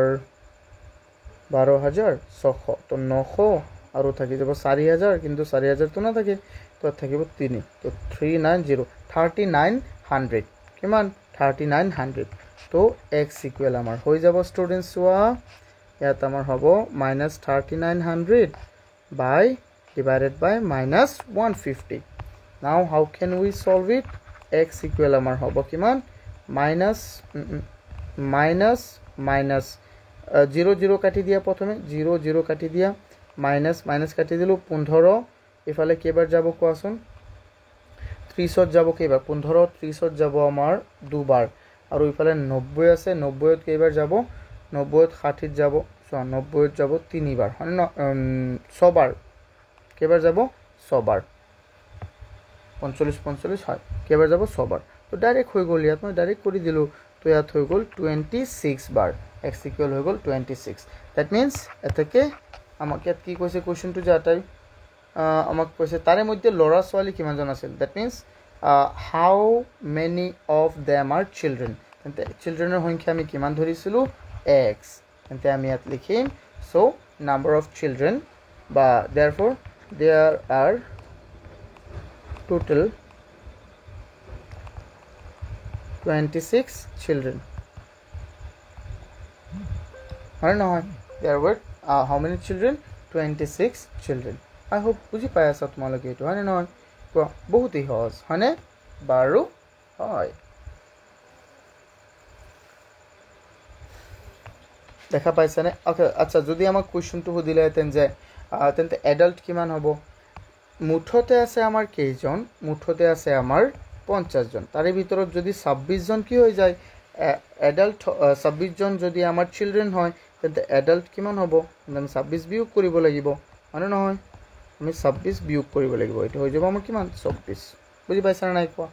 12600 তো 900 আৰু থাকি যাব 4000 কিন্তু 4000 তো না থাকে তো থাকিব 3 তো 3900 কিমান 3900 তো x ইকুৱেল আমাৰ হৈ যাব স্টুডেন্টস সোয়া ইয়াত আমাৰ হ'ব -3900 by divided by -150 now how can we solve it x equal আমাৰ হ'ব কিমান minus 0 কাটি দিয়া প্ৰথমে 0 কাটি দিয়া minus কাটি দিলো 15 ইফালে কেবাৰ যাব কোৱাচোন 3 30ত যাব কেইবাৰ 15 30ত যাব আমাৰ দুবাৰ আৰু ইফালে 90 আছে 90ত কেইবাৰ যাব 90ত 60ত যাব 90ত যাব তিনিবাৰ হয় না ছবাৰ কেইবাৰ যাব ছবাৰ 45 45 হয় কেইবাৰ যাব ছবাৰ তো ডাইৰেক্ট হৈ গ'ল ইয়াত মই ডাইৰেক্ট কৰি দিলোঁ তো ইয়াত হৈ গ'ল 26 বাৰ x ইকুৱেল হৈ গ'ল 26 দ্যাট মিন্স এটাকে আমাক ইয়াত কি কৈছে কোৱেশ্চনটো যে আটাই আমাক কৈছে তাৰে মধ্যে ল'ৰা ছোৱালী কিমানজন আছিল that means how many of them R children তেন্তে চিলড্ৰেনৰ সংখ্যা আমি কিমান ধৰিছিলোঁ x তেন্তে আমি ইয়াত লিখিম so number of children বা therefore there are total 26 children হয় নহয় there were how many children 26 children I hope বুজি পাই আছা তোমালোকে এইটো হয় নহয় কোৱা বহুতই সহজ হয়নে বাৰু হয় দেখা পাইছানে ওকে আচ্ছা যদি আমাক কোৱেশ্চনটো সুধিলেহেঁতেন যে তেন্তে এডাল্ট কিমান হ'ব মুঠতে আছে আমাৰ কেইজন মুঠতে আছে আমাৰ 50 জন তাৰে ভিতৰত যদি 26 জন কি হৈ যায় এডাল্ট 26 জন যদি আমাৰ চিলড্ৰেন হয় তেন্তে এডাল্ট কিমান হ'ব আমি 26 বিয়োগ কৰিব লাগিব মানে নহয় আমি 26 বিয়োগ কৰিব লাগিব এটা হৈ যাব আমাৰ কিমান 24 বুজি পাইছা নাই কোৱা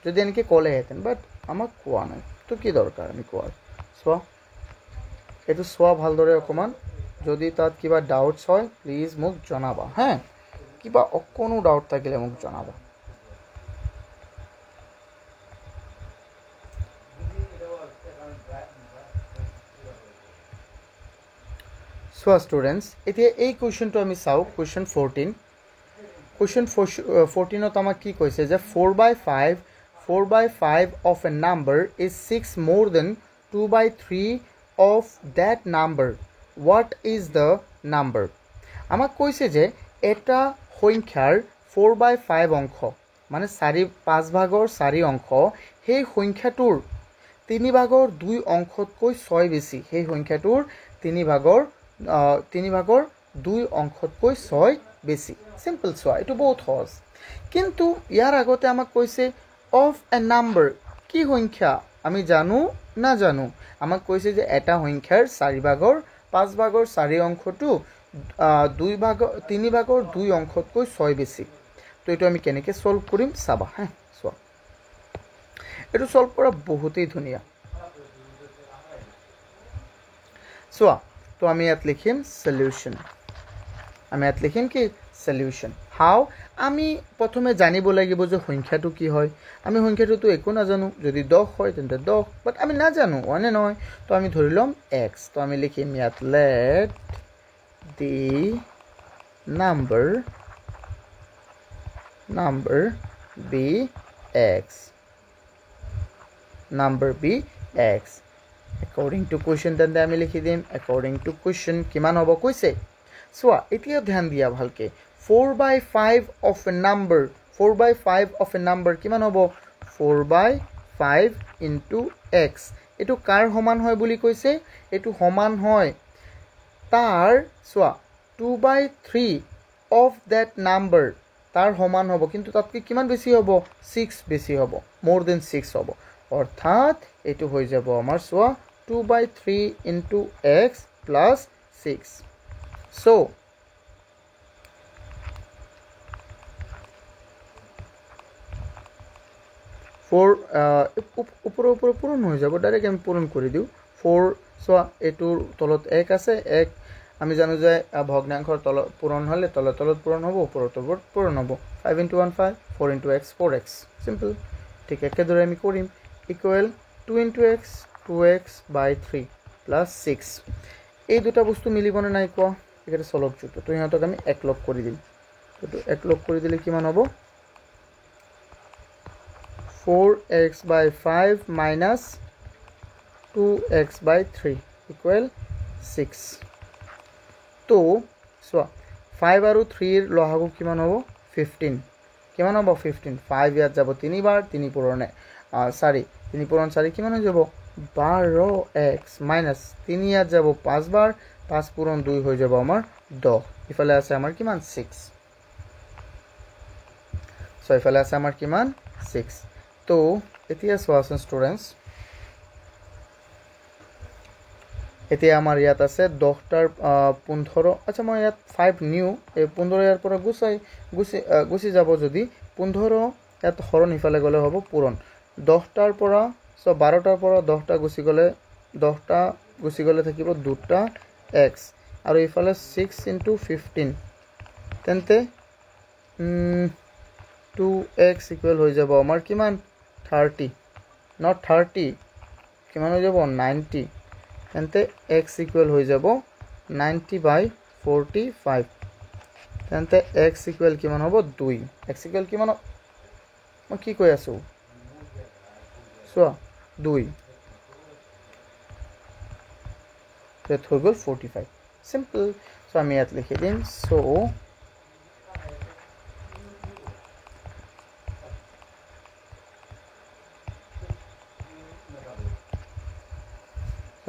যদি এনেকৈ ক'লেহেঁতেন বাট আমাক কোৱা নাই তো কি দৰকাৰ আমি কোৱাৰ চোৱা এইটো চোৱা ভালদৰে অকমান যদি তাত কিবা ডাউটছ হয় প্লিজ মোক জনাবা হ্যাঁ কিবা অকনো ডাউট থাকিলে মোক জনাবা So students, এতিয়া এই কোৱেশ্চনটো আমি চাও কোৱেশ্চন 14 কোৱেশ্চন 14ত আমাক কি কৈছে যে 4/5 of a number is 6 more than 2/3 of that number. What is the number? আমাক কৈছে যে এটা সংখ্যাৰ 4/5 অংশ মানে 5 ভাগৰ 4 অংশ সেই সংখ্যাটোৰ 3 ভাগৰ 2 অংশতকৈ 6 বেছি সেই সংখ্যাটোৰ 3 ভাগৰ 2 অংশতকৈ 6 বেছি সিম্পল চোৱা এটো বহুত সহজ কিন্তু ইয়াৰ আগতে আমাক কৈছে অফ এ নাম্বাৰ কি সংখ্যা আমি জানো না জানো আমাক কৈছে যে এটা সংখ্যাৰ 4 ভাগৰ 5 ভাগৰ 4 অংশটো 3 ভাগৰ 2 অংশতকৈ 6 বেছি তো এটো আমি কেনেকৈ সলভ কৰিম চাবা হ্যাঁ চোৱা এটো সলভ কৰা বহুতেই ধুনিয়া চোৱা তো আমি ইয়াত লিখিম সলিউশন আমি ইয়াত লিখিম কি সলিউশন হাউ আমি প্ৰথমে জানিব লাগিব যে সংখ্যাটো কি হয় আমি সংখ্যাটো একো না জানো যদি 10 হয় তেন্তে 10 বাট আমি না জানো মানে নহয় তো আমি ধৰি লম x তো আমি লিখিম ইয়াত let the number be x according to question তেন্তে আমি লিখি দিম according to question কিমান হ'ব কৈছে চোৱা এতিয়া ধ্যান দিয়া ভালকে 4/5 of a number 4/5 of a number কিমান হ'ব 4/5 into x এটো কাৰ সমান হয় বুলি কৈছে এটো সমান হয় তাৰ চোৱা 2/3 of that number তাৰ সমান হ'ব কিন্তু তাতকৈ কিমান বেছি হ'ব 6 বেছি হ'ব more than 6 হ'ব অৰ্থাৎ এটো হৈ যাব আমাৰ চোৱা 2/3 into x plus 6 so উপৰ পূৰণ হৈ যাব ডাইৰেক্ট আমি পূৰণ কৰি দিওঁ 4 চোৱা এটোৰ তলত 1 আছে 1 আমি জানো যে ভগ্নাংশৰ তলত পূৰণ হ'লে তলত পূৰণ হ'ব ওপৰত পূৰণ হ'ব 5 into 1 5 4 into x 4x simple ঠিক একেদৰে আমি কৰিম equal 2 into x 2x by 3 plus 6 এই দুটা বস্তু মিলিবনে নাই কোৱা একেটা সলভ যুক্ত তো ইহঁতক আমি এক লগ কৰি দিম তো এক লগ কৰি দিলে কিমান হ'ব 4x by 5 minus 2x by 3 equal 6 তো চোৱা 5 আৰু 3 ৰ লহাগু কিমান হ'ব 15 কিমান হ'ব 15 5 ইয়াত যাব 3 বাৰ 3 পূৰণে 4 3 পূৰণ 4 কিমান হৈ যাব 12x minus 3 ইয়াত যাব 5 বাৰ 5 পূৰণ 2 হৈ যাব আমাৰ 10 ইফালে আছে আমাৰ কিমান 6 সো ইফালে আছে আমাৰ কিমান 6 তো এতিয়া চোৱাচোন ষ্টুডেণ্টছ এতিয়া আমাৰ ইয়াত আছে 10টাৰ 15 আচ্ছা মই ইয়াত 5 নিউ এই 15 ইয়াৰ পৰা গুচি যাব যদি 15 ইয়াত হৰণ ইফালে গ'লে হ'ব পূৰণ 10টাৰ পৰা 12টাৰ পৰা 10টা গুচি গ'লে 10টা গুচি গ'লে থাকিব 2টা x আৰু ইফালে 6 * 15 তেন্তে 2x ইকুৱেল হৈ যাব আমাৰ কিমান 30 not 30 কিমান হৈ যাব 90 তেন্তে x ইকুৱেল হৈ যাব 90/45 তেন্তে x ইকুৱেল কিমান হ'ব 2 x ইকুৱেল কিমান মই কি কৈ আছো চোৱা 2 that হৈ গ'ল 45 simple so আমি ইয়াত লিখি দিম so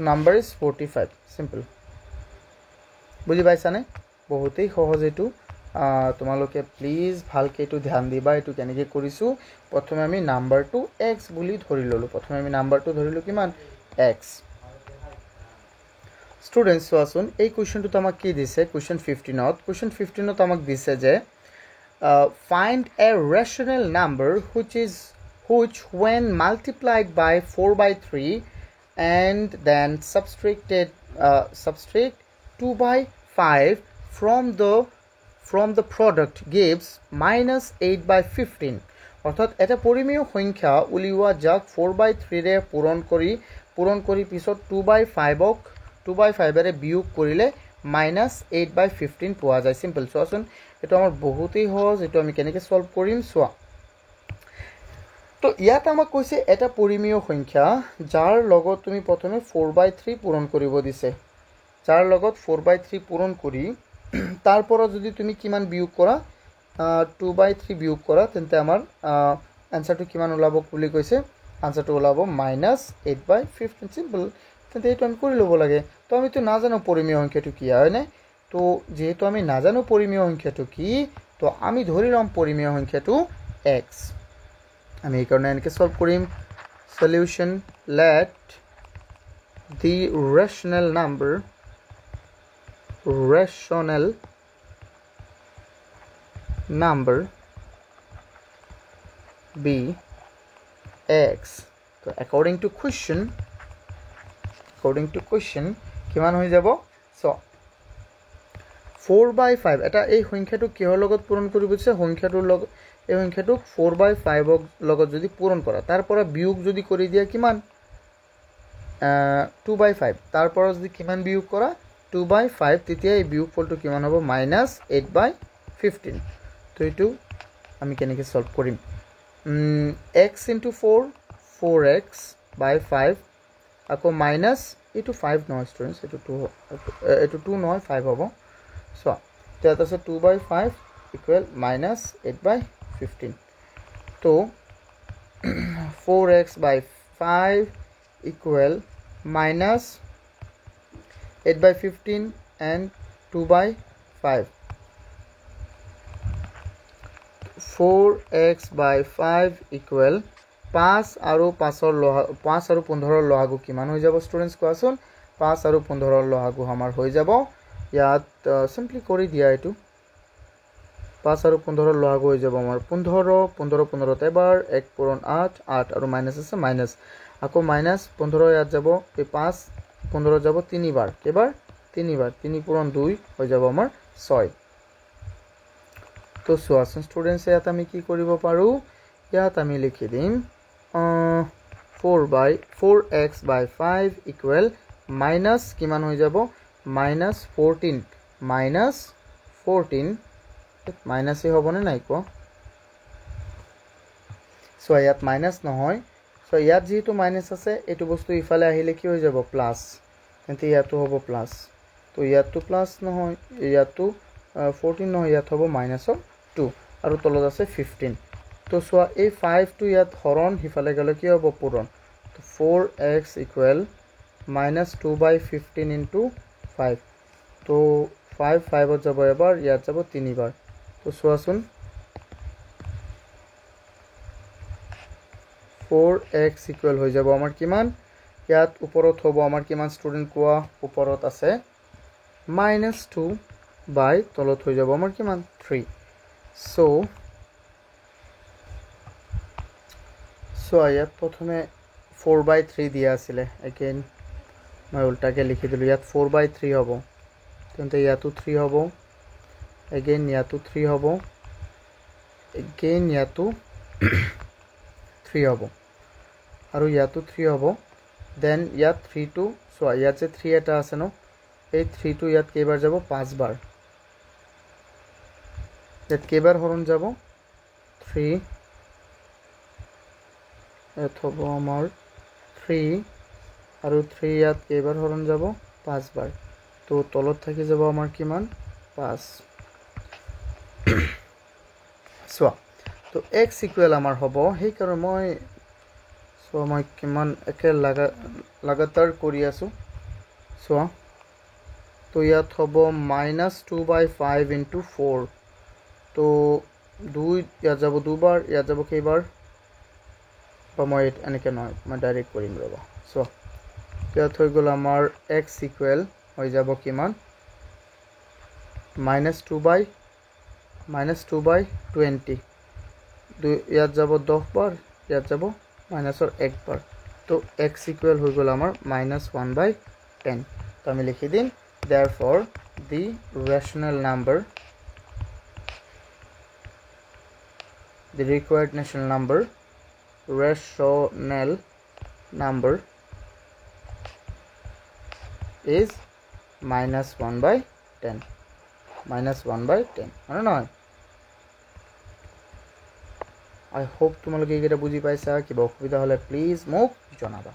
number is 45 simple বুজি পাইছানে বহুতেই সহজ এটো তোমালোকে প্লিজ ভালকে এটো ধ্যান দিবা এটো কেনেকৈ কৰিছো প্ৰথমে আমি নাম্বাৰটো x বুলি ধৰি ললো প্ৰথমে আমি নাম্বাৰটো ধৰিলো কিমান x স্টুডেন্টস চোৱাচোন এই কোৱেশ্চনটো তোমাক কি দিছে কোৱেশ্চন 15ত আমাক দিছে যে find a rational number which when multiplied by 4/3 and then subtract 2/5 from the product gives -8/15 অর্থাৎ এটা পরিমেয় সংখ্যা উলিওয়া যাক 4/3 ৰে পূৰণ কৰি পিছত 2/5 ৰে বিয়োগ কৰিলে -8/15 পোৱা যায় সিম্পল চোৱাচোন এটা আমাৰ বহুতেই সহজ এটো আমি কেনেকৈ সলভ কৰিম চোৱা তো ইয়াত আমাক কৈছে এটা পৰিমেয় সংখ্যা যাৰ লগত তুমি প্ৰথমে 4/3 পূৰণ কৰিব দিছে যাৰ লগত 4/3 পূৰণ কৰি তাৰ পৰা যদি তুমি কিমান বিয়োগ কৰা 2/3 বিয়োগ কৰা তেন্তে আমাৰ আনসাৰটো কিমান ওলাব বুলি কৈছে আনসাৰটো ওলাব -8/15 সিম্পল তেন্তে এইটো আমি কৰি ল'ব লাগে তো আমি তো নাজানো পরিমেয় সংখ্যাটো কি হয় না তো যেহেতু আমি নাজানো পরিমেয় সংখ্যাটো কি তো আমি ধৰি লম পরিমেয় সংখ্যাটো x আমি এই কারণে এনেকে solve Karim solution let the rational number be x so according to question কিমান হৈ যাব so 4/5 এটা এই সংখ্যাটো কিহৰ লগত পূৰণ কৰিব দিছে সংখ্যাটোৰ লগত এই সংখ্যাটোক 4/5 লগত যদি পূৰণ কৰা তাৰ পৰা বিয়োগ যদি কৰি দিয়া কিমান 2/5 তাৰ পৰা যদি কিমান বিয়োগ কৰা 2/5 তেতিয়া এই বিয়োগফলটো কিমান হ'ব -8/15 তো এটো আমি কেনেকৈ সলভ কৰিম x * 4 4x / 5 আকৌ মাইনাস এটো 5 নহয় স্টুডেন্টস এটো 2 নহয় 5 হ'ব সো তাত আছে 2/5 ইকুৱেল -8/15 তো 4x / 5 equal -8/15 and 2/5 4x / 5 equal 5 আৰু 15 লহাগু কিমান হৈ যাব স্টুডেন্টস কোৱাচোন 5 আৰু 15 লহাগু আমাৰ হৈ যাব ইয়াত সিম্পলি কৰি দিয়া এটো 5 আৰু 15 লহাগু হৈ যাব আমাৰ 15 এবাৰ 1 পূৰণ 8 আৰু মাইনাস আছে মাইনাস আকৌ -15 ইয়াত যাব এই 5 15 যাব 3 বাৰ কেবাৰ 3 বাৰ 3 পূৰণ 2 হৈ যাব আমাৰ 6 তো চোৱাচোন স্টুডেন্টস ইয়াত আমি কি কৰিব পাৰো ইয়াত আমি লিখি দিম 4x / 5 equal minus কিমান হৈ যাব -14 মাইনাস এ হ'ব নে নাই কো সো ইয়াত মাইনাস নহয় সো ইয়াত যেহেতু মাইনাস আছে এটো বস্তু ইফালে আহিলে কি হৈ যাব প্লাস তেন্তে ইয়াতো হ'ব প্লাস তো ইয়াতো প্লাস নহয় ইয়াতো 14 নহয় ইয়াত হ'ব -2 আৰু তলত আছে 15 তো সোয়া এই 5 টু ইয়াত হৰণ হিফালে গলে কি হ'ব পূৰণ তো 4x equal -2/15 into 5 তো 5 5 ত যাব এবাৰ ইয়াত যাব 3 বাৰ তো সোয়াচোন 4x ইকুৱেল হৈ যাব আমাৰ কিমান ইয়াত ওপৰত হ'ব আমাৰ কিমান ষ্টুডেণ্ট কোৱা ওপৰত আছে -2 বাই তলত হৈ যাব আমাৰ কিমান 3 সো ইয়াত প্ৰথমে 4/3 দিয়া আছিলে এগেইন মই উল্টাকে লিখি দিলোঁ ইয়াত 4/3 হ'ব তেন্তে ইয়াতো 3 হ'ব এগেইন ইয়াতো 3 হ'ব এগেইন ইয়াতো 3 হ'ব আৰু ইয়াতো 3 হ'ব দেন ইয়াত 3 টো সো ইয়াত যে 3 এটা আছে ন এই 3 টো ইয়াত কেইবাৰ যাব 5 বাৰ ইয়াত কেইবাৰ হৰণ যাব 3 ইয়াত হ'ব আমাৰ 3 আৰু 3 ইয়াত কেইবাৰ হৰণ যাব 5 বাৰ তো তলত থাকি যাব আমাৰ কিমান 5 সো তো x ইকুৱেল আমাৰ হ'ব সেইকাৰণে মই কিমান একে লাগাতাৰ কৰি আছোঁ সো তো ইয়াত হ'ব -2/5 * 4 তো 2 ইয়াত যাব দুবাৰ ইয়াত যাব কেইবাৰ বা মই এনেকৈ নহয় মই ডাইৰেক্ট কৰিম ৰ'বা সো ইয়াত হৈ গ'ল আমাৰ x ইকুৱেল হৈ যাব কিমান -2/20 ইয়াত যাব 10 বাৰ ইয়াত যাব মাইনাছৰ 1 বাৰ তো x ইকুৱেল হৈ গ'ল আমাৰ -1/10 তো আমি লিখি দিম therefore the rational number the required rational number is -1/10 হয় নহয় I hope তোমালোকে এইকেইটা বুজি পাইছা কিবা অসুবিধা হ'লে প্লিজ মোক জনাবা